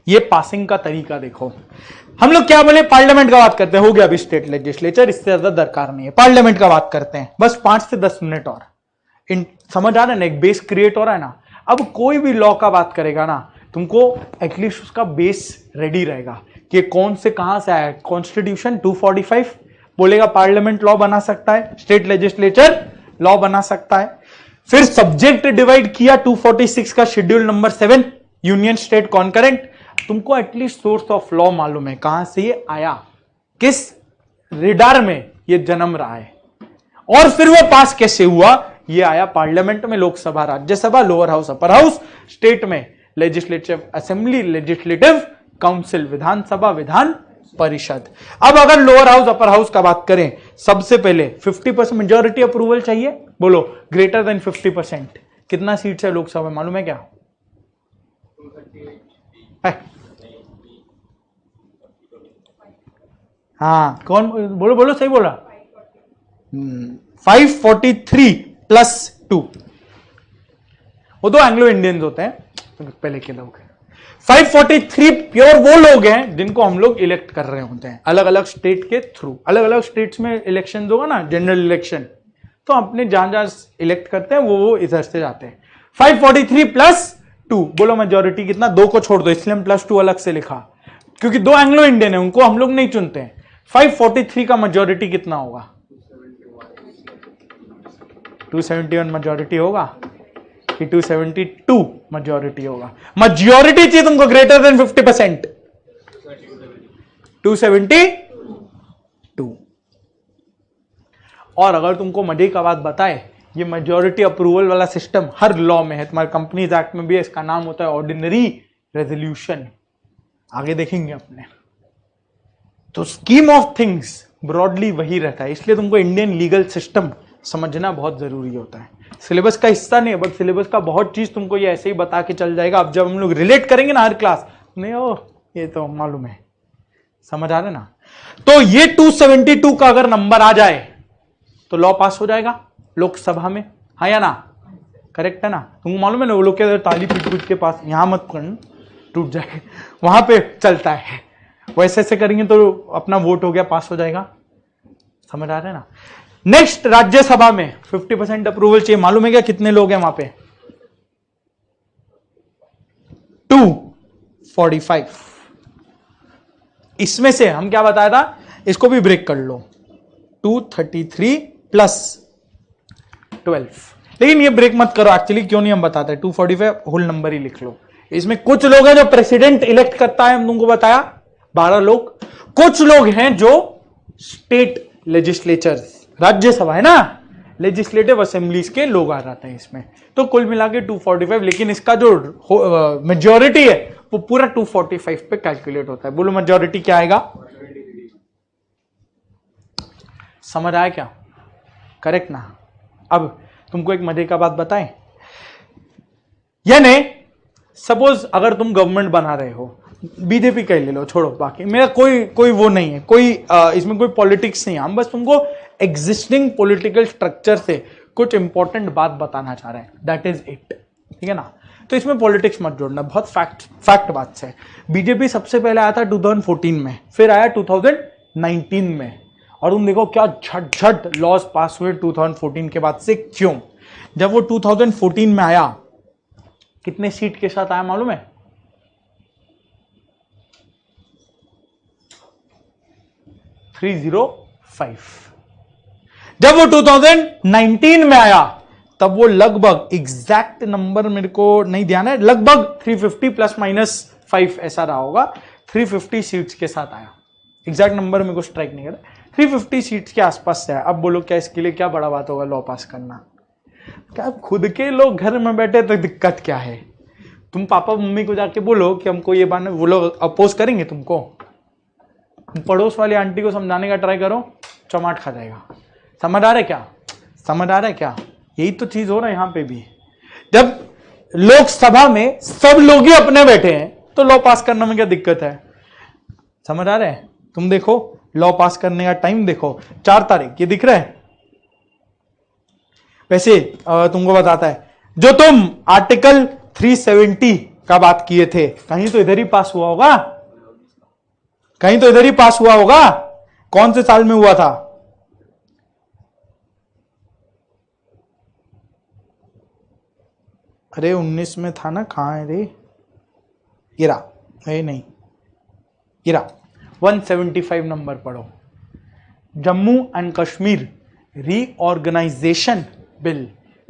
ये पासिंग का तरीका देखो। हम लोग क्या बोले, पार्लियामेंट का बात करते हैं, हो गया अभी स्टेट लेजिस्लेचर, इससे ज्यादा दरकार नहीं है। पार्लियामेंट का बात करते हैं, बस 5 से 10 मिनट और। समझ आ रहा है ना? एक बेस क्रिएट हो रहा है ना। अब कोई भी लॉ का बात करेगा ना, तुमको एटलीस्ट उसका बेस रेडी रहेगा कि कौन से कहां से आया। कॉन्स्टिट्यूशन 245 बोलेगा पार्लियामेंट लॉ बना सकता है, स्टेट लेजिस्लेचर लॉ बना सकता है। फिर सब्जेक्ट डिवाइड किया 246 का schedule number 7 union state concurrent. तुमको एटलीस्ट सोर्स ऑफ लॉ मालूम है, कहां से ये आया, किस रिडार में ये जन्म रहा है, और फिर वो पास कैसे हुआ। ये आया पार्लियामेंट में, Lok Sabha Rajya Sabha, lower house upper house, state में लेजिस्लेटिव असेंबली लेजिस्लेटिव काउंसिल, विधानसभा विधान परिषद। अब अगर लोअर हाउस अपर हाउस का बात करें, सबसे पहले 50% मेजोरिटी अप्रूवल चाहिए। बोलो ग्रेटर देन 50%। कितना सीट्स है लोकसभा मालूम है क्या? हाँ कौन? बोलो बोलो, सही बोला। 543 + 2, वो 2 एंग्लो इंडियंस होते हैं, तो पहले के लोग हैं। 543 प्योर वो लोग हैं जिनको हम लोग इलेक्ट कर रहे होते हैं अलग अलग स्टेट के थ्रू। अलग अलग स्टेट्स में इलेक्शन होगा ना, जनरल इलेक्शन, तो अपने जहां जहां इलेक्ट करते हैं वो इधर से जाते हैं। 543 + 2, बोलो मेजोरिटी कितना? 2 को छोड़ दो, इसलिए हम +2 अलग से लिखा, क्योंकि 2 एंग्लो इंडियन है, उनको हम लोग नहीं चुनते हैं। 543 का मेजोरिटी कितना होगा? 271 मेजोरिटी होगा कि 272 मेजोरिटी होगा? मेजोरिटी चाहिए तुमको ग्रेटर देन 50%, 272। और अगर तुमको मजे का बात बताए, ये मेजॉरिटी अप्रूवल वाला सिस्टम हर लॉ में है, तुम्हारे कंपनीज एक्ट में भी है, इसका नाम होता है ऑर्डिनरी रेजोल्यूशन। आगे देखेंगे अपने। तो स्कीम ऑफ थिंग्स ब्रॉडली वही रहता है, इसलिए तुमको इंडियन लीगल सिस्टम समझना बहुत जरूरी होता है। सिलेबस का हिस्सा नहीं है, बट सिलेबस का बहुत चीज तुमको ये ऐसे ही बता के चल जाएगा। अब जब हम लोग रिलेट करेंगे ना हर क्लास नहीं, ओ ये तो मालूम है, समझ आ रहा है ना। तो ये 272 का अगर नंबर आ जाए तो लॉ पास हो जाएगा लोकसभा में, हाँ या ना, करेक्ट है ना। तुमको मालूम है ना वो लोग के ताली पीट के पास, यहां मत करना टूट जाए, वहां पे चलता है, वैसे ऐसे करेंगे तो अपना वोट हो गया, पास हो जाएगा, समझ आ रहा है ना। नेक्स्ट, राज्यसभा में 50% अप्रूवल चाहिए। मालूम है क्या कितने लोग हैं वहां पे? 245। इसमें से हम क्या बताया था, इसको भी ब्रेक कर लो, 233 प्लस 12। लेकिन ये ब्रेक मत करो, एक्चुअली क्यों नहीं हम बताते, 245 होल नंबर ही लिख लो। इसमें कुछ लोग हैं जो प्रेसिडेंट इलेक्ट करता है, हम तुमको बताया 12 लोग। कुछ लोग हैं जो स्टेट लेजिस्लेचर्स, राज्यसभा है ना, लेजिस्लेटिव असेंबलीज के लोग आ जाते हैं इसमें। तो कुल मिला के 245, लेकिन इसका जो मेजॉरिटी है वो पूरा 245 पे कैलकुलेट होता है। बोलो मेजॉरिटी क्या आएगा? समझ आया क्या? करेक्ट ना। अब तुमको एक मजे का बात बताएं, यानी सपोज अगर तुम गवर्नमेंट बना रहे हो, बीजेपी का ही ले लो, छोड़ो बाकी, मेरा कोई वो नहीं है, कोई इसमें कोई पॉलिटिक्स नहीं है। हम बस तुमको एग्जिस्टिंग पॉलिटिकल स्ट्रक्चर से कुछ इंपॉर्टेंट बात बताना चाह रहे हैं, दैट इज इट, ठीक है ना। तो इसमें पॉलिटिक्स मत जोड़ना, बहुत फैक्ट बात से। बीजेपी सबसे पहले आया था 2014 में, फिर आया 2019 में, और तुम देखो क्या झट लॉज पास हुए 2014 के बाद से। क्यों? जब वो 2014 में आया, कितने सीट के साथ आया मालूम है? 305। जब वो 2019 में आया तब वो लगभग, एग्जैक्ट नंबर मेरे को नहीं ध्यान है, लगभग 350 प्लस माइनस 5 ऐसा रहा होगा, 350 सीट्स के साथ आया। एग्जैक्ट नंबर मेरे को स्ट्राइक नहीं कर रहा, 350 सीट्स के आसपास से आया। अब बोलो क्या इसके लिए क्या बड़ा बात होगा लॉ पास करना? क्या खुद के लोग घर में बैठे तो दिक्कत क्या है? तुम पापा मम्मी को जाके बोलो कि हमको ये बात, वो लोग अपोज करेंगे तुमको? पड़ोस वाली आंटी को समझाने का ट्राई करो, चमाट खा जाएगा। समझ आ रहा है क्या? समझ आ रहा है क्या? यही तो चीज हो रहा है यहां पे भी। जब लोकसभा में सब लोग ही अपने बैठे हैं तो लॉ पास करने में क्या दिक्कत है? समझ आ रहा है? तुम देखो लॉ पास करने का टाइम देखो, 4 तारीख, ये दिख रहा है। वैसे तुमको बताता है, जो तुम आर्टिकल 370 का बात किए थे, कहीं तो इधर ही पास हुआ होगा, कहीं तो इधर ही पास हुआ होगा। कौन से साल में हुआ था? अरे 19 में था ना, कहां है रे? गिरा है नहीं, गिरा 175 नंबर पढ़ो, Jammu and Kashmir reorganisation bill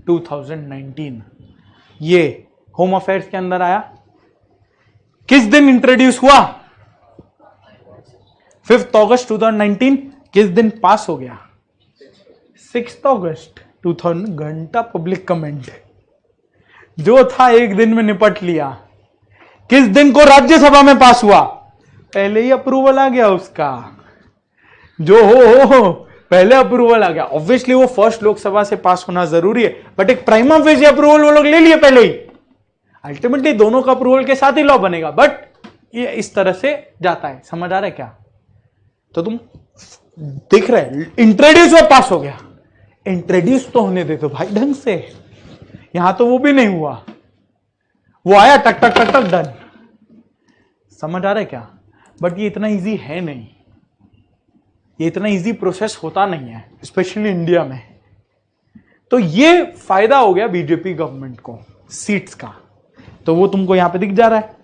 2019। ये होम अफेयर्स के अंदर आया। किस दिन इंट्रोड्यूस हुआ? 5 अगस्त 2019। किस दिन पास हो गया? 6 अगस्त 2000। घंटा पब्लिक कमेंट जो था एक दिन में निपट लिया। किस दिन को राज्यसभा में पास हुआ? पहले ही अप्रूवल आ गया उसका, जो हो पहले अप्रूवल आ गया। ऑब्वियसली वो फर्स्ट लोकसभा से पास होना जरूरी है, बट एक प्राइमा फेसी अप्रूवल वो लोग ले लिए पहले ही। अल्टीमेटली दोनों का अप्रूवल के साथ ही लॉ बनेगा, बट ये इस तरह से जाता है। समझ आ रहा है क्या? तो तुम देख रहे, इंट्रोड्यूस हुआ, पास हो गया। इंट्रोड्यूस तो होने दे दो भाई ढंग से। यहां तो वो भी नहीं हुआ, वो आया टक टक टक टक डन। समझ आ रहा है क्या? बट ये इतना इजी है नहीं, ये इतना इजी प्रोसेस होता नहीं है, स्पेशली इंडिया में। तो ये फायदा हो गया बीजेपी गवर्नमेंट को सीट्स का, तो वो तुमको यहां पे दिख जा रहा है।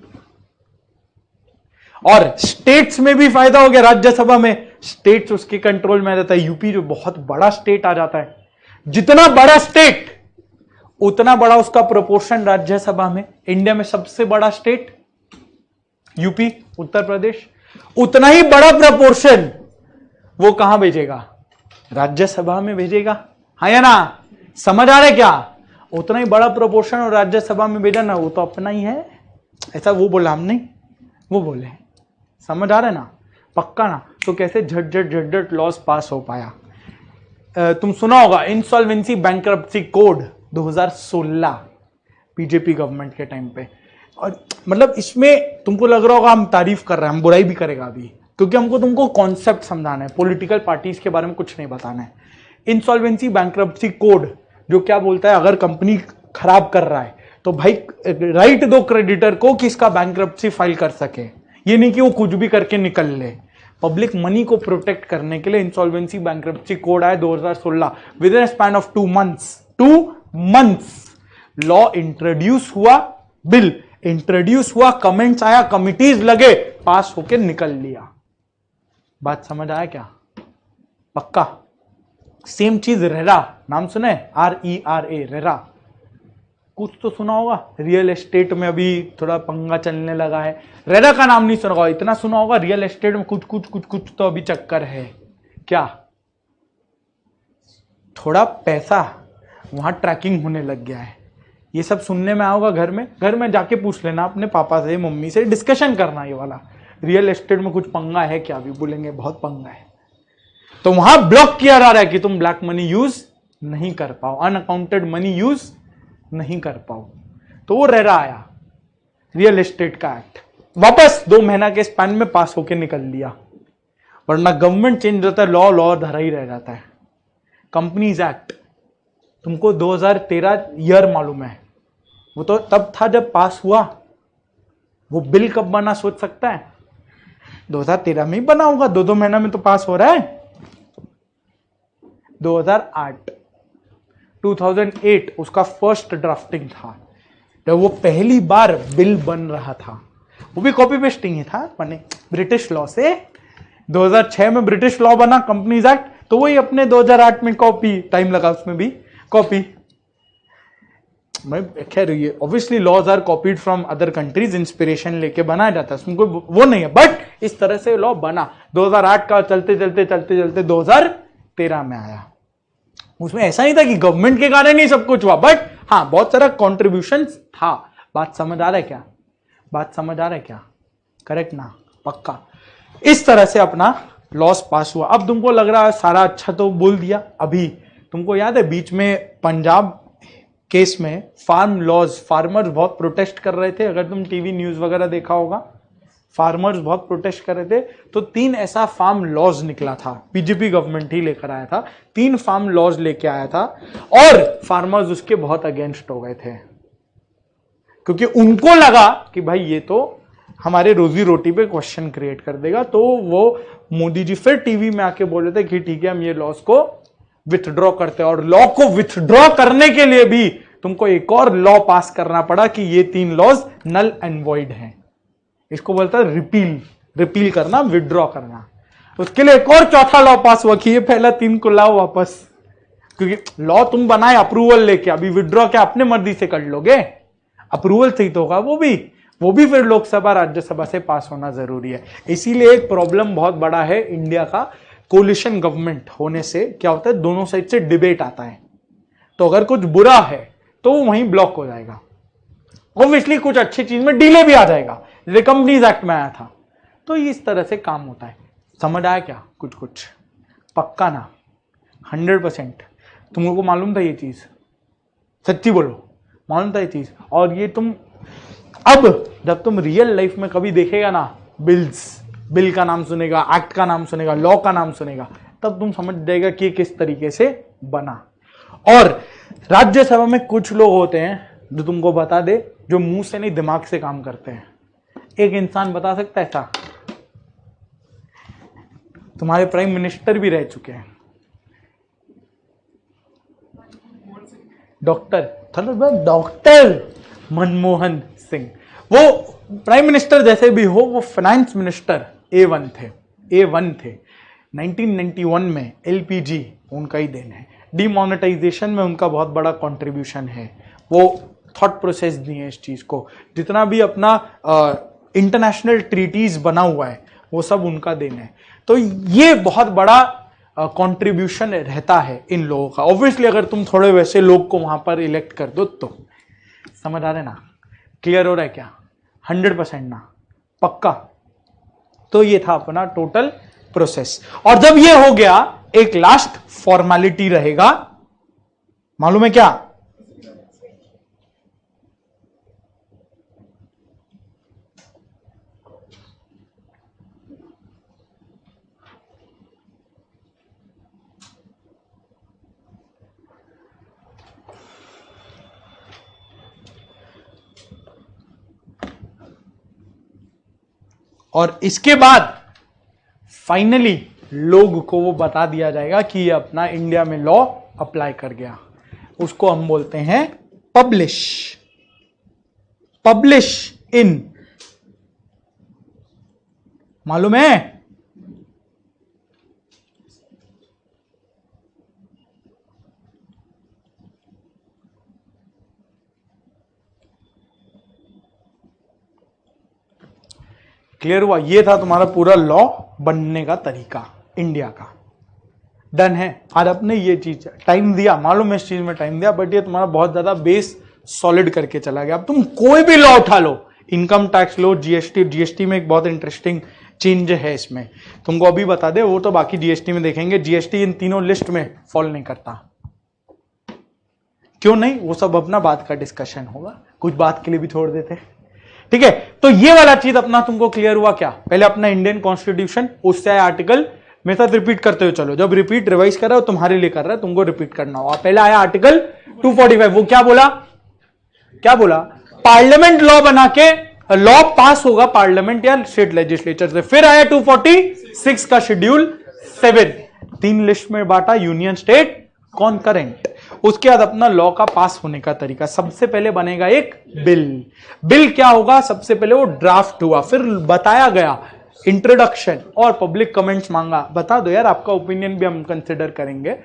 और स्टेट्स में भी फायदा हो गया, राज्यसभा में स्टेट्स उसके कंट्रोल में आ जाता है। यूपी जो बहुत बड़ा स्टेट आ जाता है, जितना बड़ा स्टेट उतना बड़ा उसका प्रोपोर्शन राज्यसभा में। इंडिया में सबसे बड़ा स्टेट यूपी, उत्तर प्रदेश, उतना ही बड़ा प्रोपोर्शन वो कहां भेजेगा? राज्यसभा में भेजेगा, हाँ या ना? समझ आ रहा है क्या? उतना ही बड़ा प्रोपोर्शन और राज्यसभा में भेजा ना, वो तो अपना ही है, ऐसा वो बोला हम नहीं, वो बोले। समझ आ रहा है ना? पक्का ना? तो कैसे झट लॉस पास हो पाया? तुम सुना होगा insolvency bankruptcy code 2016 BJP government के टाइम पे। और मतलब इसमें तुमको लग रहा होगा हम तारीफ कर रहे हैं, हम बुराई भी करेगा अभी, क्योंकि हमको तुमको कॉन्सेप्ट समझाना है, पॉलिटिकल पार्टीज के बारे में कुछ नहीं बताना है। इंसॉल्वेंसी बैंक्रप्सी कोड जो क्या बोलता है, अगर कंपनी खराब कर रहा है तो भाई राइट दो क्रेडिटर को कि इसका बैंक्रप्सी फाइल कर सके, ये नहीं कि वो कुछ भी करके निकल ले। पब्लिक मनी को प्रोटेक्ट करने के लिए इंसॉल्वेंसी बैंक्रप्सी कोड आया 2016। With in span of 2 months law introduce हुआ, बिल इंट्रोड्यूस हुआ, कमेंट्स आया, कमिटीज लगे, पास होके निकल लिया। बात समझ आया क्या? पक्का? सेम चीज रेरा, नाम सुने? RERA, रेरा, कुछ तो सुना होगा। रियल एस्टेट में अभी थोड़ा पंगा चलने लगा है। रेरा का नाम नहीं सुना होगा, इतना सुना होगा रियल एस्टेट में कुछ तो अभी चक्कर है। क्या? थोड़ा पैसा वहां ट्रैकिंग होने लग गया है। ये सब सुनने में आओगा घर में जाके पूछ लेना अपने पापा से, मम्मी से, डिस्कशन करना ये वाला। रियल एस्टेट में कुछ पंगा है क्या? अभी बोलेंगे बहुत पंगा है। तो वहां ब्लॉक किया जा रहा है कि तुम ब्लैक मनी यूज नहीं कर पाओ, अनअकाउंटेड मनी यूज नहीं कर पाओ। तो वो रेरा आया, रियल एस्टेट का एक्ट, वापस 2 महीना के स्पैन में पास होके निकल लिया। वरना गवर्नमेंट चेंज होता है, लॉ धरा ही रह जाता है। कंपनीज एक्ट तुमको 2013 ईयर मालूम है? वो तो तब था जब पास हुआ। वो बिल कब बना सोच सकता है? 2013 में ही बना होगा, 2 महीना में तो पास हो रहा है। 2008 उसका फर्स्ट ड्राफ्टिंग था, जब वो पहली बार बिल बन रहा था। वो भी कॉपी पेस्टिंग ही था, बने ब्रिटिश लॉ से। 2006 में ब्रिटिश लॉ बना, कंपनीज एक्ट, तो वही अपने 2008 में कॉपी, टाइम लगा उसमें भी कॉपी। खैर ये obviously laws are copied from other countries, inspiration लेके बनाया जाता है, उसमें कोई वो नहीं है, बट इस तरह से लॉ बना। 2008 का चलते 2013 में आया। उसमें ऐसा नहीं था कि गवर्नमेंट के कारण ही सब कुछ हुआ, बट हाँ बहुत सारा कॉन्ट्रीब्यूशन था। बात समझ आ रहा है क्या? बात समझ आ रहा है क्या? करेक्ट ना? पक्का? इस तरह से अपना लॉस पास हुआ। अब तुमको लग रहा है सारा अच्छा तो बोल दिया। अभी तुमको याद है बीच में पंजाब केस में फार्मर्स बहुत प्रोटेस्ट कर रहे थे। अगर तुम टीवी न्यूज वगैरह देखा होगा, फार्मर्स बहुत प्रोटेस्ट कर रहे थे। तो 3 ऐसा फार्म लॉज निकला था, बीजेपी गवर्नमेंट ही लेकर आया था। 3 फार्म लॉज लेके आया था और फार्मर्स उसके बहुत अगेंस्ट हो गए थे, क्योंकि उनको लगा कि भाई ये तो हमारे रोजी रोटी पे क्वेश्चन क्रिएट कर देगा। तो वो मोदी जी फिर टीवी में आके बोल रहे थे कि ठीक है हम ये लॉज को विथड्रॉ करते हैं। और लॉ को विथड्रॉ करने के लिए भी तुमको एक और लॉ पास करना पड़ा कि ये 3 लॉज नल एंड वॉइड हैं। इसको बोलता है रिपील करना, विथड्रॉ करना। उसके लिए एक और चौथा लॉ पास हुआ कि ये पहला 3 को लाओ वापस, क्योंकि लॉ तुम बनाए अप्रूवल लेके, अभी विथड्रॉ क्या अपने मर्जी से कर लोगे? अप्रूवल से ही तो होगा। वो भी फिर लोकसभा राज्यसभा से पास होना जरूरी है। इसीलिए एक प्रॉब्लम बहुत बड़ा है इंडिया का, कोलिशन गवर्नमेंट होने से क्या होता है, दोनों साइड से डिबेट आता है। तो अगर कुछ बुरा है तो वो वहीं ब्लॉक हो जाएगा। ऑब्वियसली कुछ अच्छी चीज में डिले भी आ जाएगा, जैसे कंपनीज एक्ट में आया था। तो इस तरह से काम होता है। समझ आया क्या? कुछ पक्का ना? 100%? तुम लोगों को मालूम था ये चीज? सच्ची बोलो, मालूम था ये चीज? और ये तुम अब जब तुम रियल लाइफ में कभी देखेगा ना, बिल का नाम सुनेगा, एक्ट का नाम सुनेगा, लॉ का नाम सुनेगा, तब तुम समझ जाएगा कि किस तरीके से बना। और राज्यसभा में कुछ लोग होते हैं जो तुमको बता दे, जो मुंह से नहीं दिमाग से काम करते हैं। एक इंसान बता सकता है ऐसा? तुम्हारे प्राइम मिनिस्टर भी रह चुके हैं, डॉक्टर मनमोहन सिंह। वो प्राइम मिनिस्टर जैसे भी हो, वो फाइनेंस मिनिस्टर A1 थे। 1991 में LPG उनका ही देन है। डिमोनेटाइजेशन में उनका बहुत बड़ा कंट्रीब्यूशन है। वो थॉट प्रोसेस दिए इस चीज को। जितना भी अपना इंटरनेशनल ट्रीटीज बना हुआ है वो सब उनका देन है। तो ये बहुत बड़ा कंट्रीब्यूशन रहता है इन लोगों का। ऑब्वियसली अगर तुम थोड़े वैसे लोग को वहां पर इलेक्ट कर दो तो। समझ आ रहे ना? क्लियर हो रहा है क्या? 100% ना? पक्का? तो ये था अपना टोटल प्रोसेस। और जब ये हो गया, एक लास्ट फॉर्मेलिटी रहेगा, मालूम है क्या? और इसके बाद फाइनली लोग को वो बता दिया जाएगा कि ये अपना इंडिया में लॉ अप्लाई कर गया। उसको हम बोलते हैं पब्लिश। पब्लिश इन, मालूम है? क्लियर हुआ? ये था तुम्हारा पूरा लॉ बनने का तरीका इंडिया का। डन है? और आपने ये चीज टाइम दिया, मालूम है इस चीज में टाइम दिया, बट ये तुम्हारा बहुत ज्यादा बेस सॉलिड करके चला गया। अब तुम कोई भी लॉ उठा लो, इनकम टैक्स लो, जीएसटी, जीएसटी में एक बहुत इंटरेस्टिंग चेंज है इसमें, तुमको अभी बता दे, वो तो बाकी जीएसटी में देखेंगे। जीएसटी इन तीनों लिस्ट में फॉल नहीं करता। क्यों नहीं? वो सब अपना बात का डिस्कशन होगा, कुछ बात के लिए भी छोड़ देते। ठीक है, तो ये वाला चीज अपना तुमको क्लियर हुआ क्या? पहले अपना इंडियन कॉन्स्टिट्यूशन, उससे आया आर्टिकल, मेरे साथ रिपीट करते हुए चलो। जब रिपीट रिवाइज कर रहा हो तुम्हारे लिए कर रहा है, तुमको रिपीट करना होगा। पहले आया आर्टिकल 245, वो क्या बोला? क्या बोला? पार्लियामेंट लॉ बना के लॉ पास होगा पार्लियामेंट या स्टेट लेजिस्लेचर से। फिर आया 246 का शेड्यूल 7, 3 लिस्ट में बांटा, यूनियन, स्टेट, कॉन्करेंट। उसके बाद अपना लॉ का पास होने का तरीका, सबसे पहले बनेगा एक बिल। बिल क्या होगा? सबसे पहले वो ड्राफ्ट हुआ, फिर बताया गया, इंट्रोडक्शन और पब्लिक कमेंट्स मांगा। बता दो यार, आपका ओपिनियन भी हम कंसिडर करेंगे,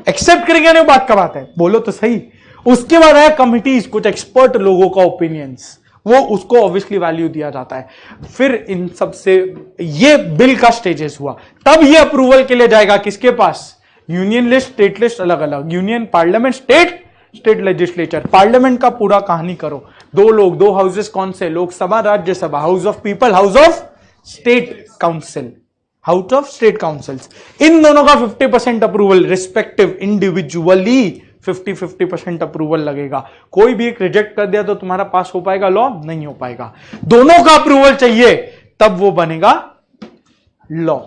एक्सेप्ट करेंगे नहीं, बात का बात है, बोलो तो सही। उसके बाद आया कमिटीज, कुछ एक्सपर्ट लोगों का ओपिनियंस, वो उसको ऑब्वियसली वैल्यू दिया जाता है। फिर इन सब से ये बिल का स्टेजेस हुआ, तब ये अप्रूवल के लिए जाएगा किसके पास? यूनियन लिस्ट, स्टेट लिस्ट अलग अलग, union, parliament, state, state legislature. Parliament का पूरा कहानी करो, 2 लोग, 2 हाउसेस कौन से? Lok Sabha, Rajya Sabha, house of people, house of state council, house of state councils. इन दोनों का 50% अप्रूवल रिस्पेक्टिव, इंडिविजुअली 50-50% अप्रूवल लगेगा। कोई भी एक रिजेक्ट कर दिया तो तुम्हारा पास हो पाएगा लॉ? नहीं हो पाएगा। दोनों का अप्रूवल चाहिए, तब वो बनेगा लॉ।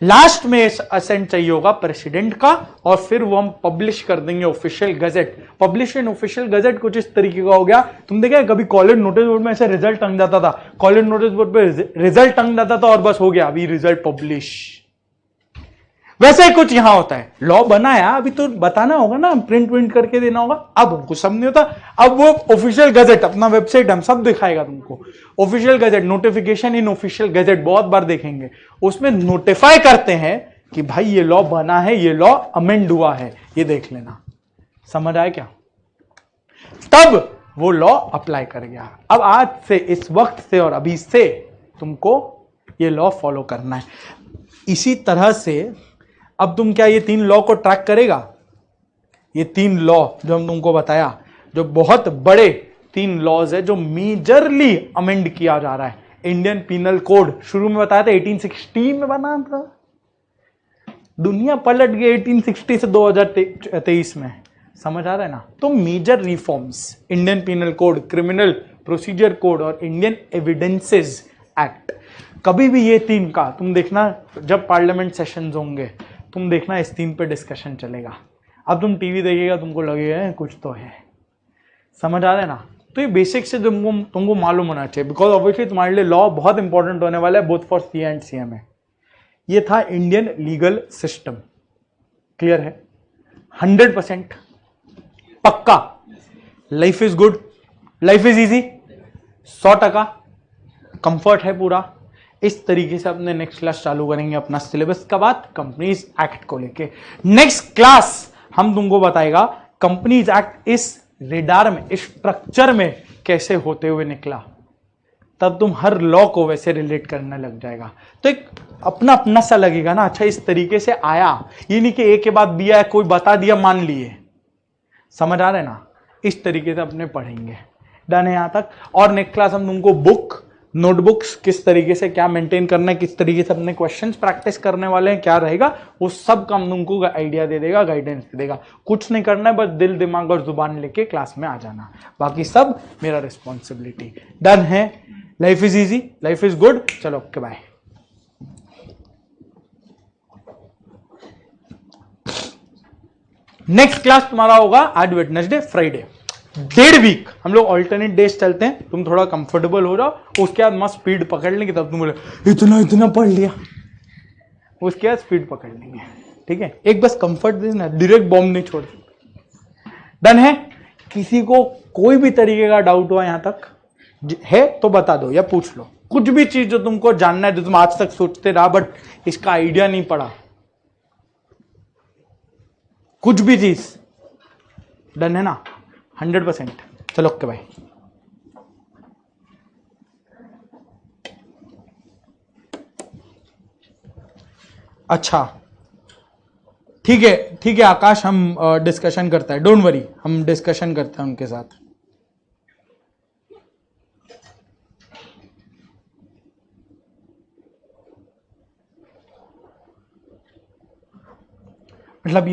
लास्ट में असेंट चाहिए होगा प्रेसिडेंट का, और फिर वो हम पब्लिश कर देंगे official gazette. Publish in official gazette कुछ इस तरीके का हो गया, तुम देखा कभी कॉलेज नोटिस बोर्ड में ऐसे रिजल्ट टंग जाता था, कॉलेज नोटिस बोर्ड पे रिजल्ट टंग जाता था और बस हो गया, अभी रिजल्ट पब्लिश। वैसे ही कुछ यहां होता है, लॉ बनाया, अभी तो बताना होगा ना, प्रिंट करके देना होगा, अब हमको सब नहीं होता। अब वो ऑफिशियल गजेट, अपना वेबसाइट हम सब दिखाएगा तुमको, official gazette, notification in official gazette बहुत बार देखेंगे, उसमें नोटिफाई करते हैं कि भाई ये लॉ बना है, ये लॉ अमेंड हुआ है, ये देख लेना। समझ आया क्या? तब वो लॉ अप्लाई कर गया। अब आज से, इस वक्त से और अभी से तुमको ये लॉ फॉलो करना है। इसी तरह से अब तुम क्या ये 3 लॉ को ट्रैक करेगा? ये 3 लॉ जो हम तुमको बताया, जो बहुत बड़े 3 लॉज है जो मेजरली अमेंड किया जा रहा है। इंडियन पीनल कोड शुरू में बताया था 1860 में बना था, दुनिया पलट गई 1860 से 2023 में। समझ आ रहा है ना? तो major reforms, Indian penal code, criminal procedure code और इंडियन एविडेंसेस एक्ट। कभी भी ये 3 का तुम देखना, जब पार्लियामेंट सेशंस होंगे तुम देखना इस 3 पे डिस्कशन चलेगा। अब तुम टीवी देखिएगा तुमको लगेगा कुछ तो है। समझ आ रहा है ना? तो ये बेसिक से तुमको मालूम होना चाहिए, बिकॉज ऑब्वियसली तुम्हारे लिए लॉ बहुत इंपॉर्टेंट होने वाला है, both for CA and CMA. ये था इंडियन लीगल सिस्टम। क्लियर है? 100% पक्का? Life is good, life is easy, 100% comfort है पूरा। इस तरीके से अपने नेक्स्ट क्लास चालू करेंगे अपना सिलेबस का बात कंपनीज एक्ट को लेके। नेक्स्ट क्लास हम तुमको बताएगा कंपनीज एक्ट इस रेडार में, इस स्ट्रक्चर में कैसे होते हुए निकला। तब तुम हर लॉ को वैसे रिलेट करने लग जाएगा, तो एक अपना अपना सा लगेगा ना, अच्छा इस तरीके से आया, ये नहीं कि ए के बाद बी आया, कोई बता दिया मान लिए, समझ आ रहा है ना, इस तरीके से अपने पढ़ेंगे। डन है यहां तक। और नेक्स्ट क्लास हम तुमको बुक, नोटबुक्स किस तरीके से क्या मेंटेन करना है, किस तरीके से अपने क्वेश्चंस प्रैक्टिस करने वाले हैं, क्या रहेगा, वो सब का हम तुमको आइडिया दे देगा, गाइडेंस दे देगा। कुछ नहीं करना है, बस दिल दिमाग और जुबान लेके क्लास में आ जाना, बाकी सब मेरा रिस्पॉन्सिबिलिटी। डन है। Life is easy, life is good. चलो ओके बाय। नेक्स्ट क्लास तुम्हारा होगा आज वेडनेसडे फ्राइडे, 1.5 वीक हम लोग ऑल्टरनेट डेज चलते हैं। तुम थोड़ा कंफर्टेबल हो जाओ, उसके बाद मस्त स्पीड पकड़ लेंगे, तब तुम बोले इतना इतना पढ़ लिया, उसके बाद स्पीड पकड़ लेंगे। ठीक है, एक बस कंफर्ट देना, डायरेक्ट बॉम्ब नहीं छोड़। डन है। किसी को कोई भी तरीके का डाउट हुआ यहां तक है तो बता दो या पूछ लो, कुछ भी चीज जो तुमको जानना है, जो तुम आज तक सोचते रहा बट इसका आइडिया नहीं पड़ा, कुछ भी चीज। डन है ना, 100%। चलो ओके भाई। अच्छा ठीक है, ठीक है आकाश, हम डिस्कशन करते हैं, डोंट वरी, हम डिस्कशन करते हैं उनके साथ। मतलब ये